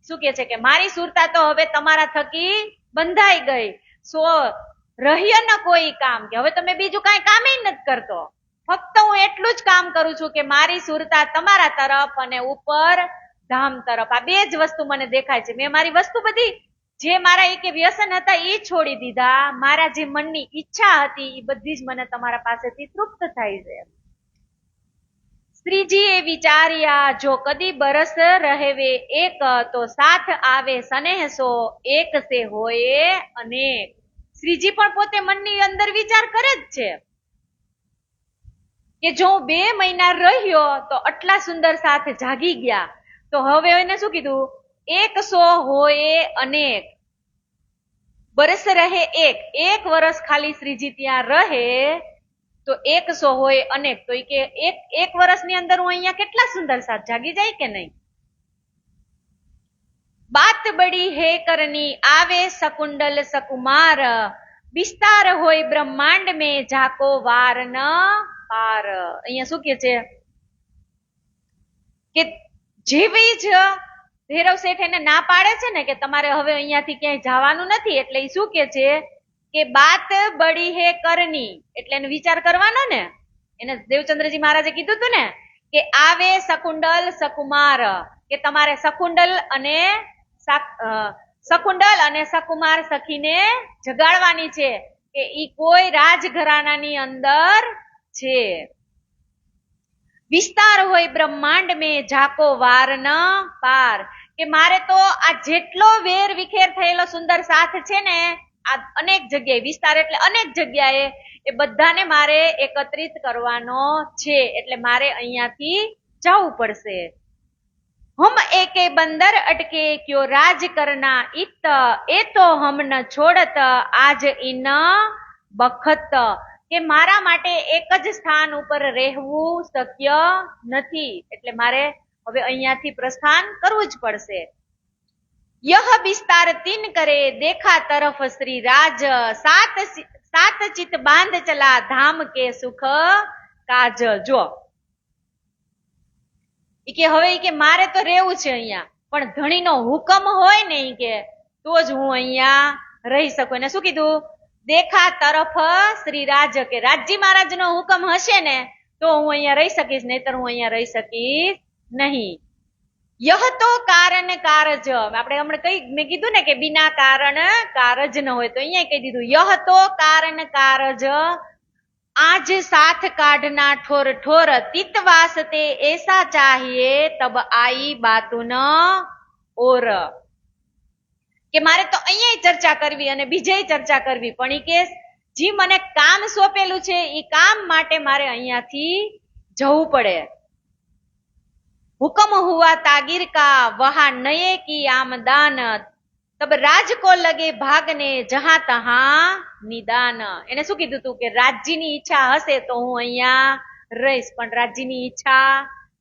[SPEAKER 1] શું કે છે કે મારી સુરતા તો હવે તમારા થકી બંધાઈ ગઈ. સો રહ્ય ન કોઈ કામ, કે હવે તમે બીજું કાંઈ કામ નથી કરતો, ફક્ત હું એટલું જ કામ કરું છું કે મારી સુરતા તમારા તરફ અને ઉપર ધામ તરફ. આ બે જ વસ્તુ મને દેખાય છે. મેં મારી વસ્તુ બધી જે મારા કે વ્યસન હતા એ છોડી દીધા. મારા જે મનની ઈચ્છા હતી એ બધી જ મને તમારા પાસેથી તૃપ્ત થાય છે. શ્રીજીએ વિચાર્યા જો કદી બરસ રહેવે એક તો સાથ આવે સ્નેહ સો એક સે હોય અનેક. શ્રીજી પણ પોતે મનની અંદર વિચાર કરે જ છે કે જો 2 મહિના રહ્યો તો આટલા સુંદર સાથ જાગી ગયા, તો હવે એને શું કીધું? 100 હોય અનેક. બરસ રહે એક વર્ષ ખાલી શ્રીજી ત્યાં રહે તો 100 હોય અનેક. તો કે એક વર્ષની અંદર હું અહીંયા કેટલા સુંદર સાથ જાગી જાય કે નહીં. બાત બડી હે કરની આવે શકુંડલ સકુમાર, વિસ્તાર હોય બ્રહ્માંડ में જાકો વાર ન પાર. અહીંયા શું કે છે કે જેવી જ ભૈરવ શેઠ એને ના પાડે છે ને કે તમારે હવે અહીંયાથી ક્યાંય જવાનું નથી, એટલે એ શું કે છે કે બાત બડી હે કરની, એટલે એને વિચાર કરવાનો ને. એને દેવચંદ્રજી મહારાજે કીધું હતું ને કે આવે શકુંડલ સકુમાર, કે તમારે શકુંડલ અને સકુમાર સખીને જગાડવાની છે કે ઈ કોઈ રાજઘરાનાની અંદર છે. વિસ્તાર હોય બ્રહ્માંડ में જાકો વાર ન પાર, કે મારે તો આ જેટલો વેર વિખેર થયેલો સુંદર સાથ છે ને આ અનેક જગ્યાએ, વિસ્તાર એટલે અનેક જગ્યાએ, એ બધાને મારે એકત્રિત કરવાનો છે. એટલે મારે અહીંયાથી જવું પડશે. હમ એકે બંદર અટકે ક્યો રાજ કરના ઇત, એ તો હમ ન છોડત આજ ઇન બખત, કે મારા માટે એક જ સ્થાન ઉપર રહેવું શક્ય નથી, એટલે મારે હવે અહીંયાથી પ્રસ્થાન કરવું જ પડશે. यह विस्तार 3 करे देखा तरफ श्री राज, सात चित बांध चला धाम के सुख काज. જો કે હવે કે મારે તો રહેવું છે અહીંયા, પણ ધણીનો હુકમ હોય ને કે તો જ હું અહીંયા રહી શકું. એને શું કીધું? દેખા તરફ શ્રી રાજ, કે રાજજી મહારાજ નો હુકમ હશે ને તો હું અહીંયા રહી શકીશ, નહીતર હું અહીંયા રહી શકીશ નહીં. યહ તો કારણ કારજ, આપણે હમણાં મેં કીધું ને કે બિના કારણ કારજ ન હોય, તો અહીંયા કહી દીધું યહ તો કારણ કારજ, आज साथ काढ़ना ठोर ठोर, तित वास्ते ऐसा चाहिए तब आई बातू न और. કે મારે તો અહીંયા ચર્ચા કરવી અને બીજે ચર્ચા કરવી, પણ ઈ કે જી મને કામ સોંપેલું છે એ કામ માટે મારે અહીંયાથી જવું પડે. हुक्म हुआ तागिर का वहां नये की आमदान, तब राज को लगे भागने जहां तहां निदान. એને શું કીધું તું કે રાજ્યની ઈચ્છા હશે તો હું અહીંયા રહીશ, પણ રાજ્યની ઈચ્છા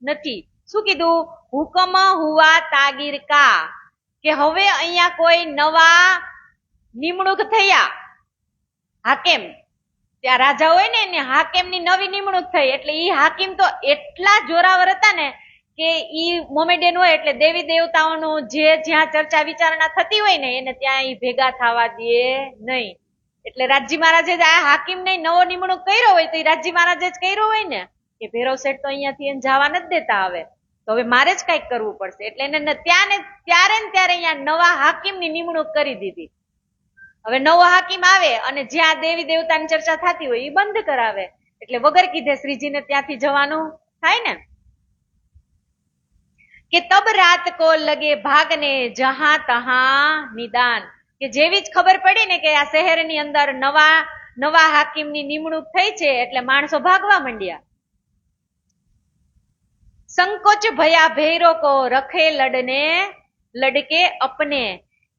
[SPEAKER 1] નથી. શું કીધું? હુકમ હુવા તાગીર કા, કે હવે અહીંયા કોઈ નવા નિમણૂક થયા હાકેમ, ત્યાં રાજા હોય ને એને હાકેમની નવી નિમણૂક થઈ, એટલે ઈ હાકીમ તો એટલા જોરાવર હતા ને કે ઈ મોમેડિયન હોય એટલે દેવી દેવતાઓનું જે જ્યાં ચર્ચા વિચારણા થતી હોય ને એને ત્યાં ઈ ભેગા થવા દે નહીં. એટલે રાજજી મહારાજે આ હાકીમ ને નવો નિમણૂક કર્યો હોય તો એ રાજજી મહારાજે જ કર્યો હોય ને કે ભૈરવ શેઠ તો અહીંયાથી એને જવા નથી દેતા, હવે તો હવે મારે જ કઈક કરવું પડશે. એટલે એને ત્યારે ને ત્યારે અહીંયા નવા હાકીમની નિમણૂક કરી દીધી. હવે નવો હાકીમ આવે અને જ્યાં દેવી દેવતાની ચર્ચા થતી હોય એ બંધ કરાવે, એટલે વગર કીધે શ્રીજીને ત્યાંથી જવાનું થાય ને. કે તબ રાત કો લગે ભાગને જહાં તહાં નિદાન, કે જેવી જ ખબર પડી ને કે આ શહેરની અંદર નવા હાકીમની નિમણૂક થઈ છે એટલે માણસો ભાગવા માંડ્યા. સંકોચ ભયા ભૈરો કો રખે લડકે અપને,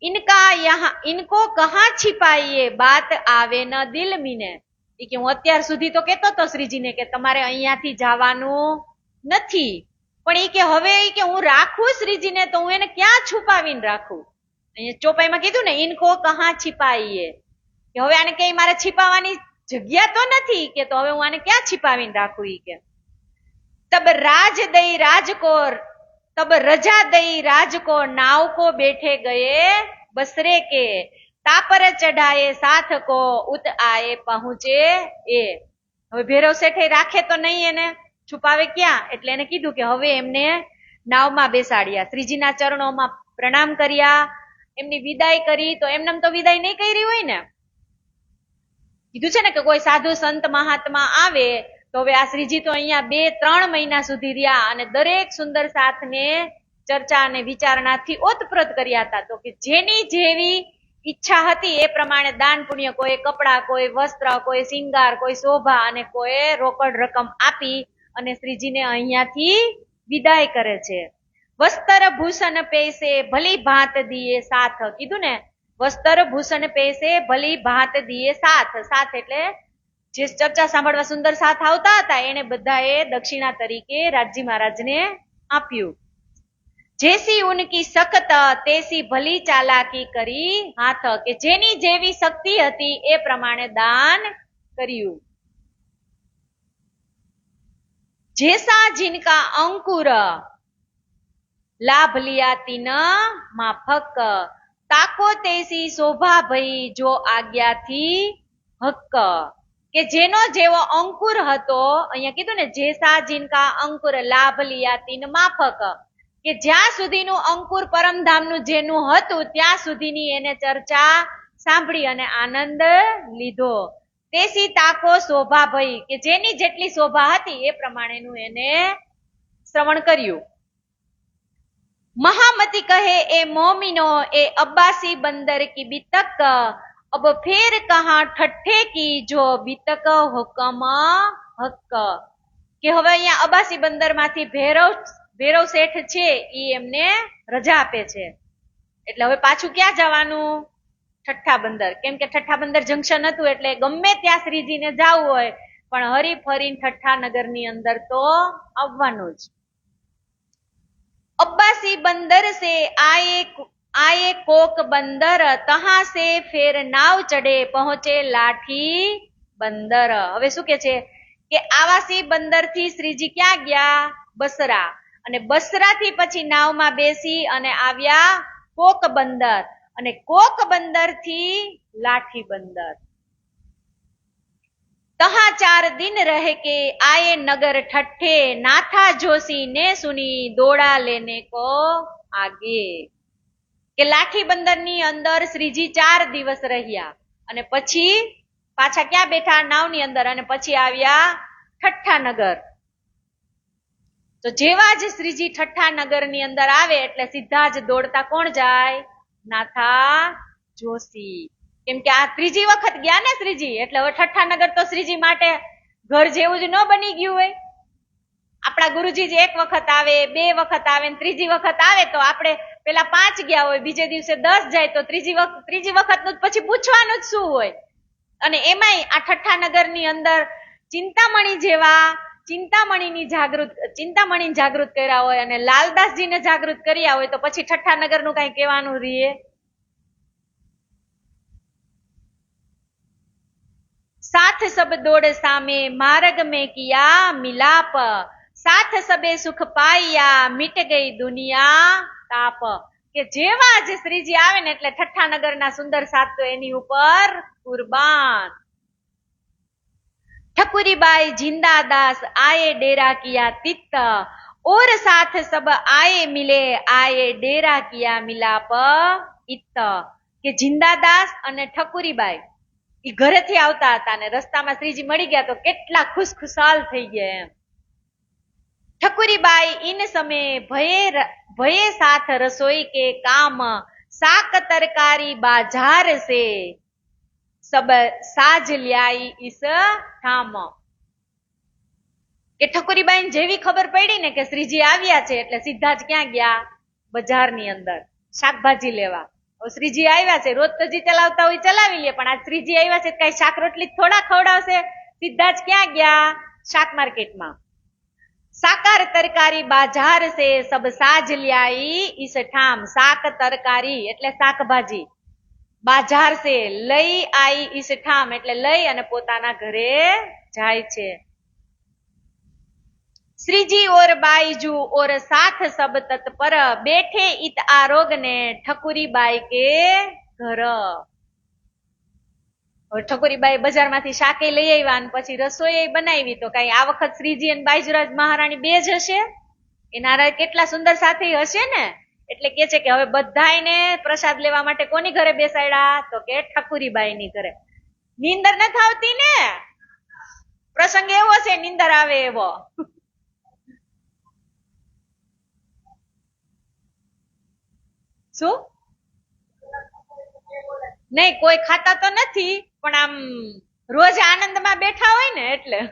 [SPEAKER 1] ઇनको કહાં छिपाइए बात આવે ન દિલ મીને. કે હું અત્યાર સુધી તો કેતો તો શ્રીજીને કે તમારે અહીંયાથી જવાનું નથી, પણ એ કે હવે ઈ કે હું રાખું શ્રીજીને તો હું એને ક્યાં છુપાવીને રાખું. અહીંયા ચોપાઈમાં કીધું ને ઇનકો કહા छिपाइए, કે હવે આને કઈ મારે छिपाવાની જગ્યા તો નથી કે તો હવે હું આને ક્યાં छिपाવીને રાખું. ઈ કે તબ રાજ દઈ રાજકો तब रजा दई राज को नाव को बैठे गए बसरे के तापर चढ़ाए साथ को उत आए पहुंचे ए. હવે ભેરવ શેઠે રાખે તો નહીં એને છુપાવે ક્યાં, એટલે એને કીધું કે હવે એમને નાવમાં બેસાડ્યા, શ્રીજીના ચરણોમાં પ્રણામ કર્યા, એમની વિદાય કરી. તો એમને તો વિદાય નહીં કરી હોય ને, કીધું છે ને કે કોઈ સાધુ સંત મહાત્મા આવે તો હવે આ શ્રીજી તો અહીંયા 2-3 મહિના સુધી રહ્યા અને દરેક સુંદર સાથને ચર્ચા અને વિચારણાથી ઓતપ્રોત કર્યા હતા. તો કે જેની જેવી ઈચ્છા હતી એ પ્રમાણે દાન પુણ્ય, કોઈ કપડા, કોઈ વસ્ત્ર, કોઈ સિંગાર, કોઈ શોભા અને કોઈ રોકડ રકમ આપી અને શ્રીજીને અહીંયાથી વિદાય કરે છે. વસ્ત્ર ભૂષણ પૈસે ભલી ભાત દિયે સાથ, કીધું ને વસ્ત્ર ભૂષણ પૈસે ભલી ભાત દિયે સાથ. સાથ એટલે જે ચર્ચા સાંભળવા સુંદર સાથ આવતા હતા એને બધાએ દક્ષિણા તરીકે રાજી મહારાજને આપ્યું. જેસી ઉનકી સખત તેસી ભલી ચાલાકી કરી હાથ, કે જેની જેવી શક્તિ હતી એ પ્રમાણે દાન કર્યું. જેસા જિનકા અંકુર લાભ લિયા તીન માફક, તાકો તેસી શોભા ભઈ જો આજ્ઞાથી હક્ક, કે જેનો જેવો અંકુર હતો, અહીંયા કીધું ને જેસા જિનકા અંકુર લાભ લિયા તીન માફક, કે જ્યાં સુધીનું અંકુર પરમધામનું જેનું હતું ત્યાં સુધીની એને ચર્ચા સાંભળી અને આનંદ લીધો. તેસી તાકો શોભા ભઈ, કે જેની જેટલી શોભા હતી એ પ્રમાણેનું એને શ્રવણ કર્યું. મહામતી કહે એ મોમિનો એ અબ્બાસી બંદર કી બીતક, अब फिर कहा ठट्ठे की जो बीतक हुकम हक, કે હવે અહીંયા અબાસી બંદર માંથી ભૈરવ શેઠ છે ઈ એમને રજા આપે છે, એટલે હવે પાછું ક્યાં જવાનું? ઠઠ્ઠા બંદર. કેમ કે ઠઠ્ઠા બંદર જંકશન હતું એટલે ગમે ત્યાં શ્રીજીને જવું હોય પણ હરી ફરીને ઠઠ્ઠા નગર ની અંદર તો આવવાનું જ. અબ્બાસી બંદર સે आए कोक बंदर तहां से फिर नाव चढ़े पहुंचे लाठी बंदर. હવે શું કે છે કે આવાસી બંદર થી શ્રીજી ક્યાં ગયા? બસરા, અને બસરા થી પછી નાવમાં બેસી અને આવ્યા કોક બંદર, અને કોક બંદર થી લાઠી બંદર. तहां 4 दिन रह के आए नगर ठट्ठे, नाथा जोशी ने सुनी दौड़ा लेने को आगे, કે લાઠી બંદર ની અંદર શ્રીજી 4 દિવસ રહ્યા અને પછી પાછા ક્યાં બેઠા? નાવ ની અંદર, અને પછી આવ્યા ઠઠ્ઠા નગર. તો જેવા જ શ્રીજી ઠઠ્ઠા નગર ની અંદર આવે એટલે સીધા જ દોડતા કોણ જાય? નાથા જોશી. કેમ કે આ 3જી વખત ગયા ને શ્રીજી, એટલે હવે ઠઠ્ઠા નગર તો શ્રીજી માટે ઘર જેવું જ ન બની ગયું હોય. આપણા ગુરુજી જે 1 વખત આવે, 2 વખત આવે, 3જી વખત આવે તો આપણે પેલા 5 ગયા હોય, બીજે દિવસે 10 જાય તો ત્રીજી વખત નું પછી પૂછવાનું જ શું હોય. અને એમાંય આ ઠઠ્ઠા નગર ની અંદર ચિંતામણી જેવા ચિંતામણી જાગૃત કર્યા હોય અને લાલદાસજીને જાગૃત કર્યા હોય તો પછી ઠઠ્ઠા નગર નું કઈ કહેવાનું રહીએ? साथ सब दौड़ सामे मार्ग में किया मिलाप, साथ सबे सुख पाया मिट गई दुनिया ताप. કે જેવા જ શ્રીજી આવે ને એટલે ઠઠ્ઠા નગર ના સુંદર સાથ તો એની ઉપર કુરબાન. ઠકુરીબાઈ જિંદાદાસ આયે ડેરા કિયા તિત્ત, और साथ सब आए मिले आए डेरा किया मिलाप इत्त. કે જિંદાદાસ અને ઠકુરીબાઈ ઈ ઘરેથી આવતા હતા ને રસ્તામાં શ્રીજી મળી ગયા તો કેટલા ખુશખુશાલ થઈ ગયા એમ. ઠકુરીબાઈ ઇન સમય ભયે સાથ રસોઈ કે કામ, શાક તરકારી બાजार से सब साज ल्याई इस ठाम. કે ઠકુરીબાઈ જેવી ખબર પડી ને કે શ્રીજી આવ્યા છે એટલે સીધા જ ક્યાં ગયા? બજાર ની અંદર શાકભાજી લેવા. શ્રીજી આવ્યા છે, રોજ તો જે ચલાવતા હોય ચલાવી લે, પણ આ શ્રીજી આવ્યા છે કઈ શાક રોટલી થોડા ખવડાવશે? સીધા જ ક્યાં ગયા? શાક માર્કેટમાં. साकार तरकारी बाजार से सब साज ल्याई इस ठाम શાક તરકારી એટલે શાકભાજી બાજાર સે લઈ આઈ ઇસ ઠામ એટલે લઈ અને પોતાના ઘરે જાય છે श्रीजी और बाईजू और साथ सब तत्पर बैठे इत आरोग ने ठकुरी बाई के घर ठकुरी बाई बजार मांथी शाके लई आव्या अने पछी रसोई बनावी तो कई आ वखत श्रीजी अने बाईजुराज महाराणी बे ज हशे एना केटला सुंदर साथी हशे ने એટલે કે છે કે હવે બધાયને પ્રસાદ લેવા માટે કોની ઘરે બેસાડ્યા તો કે ઠાકુરી બાઈની ઘરે નીંદર નથી આવતી ને પ્રસંગ એવો છે નીંદર આવે એવો શું નહીં કોઈ ખાતા તો નથી પણ આમ રોજ આનંદમાં બેઠા હોય ને એટલે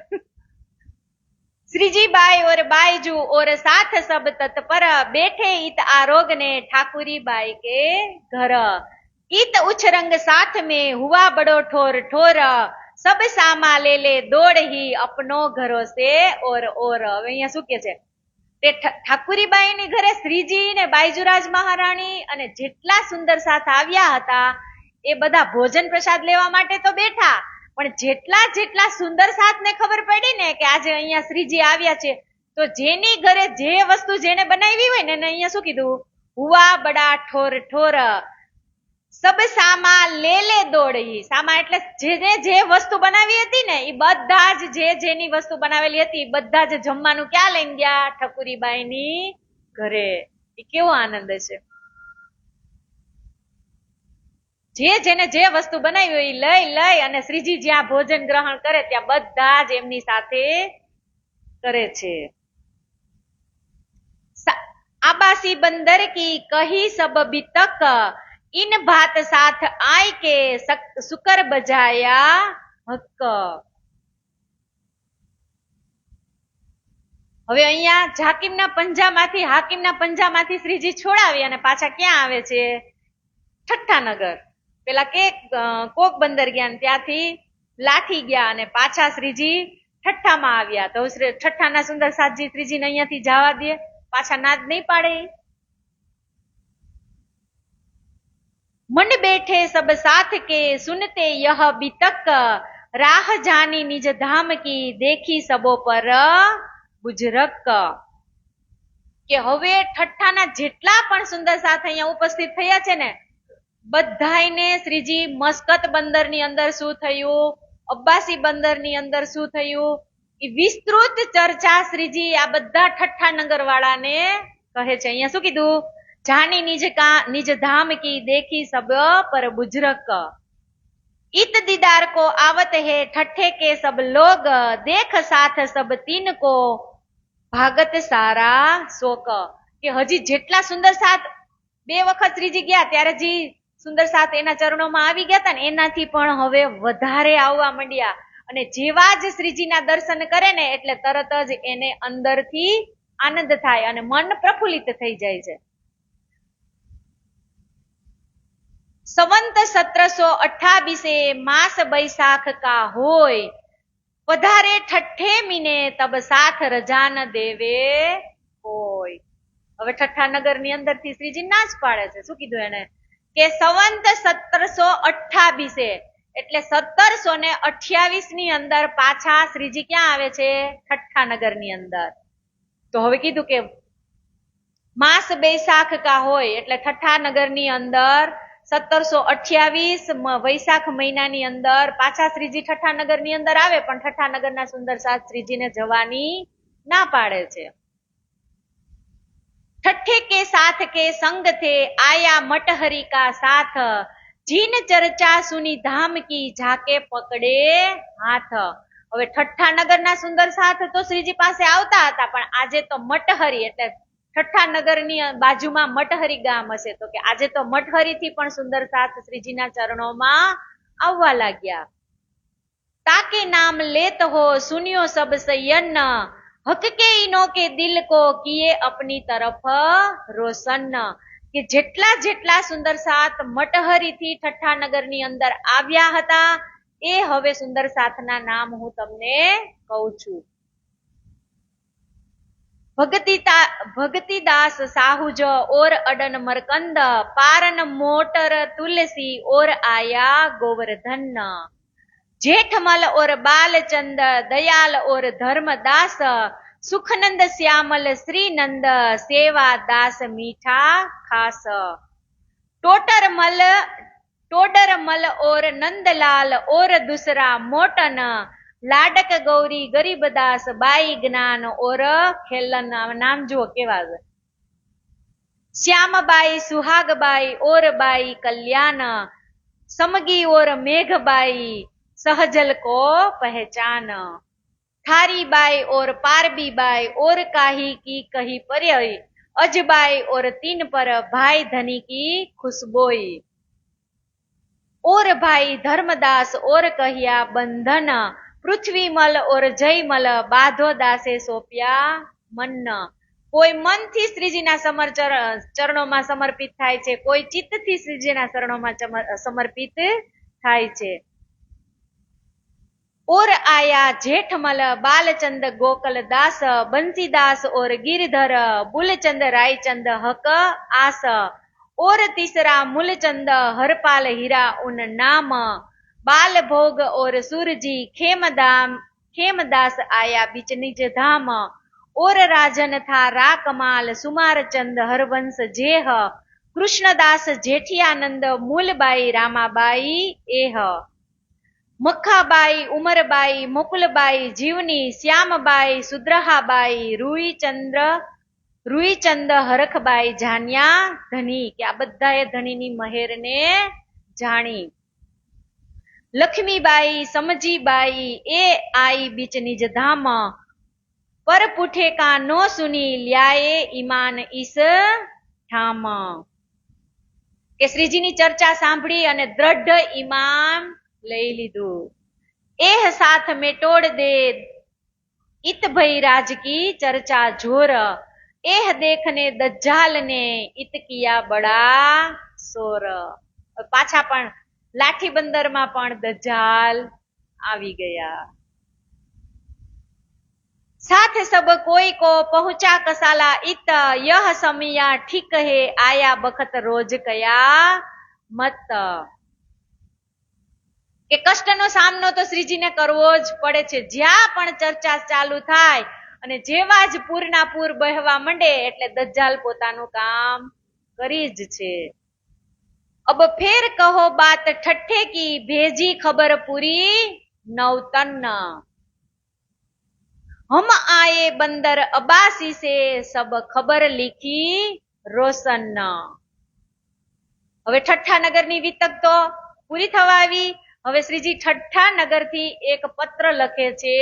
[SPEAKER 1] श्रीजी बाई और बाईजू और साथ सब तत्पर बैठे इत आरोग ने ठाकुरी बाई के घर इत उछरंग साथ में हुआ बड़ो ठोर ठोर सब सामा ले ले दौड़ ही अपनो घरों से और હવે અહીંયા શું કે છે તે ઠાકુરી બાઈની ઘરે શ્રીજી ને બાઈજુરાજ મહારાણી અને જેટલા સુંદર સાથ આવ્યા હતા એ બધા ભોજન પ્રસાદ લેવા માટે તો બેઠા પણ જેટલા જેટલા સુંદર સાથ ને ખબર પડી ને કે આજે અહીંયા શ્રીજી આવ્યા છે તો જેની ઘરે જે વસ્તુ જેને બનાવી હોય ને એને અહીંયા શું કીધું હુવા બડા ઠોર ઠોર સબ સામા લે લે દોડી સામા એટલે જે વસ્તુ બનાવી હતી ને એ બધા જ જેની વસ્તુ બનાવેલી હતી બધા જ જમવાનું ક્યાં લઈને ગયા ઠકુરી બાઈની ઘરે એ કેવો આનંદ છે જેને જે વસ્તુ બનાવી હોય લઈ લઈ અને શ્રીજી જ્યાં ભોજન ગ્રહણ કરે ત્યાં બધા જ એમની સાથે કરે છે આબાસી બંદર की कही सब बितक इन भात साथ आय के सुकर बजाया हक હવે અહીંયા હાકીમના પંજામાંથી શ્રીજી છોડાવી અને પાછા ક્યાં આવે છે ઠઠ્ઠાનગર પેલા કે કોક બંદર ગયા ત્યાંથી લાઠી ગયા અને પાછા શ્રીજી ઠઠ્ઠામાં આવ્યા તો ઠઠ્ઠાના સુંદર સાથજી શ્રીજીને અહીંયાથી જવા દે પાછા નાદ નહીં પાડે મંડ બેઠે સબ સાથ કે સુનતે यह बितक राह जानी निज धाम की देखी सबो पर बुजरक કે હવે ઠઠ્ઠાના જેટલા પણ સુંદર સાથ અહીંયા ઉપસ્થિત થયા છે ને બધાયને શ્રીજી મસ્કત બંદરની અંદર શું થયું અબ્બાસી બંદરની અંદર શું થયું એ વિસ્તૃત ચર્ચા શ્રીજી આ બધા ઠઠ્ઠાનગર વાળાને કહે છે અહીંયા શું કીધું જાની નિજ ધામ की देखी सब पर बुजरक इत दीदार को आवत है ठट्ठे के सब लोग देख साथ सब तीन को भागत सारा शोक કે હજી જેટલા સુંદર સાથ બે વખત શ્રીજી ગયા ત્યારે જે સુંદર સાથ એના ચરણોમાં આવી ગયા હતા ને એનાથી પણ હવે વધારે આવવા માંડ્યા અને જેવા જ શ્રીજીના દર્શન કરે ને એટલે તરત જ એને અંદરથી આનંદ થાય અને મન પ્રફુલ્લિત થઈ જાય છે સંવંત 1728 માસ બૈસાખ કા હોય વધારે ઠઠ્ઠે મીને તબ સાથ રજાન દેવે હોય હવે ઠઠ્ઠાનગર ની અંદર થી શ્રીજી ના જ પાડે છે શું કીધું એને કે સંવંત 1728 એટલે 1728 ની અંદર પાછા શ્રીજી ક્યાં આવે છે ઠઠ્ઠાનગર ની અંદર તો હવે કીધું કે માસ બૈસાખ કા હોય એટલે ઠઠ્ઠાનગર ની અંદર 1728 વૈશાખ મહિનાની અંદર પાછા શ્રીજી ઠઠ્ઠાનગર ની અંદર આવે પણ ઠઠ્ઠાનગર ના સુંદર સાથ શ્રીજીને જવાની ના પાડે છે ठट्ठे के साथ के संग थे आया मटहरी का साथ जीन चर्चा सुनी धाम की झाके पकड़े हाथ હવે ઠઠ્ઠાનગર ના સુંદર સાથ તો શ્રીજી પાસે આવતા હતા પણ આજે તો મટહરી એટલે ઠઠ્ઠાનગર ની બાજુમાં મટહરી ગામ હશે તો કે આજે તો મટહરી થી પણ સુંદર સાથ શ્રીજીના ચરણોમાં આવવા લાગ્યા તાકે નામ લેત હો સુનિયો સબ સયન हक के इनो के दिल को किए अपनी तरफ रोशन કે જેટલા જેટલા સુંદર સાથ મટહરી થી ઠઠ્ઠાનગર ની અંદર આવ્યા હતા એ હવે સુંદર સાથના નામ હું તમને કહું છું भक्तिदास साहुज और अडन मरकंद पारन मोटर तुलसी और आया गोवर्धन जेठमल और बालचंद दयाल और धर्मदास सुखनंद श्यामल श्रीनंद सेवा दास मीठा खास टोडरमल और नंदलाल और दूसरा मोटन लाडक गौरी गरीबदास बाई ज्ञान और खेलन नाम जो केवा श्यामबाई सुहागबाई और बाई कल्याण समगी और मेघबाई सहजल को पहचान थारी बाई और पारबी बाई और काही की कही पर्यय अजबाई और तीन पर भाई धनी की खुशबोई और भाई धर्मदास और कहिया बंधन पृथ्वीमल और जयमल बाधो दासे सोप्या मन કોઈ મનથી શ્રીજીના ચરણોમાં સમર્પિત થાય છે, કોઈ ચિત્તથી શ્રીજીના ચરણોમાં સમર્પિત થાય છે. और आया जेठमल बालचंद गोकल दास बंसीदास और गिरधर बुलचंद रायचंद हक आस और तीसरा मूलचंद हरपाल हीरा उन नाम बाल भोग और सूरजी खेमदास आया बीच निज धाम और राजन था राकमाल सुमार चंद हरवंश जेह कृष्णदास जेठियानंद मूलबाई रामाबाई एह मक्खाबाई उमरबाई मुकुलबाई जीवनी श्यामबाई सुद्रहाबाई रुईचंद हरखबाई जान्या धनी के आ बधाए धनीनी महेर ने जाणी लक्ष्मीबाई समजीबाई ए आई बीच निज धाम पर पुठे का नो सुनी ल्याए ईमान ईस ठाम के श्रीजीनी चर्चा सांभળી અને દ્રઢ ઈમાન લઈ લીધું. एह साथ में तोड़ दे इत भई राज की चर्चा जोर एह देखने दज्जाल ने इत किया बड़ा सोर. पाछा पण लाठी बंदर માં પણ દજ્જાલ આવી ગયા. साथ सब कोई को पहुंचा कसाला इत यह समिया ठीक है आया बखत रोज कया मत કે કષ્ટનો સામનો તો શ્રીજીને કરવો જ પડે છે. જ્યાં પણ ચર્ચા ચાલુ થાય અને જેવા જ પૂરના પૂર બહેવા માંડે એટલે દજ્જાલ પોતાનું કામ કરી જ છે. अब फिर कहो बात ठट्ठे की भेजी खबर पूरी नौतन हम आए बंदर अबासी से सब खबर लिखी रोशन. હવે ઠઠ્ઠા નગરની વિતક તો પૂરી થવા આવી. હવે શ્રીજી ઠઠ્ઠા નગર થી એક પત્ર લખે છે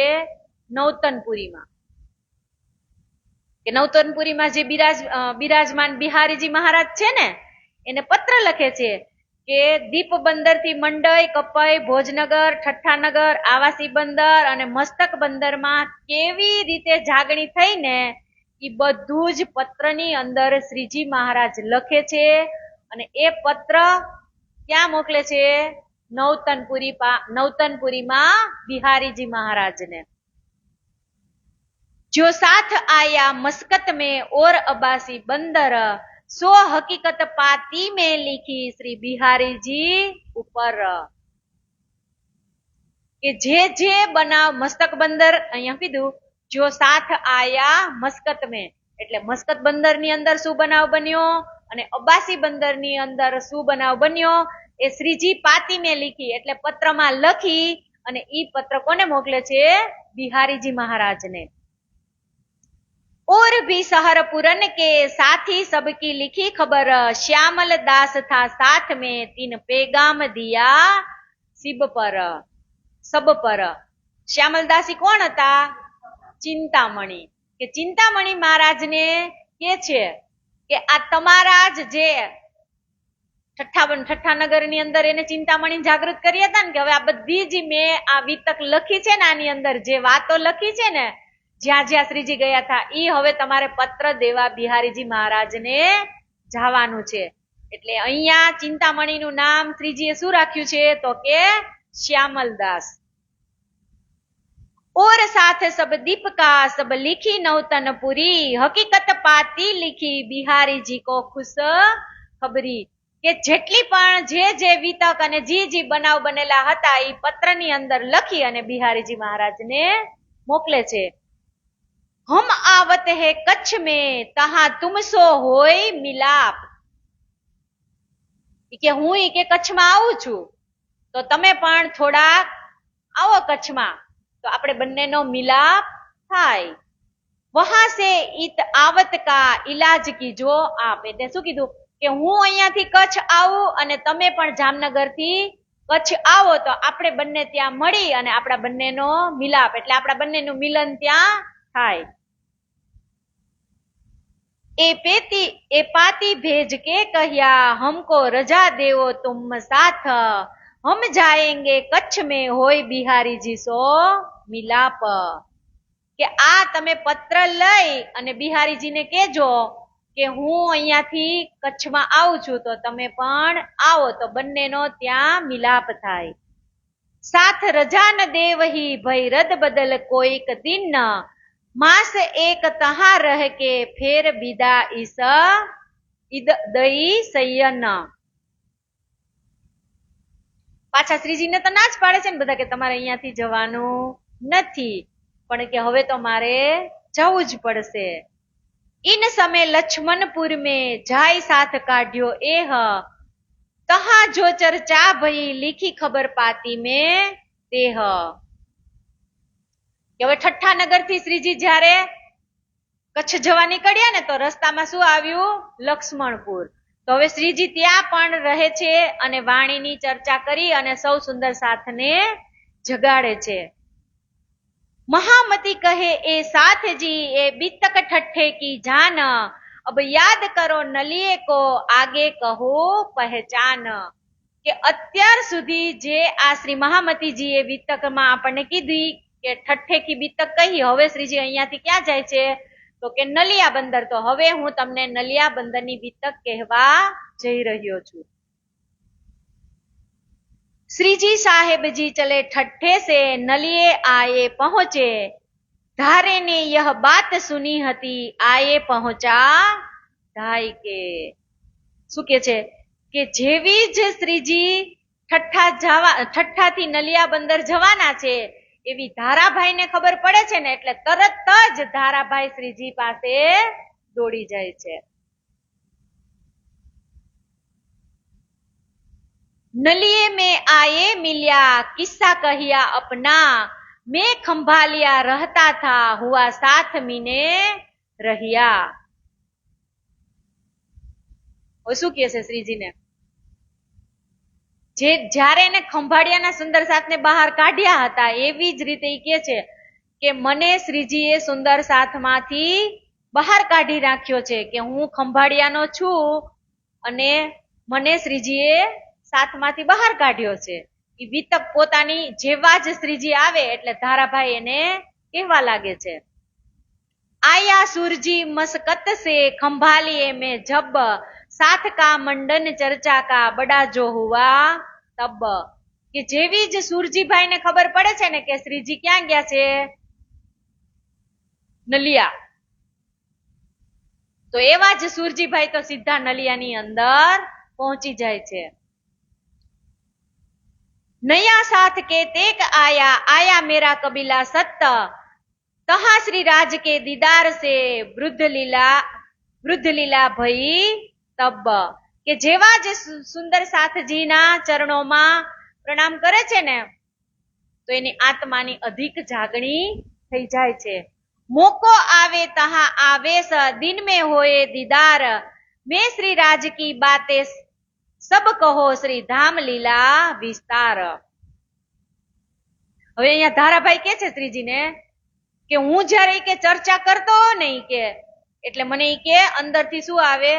[SPEAKER 1] નૌતનપુરીમાં કે નૌતનપુરીમાં જે બિરાજમાન બિહારીજી મહારાજ છે ને એને પત્ર લખે છે કે દીપ બંદર થી મંડઈ કપઈ ભોજનગર ઠઠ્ઠાનગર આવાસી બંદર અને મસ્તક બંદર માં કેવી રીતે જાગણી થઈ ને એ બધું જ પત્રની અંદર શ્રીજી મહારાજ લખે છે અને એ પત્ર ક્યાં મોકલે છે? नौतनपुरी बिहारी जी महाराज ने. जो साथ आया मस्कत में और अबासी बंदर सो हकीकत पाती में लिखी श्री बिहारी जी ऊपर के जे बनाव मस्तक बंदर अहियां कीधुं जो साथ आया मस्कत में એટલે મસ્કત બંદર ની અંદર શું બનાવ બન્યો અને અબાસી બંદર ની અંદર શું બનાવ બન્યો એ શ્રીજી પાતી में लिखी એટલે પત્રમાં લખી અને ઈ પત્ર કોને મોકલે છે? બિહારીજી महाराज ने. और भी सहरपुरन के साथी सबकी लिखी खबर श्यामल दास था साथ में तीन पैगाम दिया सब पर. श्यामल दासी कोण હતા? चिंतामणी. કે चिंतामणी महाराज ने के छे કે આ તમારા જ જે ઠઠ્ઠા નગર ની અંદર એને ચિંતામણી જાગૃત કરી હતા ને કે હવે આ બધી જ મેં આ વિતક લખી છે ને આની અંદર જે વાતો લખી છે ને જ્યાં જ્યાં શ્રીજી ગયા હતા ઈ હવે તમારે પત્ર દેવા બિહારીજી મહારાજ ને જવાનું છે. એટલે અહીંયા ચિંતામણીનું નામ શ્રીજીએ શું રાખ્યું છે? તો કે શ્યામલદાસ. और साथ सब दीपका सब लिखी नौतन पूरी हकीकत पाती लिखी बिहारी जी को खुश खबरी કે જેટલી પણ જે વિતક અને જે બનાવ બનેલા હતા એ પત્રની અંદર લખી અને બિહારીજી મહારાજને મોકલે છે. હમ આવત હે કચ્છ में તહા તુમસો હોય મિલાપ કે હું કે કચ્છમાં આવું છું તો તમે પણ થોડાક આવો કચ્છમાં તો આપણે બંનેનો મિલાપ થાય. વહાં સે ઈત આવત કા ઇલાજ કીજો આપ. એટલે શું કીધું કે હું અહીંયાથી કચ્છ આવું અને તમે પણ જામનગર થી કચ્છ આવો તો આપણે બંને ત્યાં મળી અને આપણા બંનેનો મિલાપ એટલે આપણા બંનેનું મિલન ત્યાં થાય. એ પાતી ભેજ કે કહ્યા હમકો રજા દેવો તુમ સાથ हम जाएंगे कच्छ में होय बिहारी जी सो मिलाप. કે આ તમે પત્ર લઈ અને બિહારીજીને કહેજો કે હું અહીંયાથી કચ્છમાં આવું છું તો તમે પણ આવો તો બંનેનો ત્યાં મિલાપ થાય. સાથ રજા ન દેવહી ભય રદ બદલ કોઈક દિન માસ એક તહા રહ કે ફેર વિદા ઈસ દઈ સયન. પાછા શ્રીજીને તો ના જ પાડે છે ને બધા કે તમારે અહીંયાથી જવાનું નથી પણ કે હવે તો મારે જવું જ પડશે. इन समय लक्ष्मणपुर में जाय साथ काढ़्यो एह तहा जो चर्चा भई लिखी खबर पाती में तेह. કે હવે ઠઠ્ઠા નગર થી શ્રીજી જ્યારે કચ્છ જવા નીકળ્યા ને તો રસ્તામાં શું આવ્યું લક્ષ્મણપુર. તો હવે શ્રીજી ત્યાં પણ રહે છે અને વાણીની ચર્ચા કરી અને સૌ સુંદર સાથને જગાડે છે. महामती कहे ए साथ जी ए बीतक ठट्ठे की जान अब याद करो नलिए को आगे कहो पहचान. કે અત્યાર સુધી જે આ શ્રી મહામતીજી એ બીતકમાં આપણને કીધી કે ઠઠ્ઠે કી બીતક કહી હવે શ્રીજી અહીંયાથી ક્યાં જાય છે તો કે નલિયા બંદર. તો હવે હું તમને નલિયા બંદરની બીતક કહેવા જઈ રહ્યો છું. श्रीजी साहेब जी चले ठट्ठे से नलिए आए पहुंचे धारे ने यह बात सुनी हती आए पहुंचा ढाई के. શું કે છે કે જેવી જ શ્રીજી ઠઠ્ઠા થી નલિયા બંદર જવાના છે એવી ધારાભાઈને ખબર પડે છે ને એટલે તરત જ ધારાભાઈ શ્રીજી પાસે દોડી જાય છે. नलिए में आए मिलिया किस्सा कहिया अपना मैं खंभालिया रहता था हुआ साथ मीने रहिया. શું કહે છે શ્રીજીને જે જ્યારે એને ખંભાળિયાના સુંદર સાથને બહાર કાઢ્યા હતા એવી જ રીતે એ કહે છે કે મને શ્રીજીએ સુંદર સાથમાંથી બહાર કાઢી રાખ્યો છે કે હું ખંભાળિયાનો છું અને મને શ્રીજીએ સાથમાંથી બહાર કાઢ્યો છે. એ વિતક પોતાની જેવા જ શ્રીજી આવે એટલે ધારાભાઈ એને કહેવા લાગે છે. આયા સુરજી મસ્કત से खंभालिए में जब साथ का मंडन चर्चा का बड़ा जो हुआ तब. કે જેવી જ સુરજીભાઈ ને ખબર પડે છે ને કે શ્રીજી ક્યાં ગયા છે નલિયા તો એવા જ સુરજીભાઈ તો સીધા નલિયાની અંદર પહોંચી જાય છે. नया साथ के तेक आया आया मेरा कबीला सत्त तहा श्री राज के दीदार से वृद्ध लीला भई तब. કે જેવા જ સુંદર સાથજીના ચરણોમાં પ્રણામ કરે છે ને તો એની આત્માની અધિક જાગણી થઈ જાય છે. મોકો આવે તહા આવેશ दिन में होए दीदार मैं श्री राज की बातें સબ કહો શ્રી ધામ લીલા વિસ્તાર. હવે અહીંયા ધારાભાઈ કે છે શ્રીજીને કે હું જયારે કે ચર્ચા કરતો ને કે એટલે મને કે અંદરથી શું આવે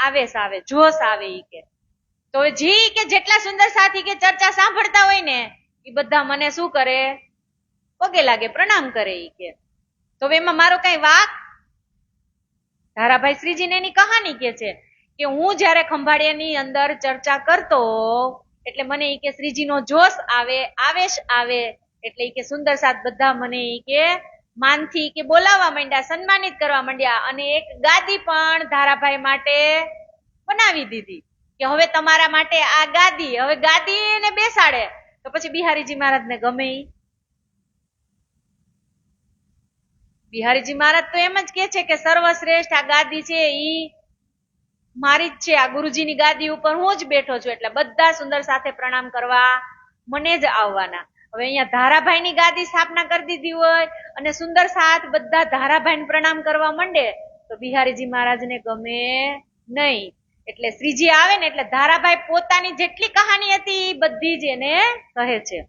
[SPEAKER 1] આવેશ આવે જોશ આવે કે તો જે કે જેટલા સુંદર સાથી કે ચર્ચા સાંભળતા હોય ને એ બધા મને શું કરે પગે લાગે પ્રણામ કરે કે તો એમાં મારો કઈ વાક. ધારાભાઈ શ્રીજીને એની કહાની કે છે કે હું જયારે ખંભાળિયાની અંદર ચર્ચા કરતો એટલે મને કે શ્રીજીનો જોશ આવે આવેશ આવે એટલે ઈ કે સુંદર સાથ બધા મને ઈ કે માનથી કે બોલાવવા માંડ્યા, સન્માનિત કરવા માંડ્યા, અને એક ગાદી પણ ધારાભાઈ માટે બનાવી દીધી કે હવે તમારા માટે આ ગાદી, હવે ગાદી એને બેસાડે તો પછી બિહારીજી મહારાજને ગમે ઈ? બિહારીજી મહારાજ તો એમ જ કે છે કે સર્વશ્રેષ્ઠ આ ગાદી છે ઈ મારી જ છે, આ ગુરુજીની ગાદી ઉપર હું જ બેઠો છું, એટલે બધા સુંદર સાથે પ્રણામ કરવા મને જ આવવાના. હવે અહીંયા ધારાભાઈની ગાદી સ્થાપના કરી દીધી હોય અને સુંદર સાથ બધા ધારાભાઈને પ્રણામ કરવા માંડે તો બિહારીજી મહારાજને ગમે નહીં. એટલે શ્રીજી આવે ને એટલે ધારાભાઈ પોતાની જેટલી કહાની હતી એ બધી જ એને કહે છે.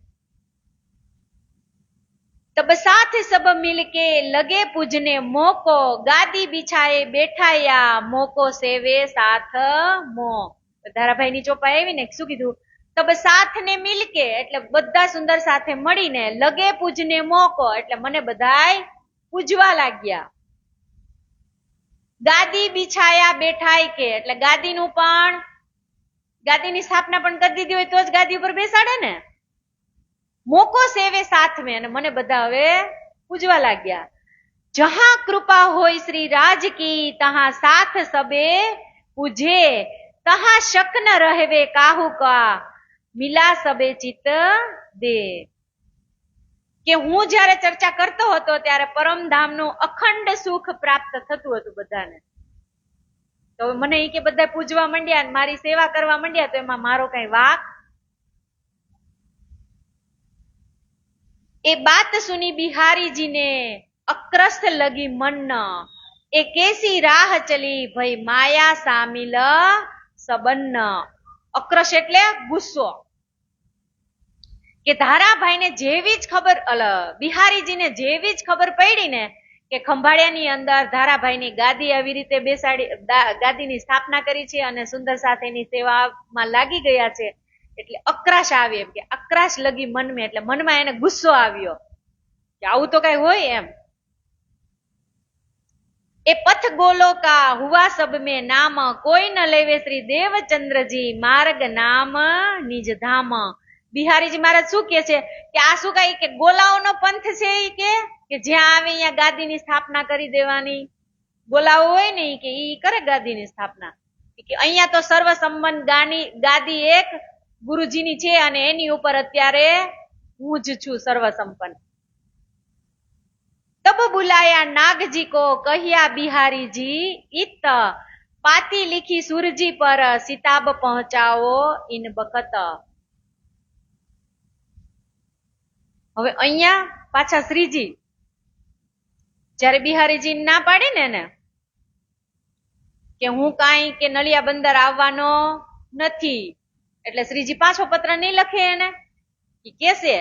[SPEAKER 1] तब साथ सब मिलके लगे पूजने मोको, गादी बिछाए बैठाया मोको सेवे साथ मो. ધારાભાઈ ની ચોપાઈ આવી ને શું કીધું? તબ સાથ ને મિલકે એટલે બધા સુંદર સાથે મળીને, લગે પૂજને મોકો એટલે મને બધાય પૂજવા લાગ્યા. ગાદી બિછાયા બેઠાય કે એટલે ગાદીનું પણ, ગાદીની સ્થાપના પણ કરી દીધી હોય તો જ ગાદી ઉપર બેસાડે ને. મોકો સેવે સાથ में અને મને બધા હવે પૂજવા લાગ્યા. જહાં કૃપા હોય શ્રી રાજ કી તહાં સાથ સબે પૂજે, તહાં શક ન રહેવે કાહુ કા મિલા સબે ચિત દે. કે હું જયારે ચર્ચા કરતો હતો ત્યારે પરમધામનું અખંડ સુખ પ્રાપ્ત થતું હતું બધાને. તો મને એ કે બધા પૂજવા માંડ્યા અને મારી સેવા કરવા માંડ્યા તો એમાં મારો કઈ વાક? એ बात सुनी बिहारी जी ने अक्रस लगी मन, ए कैसी राह चली भई माया शामिल सबन. અક્રશ એટલે ગુસ્સો. કે ધારાભાઈ ને જેવી જ ખબર, બિહારીજી ને જેવી જ ખબર પડી ને કે ખંભાળિયાની અંદર ધારાભાઈ ની ગાદી આવી રીતે બેસાડી, ગાદીની સ્થાપના કરી છે અને સુંદર સાથેની સેવામાં લાગી ગયા છે, એટલે અક્રાશ આવી. એમ કે અક્રાશ લગી મનમાં એટલે મનમાં એને ગુસ્સો આવ્યો કે આવું તો કઈ હોય એમ. એ પથ ગોલો કા હુઆ સબ મેં નામ, કોઈ ન લેવે શ્રી દેવચંદ્રજી માર્ગ નામ નિજ ધામ. બિહારીજી મહારાજ શું કે છે કે આ શું કઈ કે ગોલાઓનો પંથ છે ઈ કે જ્યાં આવે અહીંયા ગાદીની સ્થાપના કરી દેવાની. ગોલાઓ હોય ને ઈ કે ઈ કરે ગાદીની સ્થાપના. કે અહીંયા તો સર્વ સંબંધ ગાદી એક ગુરુજીની છે અને એની ઉપર અત્યારે હું જ છું સર્વ સંપન્ન. तब बुलाया नागजी को कहिया बिहारी जी इत, पाती लिखी सूरजी पर सिताब पहुंचाओ इन बखत. હવે અહીંયા પાછા શ્રીજી જયારે બિહારીજી ના પાડી ને કે હું કાંઈ કે નલિયા બંદર આવવાનો નથી, એટલે શ્રીજી પાછો પત્ર નહીં લખે એને. કેસે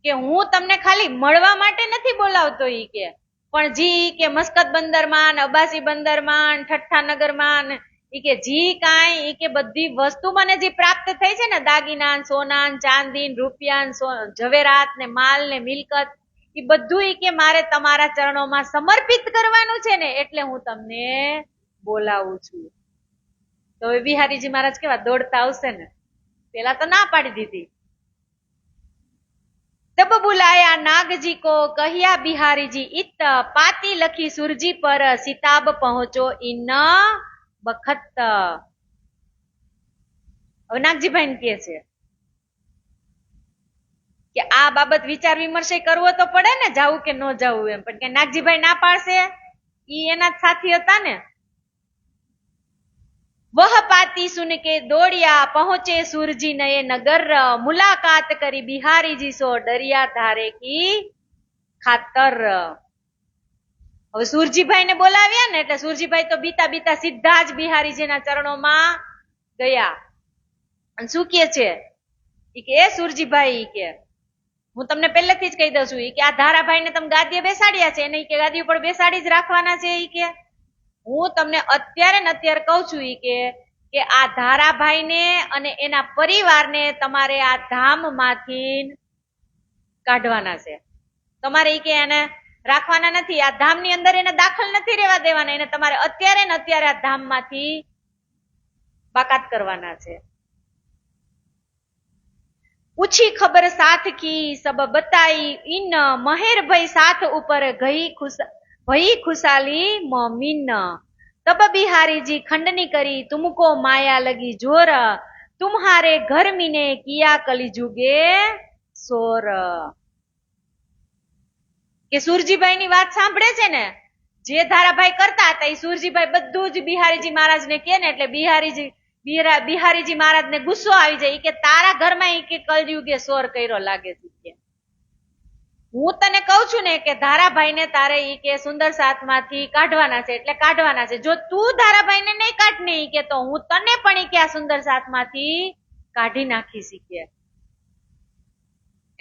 [SPEAKER 1] કે હું તમને ખાલી મળવા માટે નથી બોલાવતો ઈ કે, પણ જી કે મસ્કત બંદરમાં, અબાસી બંદરમાં, ઠઠ્ઠાનગરમાં ઈ કે જી કાંઈ ઈ કે બધી વસ્તુ મને જે પ્રાપ્ત થઈ છે ને, દાગીના, સોના, ચાંદી, રૂપિયા, ઝવેરાત ને માલ ને મિલકત, એ બધું ઈ કે મારે તમારા ચરણોમાં સમર્પિત કરવાનું છે ને, એટલે હું તમને બોલાવું છું. તો હવે બિહારીજી મહારાજ કેવા દોડતા આવશે ને, પેલા તો ના પાડી દીધી. तब बुलाया नागजी को कहिया बिहारी जी इत, पाती लखी सुरजी पर सिताब पहुंचो इन बखत. હવે નાગજીભાઈ ને કે છે કે આ બાબત વિચાર વિમર્શ કરવો તો પડે ને, જાવું કે ન જાવું એમ. પણ કે નાગજીભાઈ ના પાડશે, ઈ એના જ સાથી હતા ને. वह पाती सुन के दौड़िया पहुंचे सूरजी नये नगर, मुलाकात करी बिहारी जी सो डरिया धारे की खातर. હવે સુરજીભાઈ ને બોલાવ્યા ને એટલે સુરજીભાઈ તો બીતા બીતા સીધા જ બિહારીજી ના ચરણોમાં ગયા. અને શું કે છે કે એ સુરજીભાઈ કે હું તમને પહેલેથી જ કહી દઉં છું કે આ ધારાભાઈ ને તમે ગાદીએ બેસાડ્યા છે એને કે ગાદી ઉપર બેસાડી જ રાખવાના છે. ઈ કે હું તમને અત્યારે ને અત્યારે કઉ છું ઈ કે આ ધારાભાઈ ને અને એના પરિવારને તમારે આ ધામ માંથી કાઢવાના છે. તમારે ઈ કે એને રાખવાના નથી, આ ધામ ની અંદર એને દાખલ નથી રહેવા દેવાના, એને તમારે અત્યારે ને અત્યારે આ ધામ માંથી બાકાત કરવાના છે. ऊंची खबर साथ की सब बताई इन महेर भई साथ ऊपर गई भई खुशाली मोमिन तब बिहारी जी खंडनी करी तुमको माया लगी जोर तुम्हारे घर मीने किया कलिजुगे सोर કે સુરજીભાઈ ની વાત સાંભળે છે ને જે ધારાભાઈ કરતા હતા એ સુરજીભાઈ બધું જ બિહારીજી મહારાજને કહે ને એટલે બિહારીજી મહારાજને ગુસ્સો આવી જાય કે તારા ઘરમાં ઈ કે કલયુગે સોર કર્યો લાગે છે. હું તને કઉ છું ને કે ધારાભાઈ ને તારે ઈ કે સુંદર સાતમાંથી કાઢવાના છે એટલે કાઢવાના છે. જો તું ધારાભાઈ ને નહીં કાઢ ને ઈ કે તો હું તને પણ ઈ કે આ સુંદર સાતમાંથી કાઢી નાખીશ ઈ કે.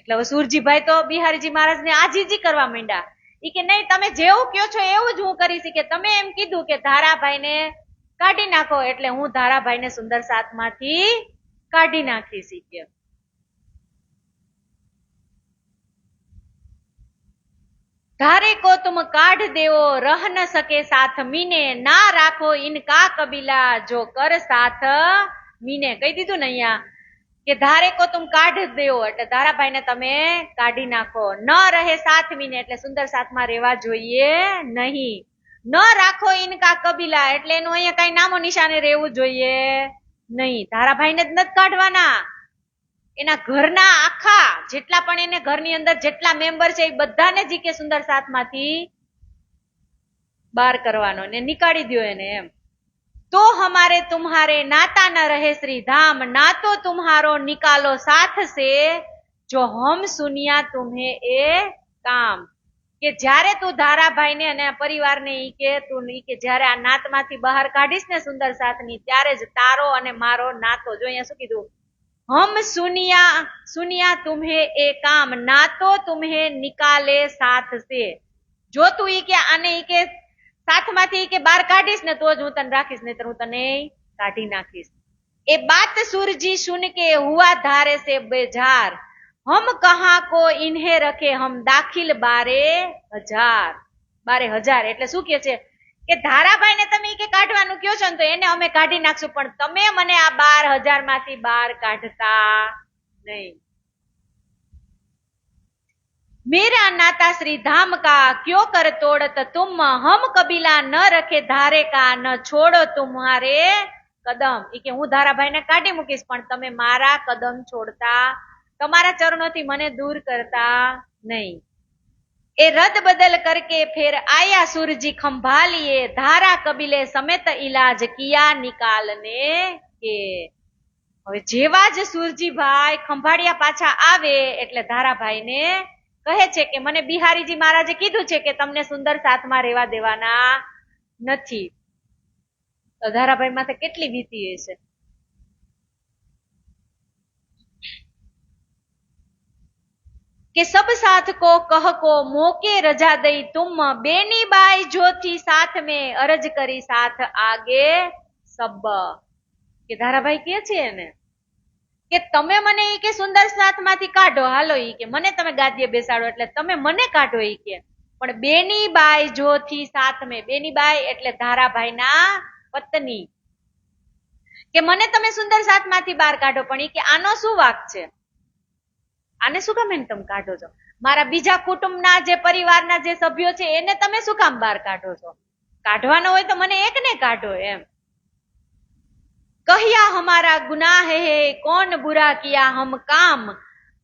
[SPEAKER 1] એટલે હવે સુરજીભાઈ તો બિહારીજી મહારાજ ને આજીજી કરવા માંડ્યા. ઈ કે નહીં તમે જેવું કયો છો એવું જ હું કરીશ કે તમે એમ કીધું કે ધારાભાઈ ને કાઢી નાખો એટલે હું ધારાભાઈ ને સુંદર સાતમાંથી કાઢી નાખીશ ઈ કે. धारे को तुम काढ़ देवो रह न सके साथ मीने ना राखो इनका कबीला जो कर साथ मीने. કહી દીધું ને અહીંયા કે ધારે કો તુમ કાઢ દેવો એટલે ધારાભાઈ ને તમે કાઢી નાખો. ન રહે સાથ મીને એટલે સુંદર સાથમાં રહેવા જોઈએ નહીં. ન રાખો ઇનકા કબીલા એટલે એનું અહીંયા કઈ નામો નિશાને રહેવું જોઈએ નહીં. ધારાભાઈ ને જ નથી કાઢવાના, એના ઘરના આખા જેટલા પણ એને ઘરની અંદર જેટલા મેમ્બર છે એ બધાને જ કે સુંદર સાથમાંથી બહાર કરવાનો ને નીકાળી દો એને એમ. तो हमारे तुम्हारे नाता न रहे श्री धाम ना तो तुम्हारो निकालो साथ से जो हम सुनिया तुम्हें ए काम. કે જ્યારે તું ધારાભાઈ ને અને પરિવાર ને ઈ કે તું ઈ કે જ્યારે આ નાતમાંથી બહાર કાઢીશ ને સુંદર સાથની ત્યારે જ તારો અને મારો નાતો. જો અહીંયા શું કીધું, हम सुनिया तुम्हें ए काम ना तो तुम्हें निकाले साथ से. જો તું ઈ કે આને ઈ કે સાથમાંથી કે બહાર કાઢીશ ને તો જ હું તને રાખીશ, નહીતર હું તને કાઢી નાખીશ. એ बात सूरजी सुन के हुआ धारे से बेजार हम कहाँ को इन्हें रखे हम दाखिल 12,000 એટલે શું કે છે કે ધારાભાઈ ને તમે કે કાઢવાનું કયો છો ને તો એને અમે કાઢી નાખશું પણ તમે મને આ 12,000 માંથી બહાર કાઢતા નહીં. मेरा नाता श्री धाम का क्यों कर तोड़त तुम हम कबीला न रखे धारे का न छोड़ो तुम्हारे कदम. ઈ કે હું ધારાભાઈ ને કાઢી મૂકીશ પણ તમે મારા કદમ છોડતા, તમારા ચરણોથી મને દૂર કરતા નહીં. એ રદ બદલ કરકે ફેર આયા सूरजी खंभालिए धारा कबीले समेत इलाज किया निकालने के. હવે જેવા જ સુરજીભાઈ ખંભાળિયા પાછા આવે એટલે ધારાભાઈ ને કહે છે કે મને બિહારીજી મહારાજે કીધું છે કે તમને સુંદર સાથમાં રહેવા દેવાના નથી. તો ધારાભાઈ માથે કેટલી વીતી હશે. કે સબ સાથ કો કહ को मौके रजा दई तुम बेनी बाई जोथी साथ में अरज કરી साथ आगे सब. કે ધારાભાઈ કે છે ને કે તમે મને ઈ કે સુંદર સાથમાંથી કાઢો હાલો ઈ કે મને તમે ગાદીએ બેસાડો એટલે તમે મને કાઢો ઈ કે પણ બેની બાઈ જોથી સાથ મેં. બેની બાઈ એટલે ધારાભાઈ ના પત્ની કે મને તમે સુંદર સાથમાંથી બહાર કાઢો પણ ઈ કે આનો શું વાક છે, આને શું કામ એને તમે કાઢો છો, મારા બીજા કુટુંબના જે પરિવારના જે સભ્યો છે એને તમે શું કામ બહાર કાઢો છો, કાઢવાનો હોય તો મને એકને કાઢો એમ. कहिया हमारा गुनाह है कौन बुरा किया हम काम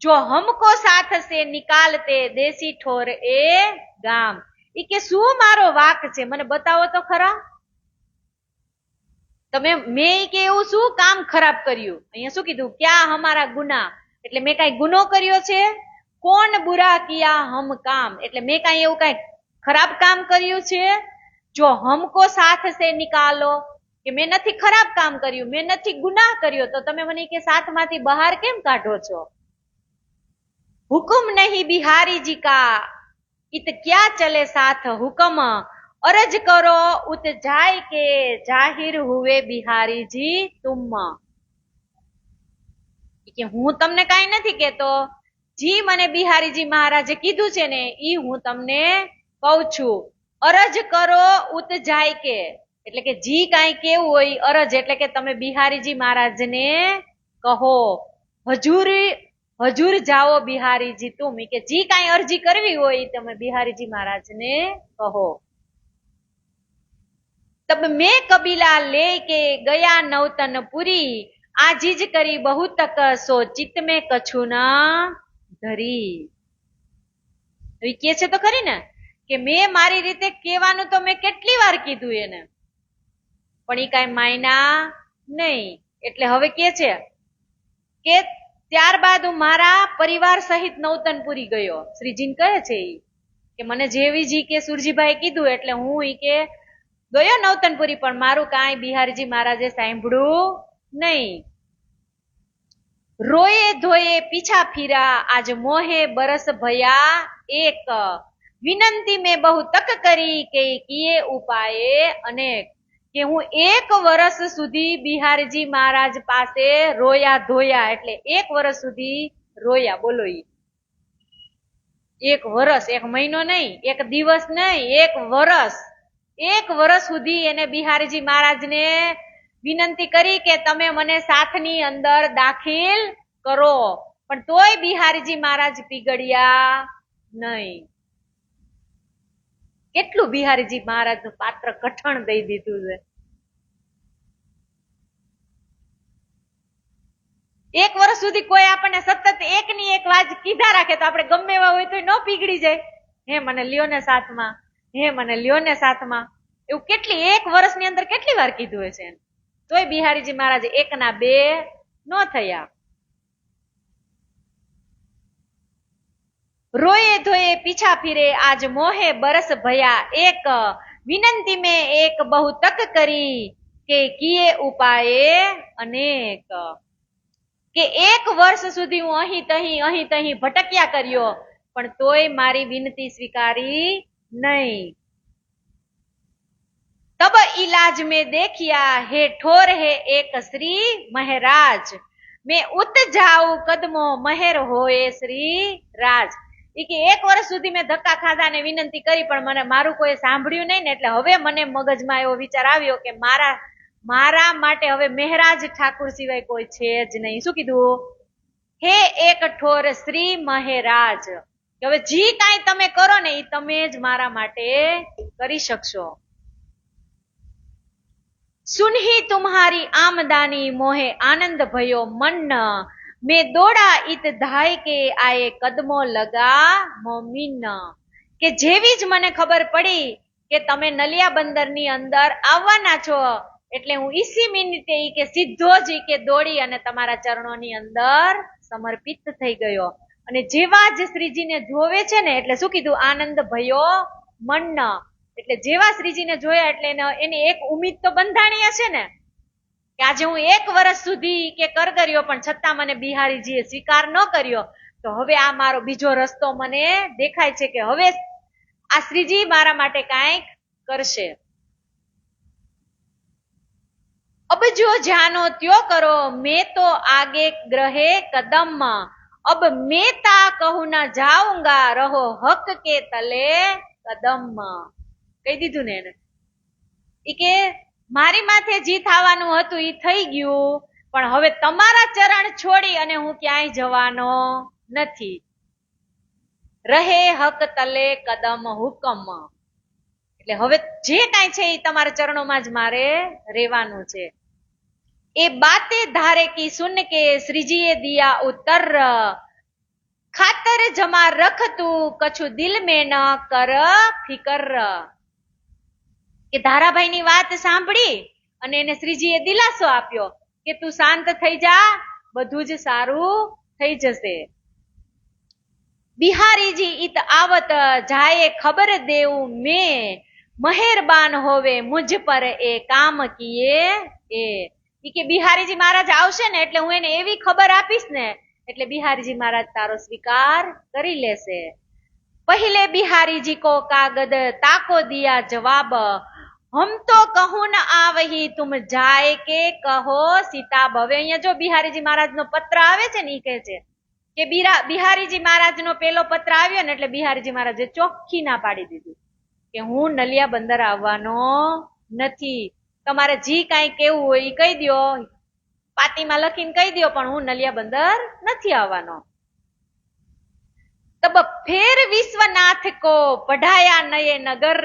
[SPEAKER 1] जो हमको साथ से निकालते देसी ठोर ए गाम. ઈ કે શું મારો વાક છે મને બતાવો તો ખરા, તમે મેં કે એવું શું કામ ખરાબ કર્યું. અહીંયા શું કીધું, ક્યાં હમારા ગુના એટલે મેં કઈ ગુનો કર્યો છે, કોણ બુરા કિયા હમ કામ એટલે મેં કઈ એવું કઈ ખરાબ કામ કર્યું છે, જો હમકો સાથ સે નિકાલો કે મેં નથી ખરાબ કામ કર્યું, મેં નથી ગુનાહ કર્યો તો તમે મને કે સાથમાંથી બહાર કેમ કાઢો છો. હુકમ નહીં બિહારી જી કા इत क्या चले साथ हुक्म अरज करो उत जाय के जाहिर हुए बिहारी जी तुम. કે હું તમને કઈ નથી કેતો, જી મને બિહારીજી મહારાજે કીધું છે ને ઈ હું તમને કઉ છું. અરજ કરો ઉત જાય કે એટલે કે જી કઈ કેવું હોય અરજ એટલે કે તમે બિહારીજી મહારાજને કહો. હજુર જાઓ બિહારીજી તુમ, કે જી કાંઈ અરજી કરવી હોય તમે બિહારીજી મહારાજને કહો. તબ મેં કબીલા લે કે ગયા નવતનપુરી, આજીજ કરી બહુ તક સો ચિત્ત મેં કછું ના ધરી. એ કે છે તો ખરી ને કે મેં મારી રીતે કહેવાનું તો મેં કેટલી વાર કીધું એને, પણ એ કાંઈ માયના નહીં. એટલે હવે કે છે કે ત્યારબાદ હું મારા પરિવાર સહિત નવતનપુરી ગયો. શ્રીજીને કહે છે ઈ કે મને જેવીજી કે સુરજીભાઈ કીધું એટલે હું ઈ કે ગયો નવતનપુરી, પણ મારું કાંઈ બિહારીજી મહારાજે સાંભળ્યું નહીં. રોયે ધોયે પીછા ફીરા, આજ મોહે બરસ ભયા એક, વિનંતી મેં બહુ તક કરી કે કિયે ઉપાયે અનેક. કે હું 1 વર્ષ સુધી બિહારીજી મહારાજ પાસે રોયા ધોયા, એટલે 1 વર્ષ સુધી રોયા. બોલો ઈ 1 વર્ષ, 1 મહિનો નહીં, 1 દિવસ નહીં, 1 વર્ષ. 1 વર્ષ સુધી એને બિહારીજી મહારાજને વિનંતી કરી કે તમે મને સાથની અંદર દાખલ કરો, પણ તોય બિહારીજી મહારાજ પીગળ્યા નહીં. કેટલું બિહારીજી મહારાજનું પાત્ર કઠણ દઈ દીધું છે. 1 વર્ષ સુધી કોઈ આપણને સતત એકની એક વાત કીધા રાખે તો આપણે ગમે એવા હોય તો ન પીગળી જાય. હે મને લ્યો ને સાથમાં, હે મને લ્યો ને સાથમાં, એવું કેટલી 1 વર્ષની અંદર કેટલી વાર કીધું હશે. તોય બિહારીજી મહારાજ 1 ના 2 ન થયા. રોયે ધોયે પીછા ફીરે, આજ મોહે બરસ ભયા એક, વિનંતી મેં એક બહુ તક કરી કે કિયે ઉપાયે અનેક. કે 1 વર્ષ સુધી હું અહીં તહીં ભટક્યા કર્યો, પણ તોય મારી વિનંતી સ્વીકારી નહીં. તબ इलाज में देखिया हे ठोर है एक श्री महराज, मैं उत जाऊं कदमो महर होए श्री राज. ઈ કે 1 વર્ષ સુધી મેં ધક્કા ખાધા ને વિનંતી કરી પણ મને મારું કોઈ સાંભળ્યું નહીં ને, એટલે હવે મને મગજમાં એવો વિચાર આવ્યો કે મારા માટે હવે મહેરાજ ઠાકુર સિવાય કોઈ છે જ નહીં. શું કીધું? હે એક ઠોર શ્રી મહેરાજ, કે હવે જી કાંઈ તમે કરો ને એ તમે જ મારા માટે કરી શકશો. सुनही तुम्हारी आमदानी मोहे आनंद भयो मन, मैं दौड़ा इत धाय के आए कदमो लगा मोमिन. કે જેવી જ મને ખબર પડી કે તમે નલિયા બંદરની અંદર આવવાના છો, એટલે હું ઈસી મિનિટે ઈ કે સીધો જ ઈ કે દોડી અને તમારા ચરણોની અંદર સમર્પિત થઈ ગયો. અને જેવા જ શ્રીજીને જોવે છે ને એટલે શું કીધું? આનંદ ભયો મન. એટલે જેવા શ્રીજીને જોયા એટલે એની એક ઉમ્મીદ તો બંધાણી હશે ને કે આજે હું 1 વર્ષ સુધી કે કરગર્યો પણ છતાં મને બિહારીજીએ સ્વીકાર ન કર્યો, તો હવે આ મારો બીજો રસ્તો મને દેખાય છે કે હવે આ શ્રીજી મારા માટે કાંઈક કરશે. અબ જો જાનો ત્યો કરો, મેં તો આગે ગ્રહે કદમ, અબ મેં તા કહું ના જાઉંગા, રહો હક કે તલે કદમ. કહી દીધું ને એને. ઈ કે મારી માથે જી થવાનું હતું ઈ થઈ ગયું, પણ હવે તમારા ચરણ છોડી અને હું ક્યાંય જવાનો નથી. રહે હક તલે કદમ હુકમ. એટલે હવે જે કાંઈ છે એ તમારા ચરણોમાં જ મારે રહેવાનું છે. એ બાતે ધારે કી સુન કે શ્રીજીએ દિયા ઉત્તર, ખાતર જમા રખ તું કછું દિલ મેં ન કર ફિકર. કે ધારાભાઈની વાત સાંભળી અને એને શ્રીજીએ દિલાસો આપ્યો કે તું શાંત થઈ જા, બધું જ સારું થઈ જશે. બિહારીજી ઈત આવત જાયે ખબર દેવું મેં, મહેરબાન હોવે મુझ પર એ કામ કિયે એ. ઈ કે બિહારીજી મહારાજ આવશે ને એટલે હું એને એવી ખબર આપીશ ને એટલે બિહારીજી મહારાજ તારો સ્વીકાર કરી લેશે. પહેલે બિહારીજી કો કાગદ તાકો દિયા જવાબ, હમ તો કહું ન આવહી તુમ જાય કે કહો સીતા ભવે. અહીંયા જો બિહારીજી મહારાજનો પત્ર આવે છે ને ઈ કહે છે કે બિહારીજી મહારાજનો પેલો પત્ર આવ્યો ને એટલે બિહારીજી મહારાજે ચોખ્ખી ના પાડી દીધું કે હું નલિયા બંદર આવવાનો નથી. તમારે જી કાંઈ કેવું હોય એ કહી દો, પાટીમાં લખીને કહી દો, પણ હું નલિયા બંદર નથી આવવાનો. तब फिर विश्वनाथ को पढ़ाया नए नगर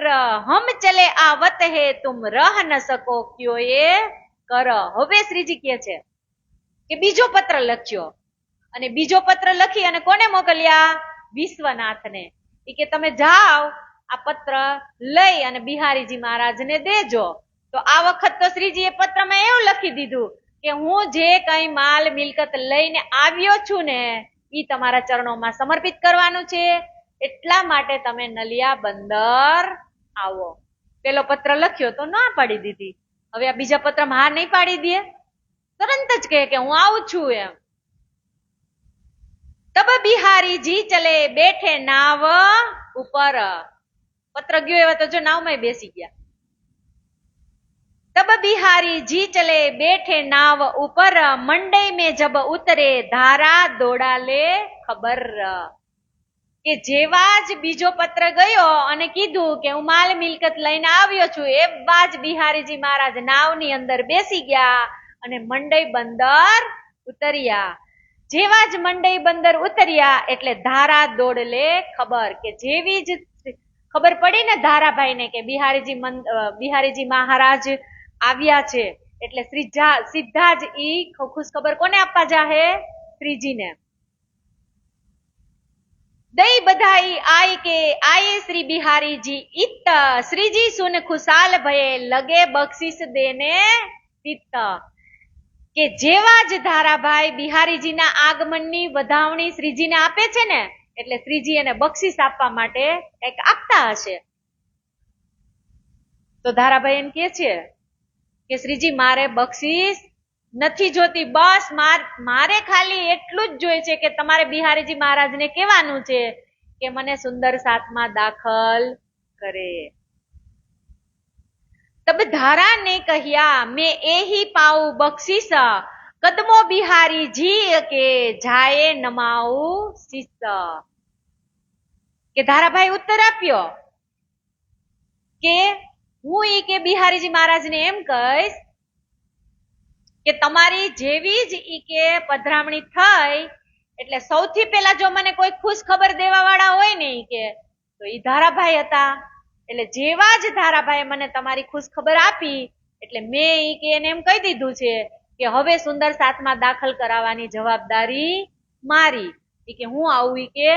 [SPEAKER 1] हम चले आवत है तुम रह न सको क्यों ये कर। હવે શ્રીજી કહે છે કે બીજો પત્ર લખ્યો અને બીજો પત્ર લખી અને કોને મોકલ્યા? વિશ્વનાથને. એ કે તમે જાઓ આ પત્ર લઈ અને બિહારીજી મહારાજને દેજો. તો આ વખત તો શ્રીજીએ પત્રમાં એવું લખી દીધું કે હું જે કઈ માલ મિલકત લઈને આવ્યો છું ને ઈ તમારા ચરણોમાં સમર્પિત કરવાનું છે, એટલા માટે તમે નલિયા બંદર આવો. પેલો પત્ર લખ્યો તો ના પાડી દીધી. હવે આ બીજા પત્રમાં હા નહીં પાડી દે, તરત જ કહે કે હું આવું છું એમ. તબ બિહારીજી ચલે બેઠે નાવ ઉપર. પત્ર ગયો એવા તો જો નાવમાં બેસી ગયા. तब बिहारी जी चले बैठे नाव ऊपर मंडई में जब उतरे धारा दौड़ा ले खबर. કે જેવા જ બીજો પત્ર ગયો અને કીધું કે હું માલ મિલકત લઈને આવ્યો છું, એવા જ બિહારીજી મહારાજ નાવની અંદર બેસી ગયા અને મંડઈ બંદર ઉતર્યા. જેવા જ મંડઈ બંદર ઉતર્યા એટલે ધારા દોડ લે ખબર. કે જેવી જ ખબર પડી ને ધારાભાઈને કે બિહારીજી મહારાજ આવ્યા છે એટલે સીધા જ ઈ ખુશ ખબર કોને આપવા જાહે? શ્રીજીને. દઈ બધાઈ આઈ કે આયે શ્રી બિહારીજી ઈત શ્રીજી સુન ખુશાલ ભયે લગે બક્ષિસ દેને તિત. કે જેવા જ ધારાભાઈ બિહારીજીના આગમનની વધાવણી શ્રીજીને આપે છે ને એટલે શ્રીજી એને બક્ષિસ આપવા માટે કંઈક આપતા હશે. તો ધારાભાઈ એમ કે છે કે શ્રીજી મારે બક્ષિસ નથી જોતી, બસ મારે ખાલી એટલું જ જોઈએ છે કે તમારે બિહારીજી મહારાજને કહેવાનું છે કે મને સુંદર સાતમાં દાખલ કરે. તબ ધારા ને કહ્યા મેં એહી પાઉ બક્ષિસ કદમો બિહારીજી કે જાયે નમાઉ શીશ. કે ધારાભાઈ ઉત્તર આપ્યો કે હું ઈ કે બિહારીજી મહારાજને એમ કહીશ કે તમારી જેવી જ ઈ કે પધરામણી થઈ એટલે સૌથી પહેલા જો મને કોઈ ખુશ ખબર દેવા વાળા હોય ને ઈ કે તો ઈ ધારાભાઈ હતા. એટલે જેવા જ ધારાભાઈ મને તમારી ખુશ ખબર આપી એટલે મેં ઈ કે એને એમ કહી દીધું છે કે હવે સુંદર સાતમાં દાખલ કરાવવાની જવાબદારી મારી. ઈ કે હું આવું ઈ કે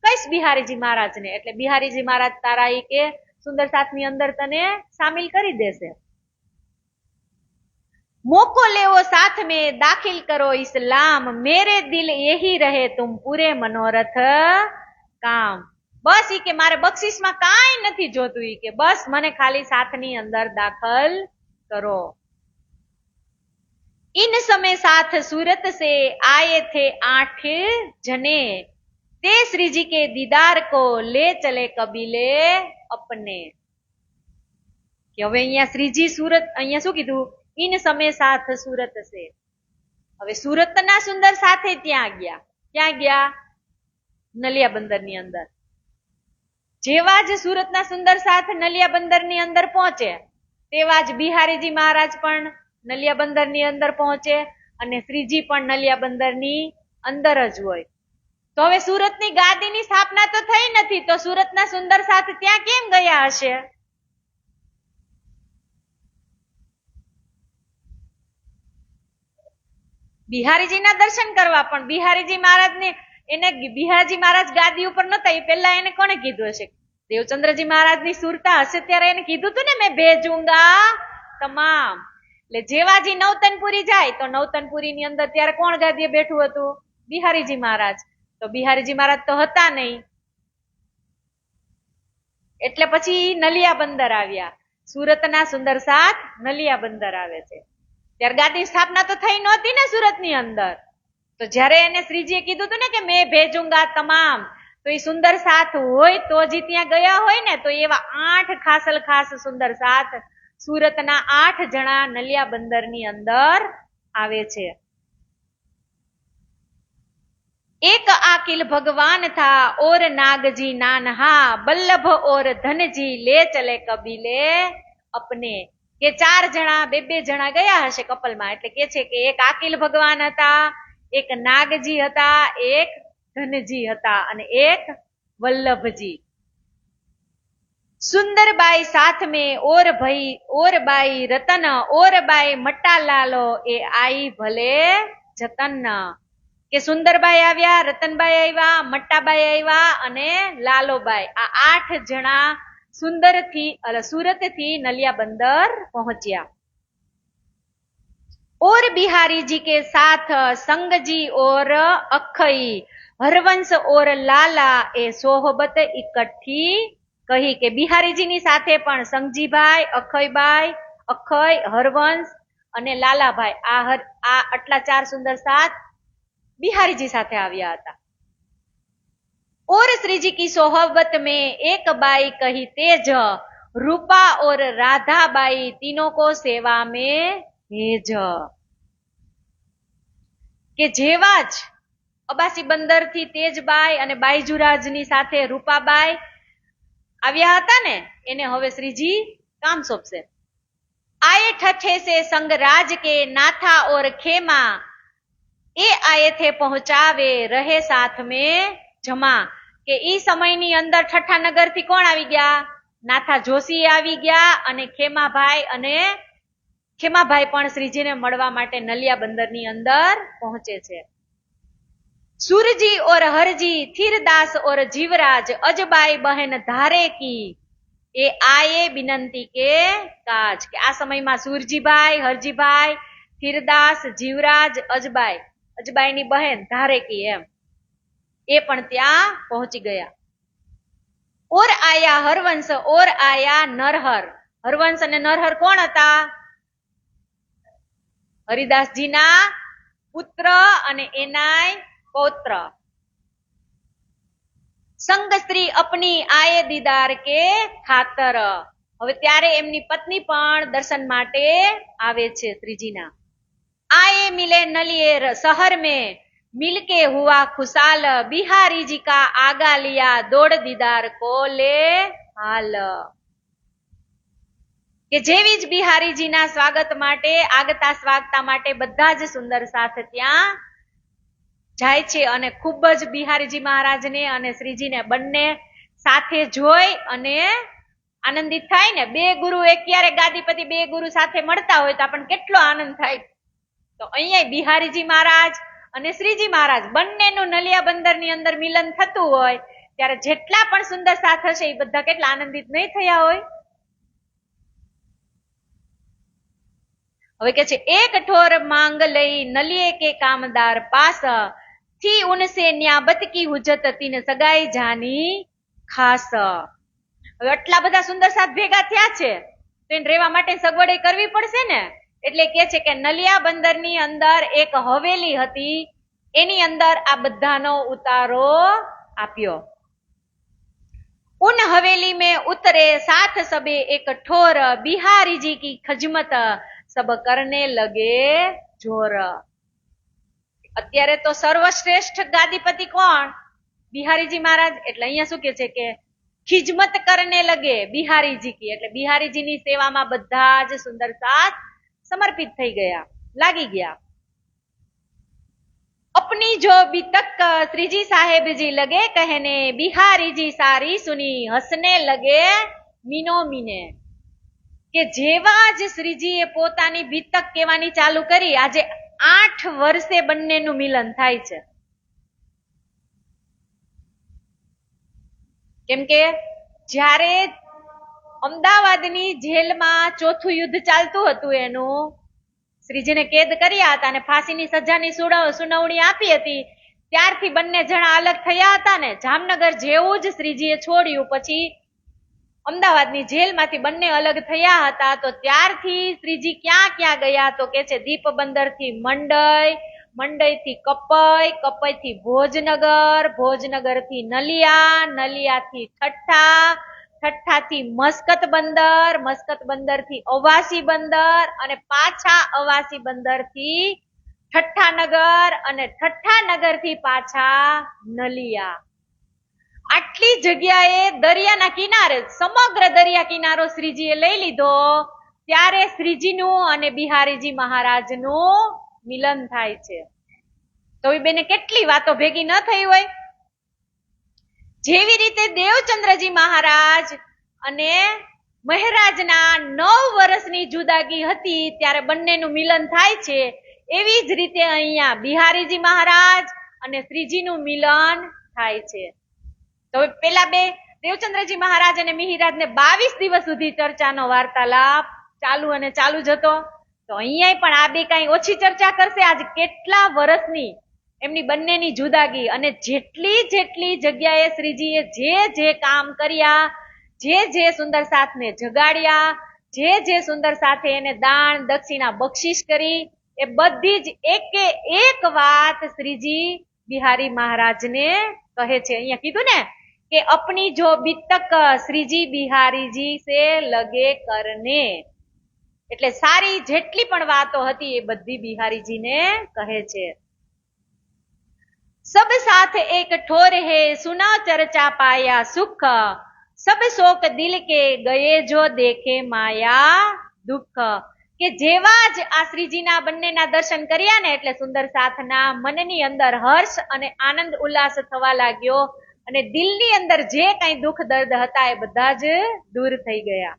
[SPEAKER 1] કહીશ બિહારીજી મહારાજને એટલે બિહારીજી મહારાજ તારા ઈ કે સુંદર સાતની અંદર તને સામેલ કરી દેશે. મોકો લેવો સાથ में दाखिल करो इस्लाम मेरे दिल यही रहे तुम पूरे मनोरथ काम. બસ ઈ કે મારે બક્ષિસમાં કાંઈ નથી જોતું, ઈ કે બસ મને ખાલી સાથની અંદર દાખલ કરો. इन समय साथ सूरत से आए थे 8 जने તે શ્રીજી કે દીદાર કો લે ચલે કબીલે અપને. કે હવે અહીંયા શ્રીજી સુરત, અહીંયા શું કીધું? ઇન સમય સાથ સુરત છે. હવે સુરતના સુંદર સાથે ત્યાં ગયા. ક્યાં ગયા? નલિયા બંદરની અંદર. જેવા જ સુરતના સુંદર સાથ નલિયા બંદરની અંદર પહોંચે તેવા જ બિહારીજી મહારાજ પણ નલિયા બંદરની અંદર પહોંચે અને શ્રીજી પણ નલિયા બંદરની અંદર જ હોય. તો હવે સુરતની ગાદીની સ્થાપના તો થઈ નથી, તો સુરતના સુંદર સાથ ત્યાં કેમ ગયા હશે? બિહારીજીના દર્શન કરવા. પણ બિહારીજી મહારાજને એને બિહારીજી મહારાજ ગાદી ઉપર નતા, એ પહેલા એને કોને કીધું હશે? દેવચંદ્રજી મહારાજની સુરતા હશે ત્યારે એને કીધું હતું ને મેં ભેજુંગા તમામ. એટલે જેવાજી નવતનપુરી જાય તો નવતનપુરીની અંદર ત્યારે કોણ ગાદીએ બેઠું હતું? બિહારીજી મહારાજ. તો બિહારીજી મહારાજ તો હતા નહીં એટલે પછી નલિયા બંદર આવ્યા. સુરતના સુંદર સાથ નલિયા બંદર આવે છે. ત્યારે ગાદી સ્થાપના તો થઈ નહોતી ને સુરતની અંદર. તો જયારે એને શ્રીજીએ કીધું હતું ને કે મેં ભેજુંગા તમામ, તો એ સુંદર સાથ હોય તો જ ત્યાં ગયા હોય ને. તો એવા 8 ખાસલ ખાસ સુંદર સાથ સુરતના 8 જણા નલિયા બંદરની અંદર આવે છે. एक आकिल भगवान था और नागजी नानहा बल्लभ और धनजी ले चले कबीले अपने. કે 4 જણા 2 જણા ગયા હશે કપલમાં. એટલે કે છે કે એક આકિલ ભગવાન હતા, એક નાગજી હતા, એક ધનજી હતા અને એક વલ્લભજી. સુંદરબાઈ સાથ में और बाई रतन और बाई मट्टा लालो ए आई भले जतन. કે સુંદરબાઈ આવ્યા, રતનબાઈ આવ્યા, મટ્ટાબાઈ આવ્યા અને લાલોબાઈ, આ 8 જણા સુરત થી નલિયા બંદર પહોંચ્યા. और बिहारी जी के साथ संगजी और अखई हरवंश और लाला ए सोहबत इकट्ठी કહી. કે બિહારીજી ની સાથે પણ સંગજીભાઈ, અખઈ, હરવંશ અને લાલાભાઈ, આ આટલા 4 સુંદર સાથ બિહારીજી સાથે આવ્યા હતા. और श्री जी की सोहबत में एक बाई कही तेज रूपा और राधा बाई तीनों को सेवा में भेज. કે જેવા જ અબાસી બંદર થી તેજબાઈ અને બાઈજુરાજ ની સાથે રૂપાબાઈ આવ્યા હતા ને, એને હવે શ્રીજી કામ સોંપશે. आए ठठे से संगराज के नाथा और खेमा એ આયે થે પહોંચાવે રહે સાથ में જમા. કે ઈ સમયની અંદર ઠઠ્ઠા નગર થી કોણ આવી ગયા? નાથા જોશી આવી ગયા અને ખેમાભાઈ પણ શ્રીજીને મળવા માટે નલિયા બંદરની અંદર પહોંચે છે. सूरजी और हरजी थीरदास और जीवराज अजबाई बहन धारे की ए आए विनंती के काज. કે આ સમયમાં સુરજીભાઈ, હરજીભાઈ, થીરદાસ, જીવરાજ, અજબાઈની બહેન ધારેકી એમ એ પણ ત્યાં પહોંચી ગયા. ઓર આયા હરવંશ ઓર આયા નરહર. હરવંશ અને નરહર કોણ હતા? હરિદાસજીના પુત્ર અને એનાય પૌત્ર. સંગ સ્ત્રી અપની આયે દીદાર કે ખાતર. હવે ત્યારે એમની પત્ની પણ દર્શન માટે આવે છે શ્રીજીના. आए मिले नलियर शहर में मिलके हुआ खुशाल बिहारी जी का आगा लिया दौड़ दीदार को ले हाल. કે જેવી જ બિહારીજીના સ્વાગત માટે, આગતા સ્વાગતા માટે બધા જ સુંદર સાથ ત્યાં જાય છે અને ખૂબ જ બિહારીજી મહારાજને અને શ્રીજીને બંને સાથે જોઈ અને આનંદિત થાય ને. 2 ગુરુ ક્યારે ગાદીપતિ 2 ગુરુ સાથે મળતા હોય તો આપણને કેટલો આનંદ થાય. તો અહીંયા બિહારીજી મહારાજ અને શ્રીજી મહારાજ બંનેનું નલિયા બંદરની અંદર મિલન થતું હોય ત્યારે જેટલા પણ સુંદર સાથ હશે એ બધા કેટલા આનંદિત નહીં થયા હોય. હવે કે છે એક ઠોર માંગ લઈ નલિયે કે કામદાર પાસ થી ઉનસે ન્યાબત કી હુજત તીન સગાઈ જાની ખાસ. હવે આટલા બધા સુંદર સાથ ભેગા થયા છે તો એને રહેવા માટે સગવડ કરવી પડશે ને, એટલે કે છે કે નલિયા બંદરની અંદર એક હવેલી હતી, એની અંદર આ બધાનો ઉતારો આપ્યો. उन हवेली में उतरे साथ सबे एक ठोर बिहारी जी की खजमत सब करने लगे जोर. અત્યારે તો સર્વશ્રેષ્ઠ ગાદીપતિ કોણ? બિહારીજી મહારાજ. એટલે અહીંયા શું કે છે કે ખિજમત કરને લગે બિહારીજી કી, એટલે બિહારીજીની સેવામાં બધા જ સુંદર સાથ समर्पित થઈ ગયા, લાગી ગયા. अपनी जो भी तक श्री जी साहेब जी लगे कहने बिहारी जी सारी सुनी हंसने लगे मीनो मीने. કે જેવા જ શ્રીજીએ પોતાની બીતક કહેવાની ચાલુ કરી, આજે 8 વર્ષે બંનેનું મિલન થાય છે. કેમ કે જ્યારે અમદાવાદની જેલમાં ચોથું યુદ્ધ ચાલતું હતું, એનું શ્રીજીને કેદ કર્યા હતા અને ફાંસીની સજાની સુનાવણી આપી હતી, ત્યારથી બંને જણા અલગ થયા હતા ને. જામનગર જેવું જ શ્રીજીએ છોડ્યું પછી અમદાવાદની જેલમાંથી બંને અલગ થયા હતા. તો ત્યારથી શ્રીજી ક્યાં ક્યાં ગયા તો કે છે દીપ બંદર થી મંડઈ, મંડઈ થી કપઈ, કપઈ થી ભોજનગર, ભોજનગર થી નલિયા, નલિયા થી ઠઠ્ઠા, ઠઠ્ઠા થી મસ્કત બંદર, મસ્કત બંદર થી અવાસી બંદર અને પાછા અવાસી બંદર થી ઠઠ્ઠા નગર અને ઠઠ્ઠા નગર થી પાછા નલિયા. આટલી જગ્યાએ દરિયાના કિનારે, સમગ્ર દરિયા કિનારો શ્રીજીએ લઈ લીધો. ત્યારે શ્રીજીનું અને બિહારીજી મહારાજનું મિલન થાય છે. તો એ બેને કેટલી વાતો ભેગી ન થઈ હોય. જેવી રીતે દેવચંદ્રજી મહારાજ અને મહારાજના 9 વર્ષની જુદાગી હતી ત્યારે બંનેનું મિલન થાય છે, એવી જ રીતે અહીંયા બિહારીજી મહારાજ અને શ્રીજીનું મિલન થાય છે. તો પેલા બે દેવચંદ્રજી મહારાજ અને મિહિરાજને 22 દિવસ સુધી ચર્ચાનો વાર્તાલાપ ચાલુ અને ચાલુ જ હતો. તો અહીંયા પણ આ બે કઈ ઓછી ચર્ચા કરશે. આજે કેટલા વર્ષની એમની બંનેની જુદાગી અને જેટલી જગ્યાએ શ્રીજીએ જે કામ કર્યા, જે સુંદર સાથને જગાડ્યા, જે સુંદર સાથે એને દાન દક્ષિણા બક્ષિસ કરી, એ બધી જ એકે એક વાત શ્રીજી બિહારી મહારાજને કહે છે. અહીંયા કીધું ને કે અપની જો બીતક શ્રીજી બિહારીજી સે લગે કરને, એટલે સારી જેટલી પણ વાતો હતી એ બધી બિહારીજીને કહે છે. સબ સાથ એક ઠોર હે સુના ચર્ચા પાયા સુખ, સબ શોક દિલ કે ગયે જો દેખે માયા દુઃખ. કે જેવા જ આ શ્રીજીના બંનેના દર્શન કર્યા ને એટલે સુંદર સાથના મનની અંદર હર્ષ અને આનંદ ઉલ્લાસ થવા લાગ્યો અને દિલની અંદર જે કઈ દુઃખ દર્દ હતા એ બધા જ દૂર થઈ ગયા.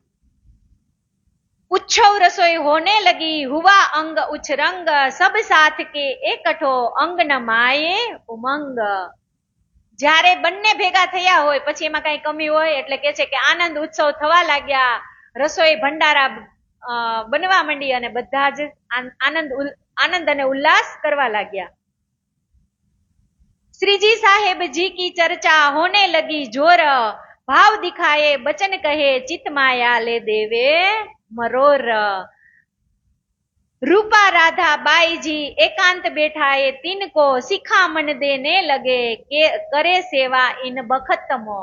[SPEAKER 1] ઉચ્છવ રસોઈ હોને લગી હુવા અંગ ઉચ્છ રંગ, સબ સાથ કે એકઠો અંગ ન માયે ઉમંગ. જ્યારે બંને ભેગા થયા હોય પછી એમાં કઈ કમી હોય એટલે કે છે કે આનંદ ઉત્સવ થવા લાગ્યા, રસોઈ ભંડારા બનવા માંડી અને બધા જ આનંદ અને ઉલ્લાસ કરવા લાગ્યા. શ્રીજી સાહેબ જી કી ચર્ચા હોને લગી જોર, ભાવ દિખાએ બચન કહે ચિત માયા લે દેવે મરોર. रूपा राधा बाई जी एकांत बैठा ये तीन को सिखा मन देने लगे के करे सेवा इन बखतमो.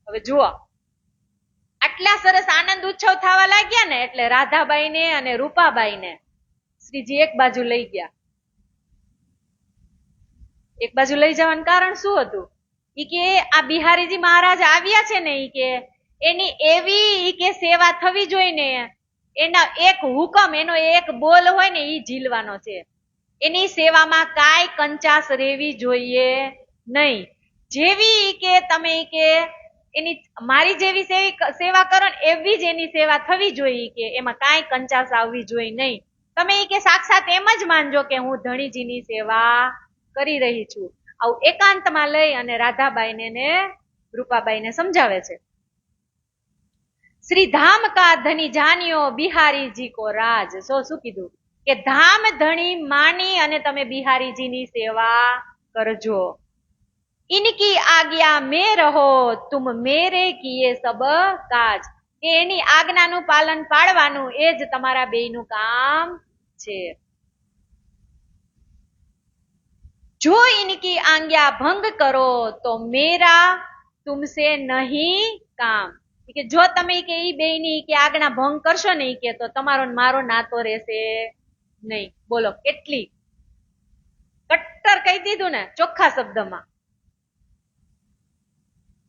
[SPEAKER 1] હવે જુઓ આટલા સરસ આનંદ ઉત્સવ થવા લાગ્યા ને એટલે રાધાબાઈ ને અને રૂપાબાઈ ને શ્રીજી એક બાજુ લઈ ગયા. એક બાજુ લઈ જવાનું કારણ શું હતું? ઈ કે આ બિહારીજી મહારાજ આવ્યા છે ને ઈ કે એની એવી ઈ કે સેવા થવી જોઈએ ને, એના એક હુકમ એનો એક બોલ હોય ને ઈ ઝીલવાનો છે. એની સેવામાં કાંઈ કંચાસ રહેવી જોઈએ નહીં. જેવી કે તમે કે એની મારી જેવી સેવા કરો ને એવી જ એની સેવા થવી જોઈએ કે એમાં કાંઈ કંચાસ આવવી જોઈએ નહીં. તમે કે સાક્ષાત એમ જ માનજો કે હું ધણીજીની સેવા કરી રહી છું. આવું એકાંતમાં લઈ અને રાધાબાઈને ને રૂપાબાઈને સમજાવે છે. શ્રી ધામ કા ધની જાનિયો બિહારીજી કો રાજ. શું કીધું કે ધામ ધણી માની અને તમે બિહારીજીની સેવા કરજો. ઇનકી આજ્ઞા મે રહો તુમ મેરે કિયે સબ કાજ. કે એની આજ્ઞાનું પાલન પાડવાનું એ જ તમારા બેયનું કામ છે. જો ઇનકી આજ્ઞા ભંગ કરો તો મેરા તુમસે નહીં કામ. કે જો તમે કે ઈ બેયની કે આજ્ઞા ભંગ કરશો ને કે તો તમારો મારો નાતો રહેશે નહીં. બોલો કેટલી કટ્ટર કહી દીધું ને ચોખ્ખા શબ્દમાં.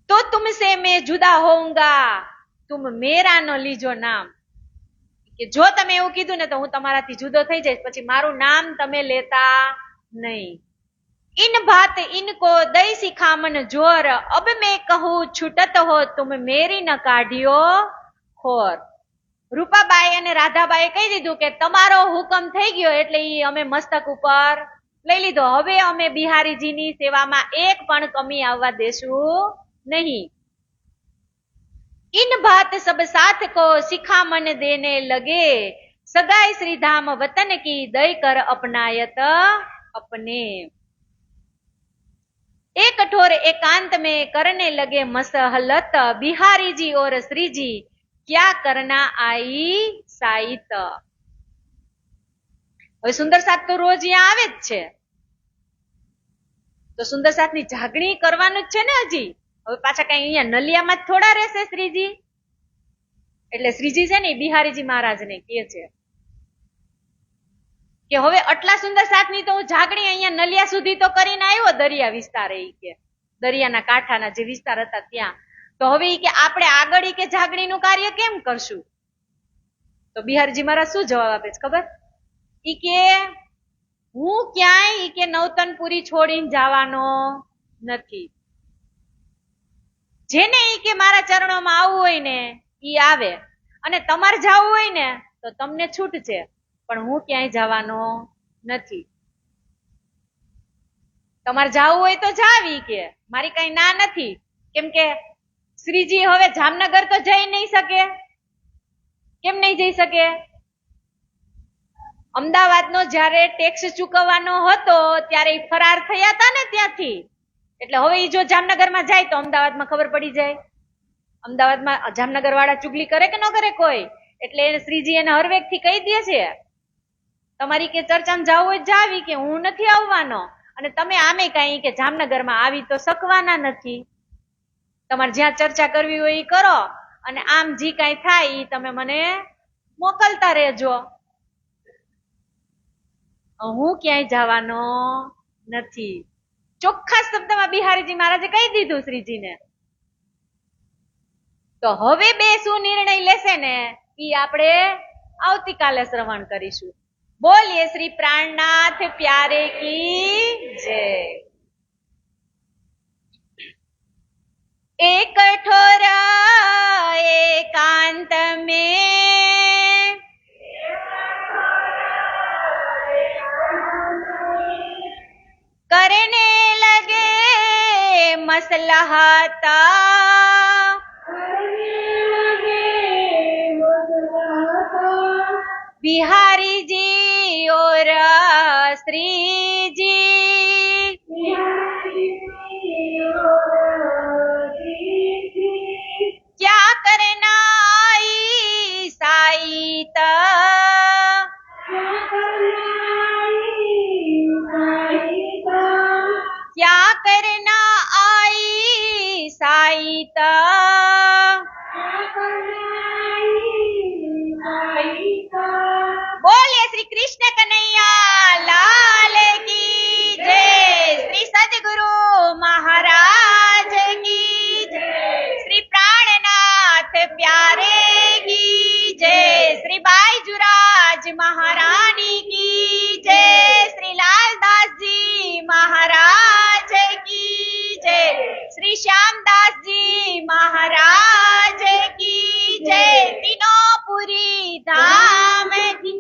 [SPEAKER 1] તો તુમસે મેં જુદા હોઉંગા તુમ મેરા નો લીજો નામ. કે જો તમે એવું કીધું ને તો હું તમારાથી જુદો થઈ જઈશ, પછી મારું નામ તમે લેતા નહીં. इन बात इनको दई सिखामन जोर, अब मैं कहूं छूटत हो तुम मेरी न काढ़ियो खोर. રૂપાબાઈ અને રાધાબાઈ કહી દીધું કે તમારો હુકમ થઈ ગયો એટલે ઈ અમે મસ્તક ઉપર લઈ લીધો. હવે અમે બિહારીજીની સેવામાં એક પણ કમી આવવા દેશું નહીં. इन बात सब साथ को सिखामन देने लगे, सगाई श्री धाम वतन की दई कर अपनायत अपने. एक कठोर एकांत में करने लगे मसहलत, बिहारी जी और श्री जी क्या करना आई साइत. હવે સુંદર સાથ તો રોજ અહીંયા આવે જ છે, તો સુંદર સાથ ની જાગણી કરવાનું જ છે ને હજી. હવે પાછા કઈ અહીંયા નલિયામાં જ થોડા રહેશે શ્રીજી. એટલે શ્રીજી છે ને બિહારીજી મહારાજ ને કે છે કે હવે આટલા સુંદર સાથની તો હું જાગણી અહીંયા નલિયા સુધી તો કરીને આવ્યો, દરિયા વિસ્તાર એ કે દરિયાના કાંઠાના જે વિસ્તાર હતા ત્યાં. તો હવે ઈ કે આપણે આગળ ઈ કે જાગણીનું કાર્ય કેમ કરશું? તો બિહારજી મહારાજ શું જવાબ આપે છે ખબર? ઈ કે હું ક્યાંય ઈ કે નવતનપુરી છોડીને જવાનો નથી. જેને ઈ કે મારા ચરણોમાં આવવું હોય ને ઈ આવે, અને તમારે જવું હોય ને તો તમને છૂટ છે, પણ હું ક્યાંય જવાનો નથી. તમારે જવું હોય તો જાવી કે મારી કઈ ના નથી. કેમ કે શ્રીજી હવે જામનગર તો જઈ નહીં શકે. કેમ નહીં જઈ શકે? અમદાવાદનો જ્યારે ટેક્સ ચૂકવવાનો હતો ત્યારે ઈ ફરાર થયા હતા ને ત્યાંથી, એટલે હવે ઈ જો જામનગરમાં જાય તો અમદાવાદમાં ખબર પડી જાય. અમદાવાદમાં જામનગર વાળા ચુગલી કરે કે ન કરે કોઈ, એટલે શ્રીજી એને હરવેગ થી કહી દે છે તમારી કે ચર્ચામાં જવું હોય જાવી કે હું નથી આવવાનો, અને તમે આમે કઈ કે જામનગરમાં આવી તો શકવાના નથી. તમારે જ્યાં ચર્ચા કરવી હોય એ કરો, અને આમ જે કઈ થાય એ તમે મને મોકલતા રહેજો. હું ક્યાંય જવાનો નથી. ચોખ્ખા શબ્દમાં બિહારીજી મહારાજે કહી દીધું શ્રીજીને. તો હવે બે શું નિર્ણય લેશે ને એ આપણે આવતીકાલે શ્રવણ કરીશું. બોલીએ શ્રી પ્રાણનાથ પ્યારે કી જય. એક કઠોર એકાंत में करने लगे मसलहता, बिहारी जी और श्री जी क्या करना आई साईत, क्या करना आई साईत. बोलिए श्री कृष्ण कन्हैया लाल की जय. श्री सद्गुरु महाराज की जय. श्री प्राणनाथ प्यारे की जय. श्री बाईजुराज महारानी की जय. श्री लालदास जी महाराज की जय. श्री श्यामदास जी महाराज की जय. तीनों धाम की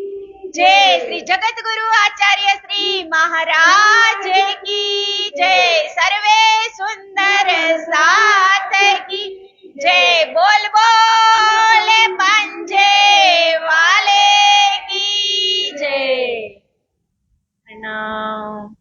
[SPEAKER 1] जय. श्री जगत गुरु आचार्य श्री महाराज की जय. सर्वे सुंदर साथ की जय. बोल बोल पंजे वाले की जय. प्रणाम.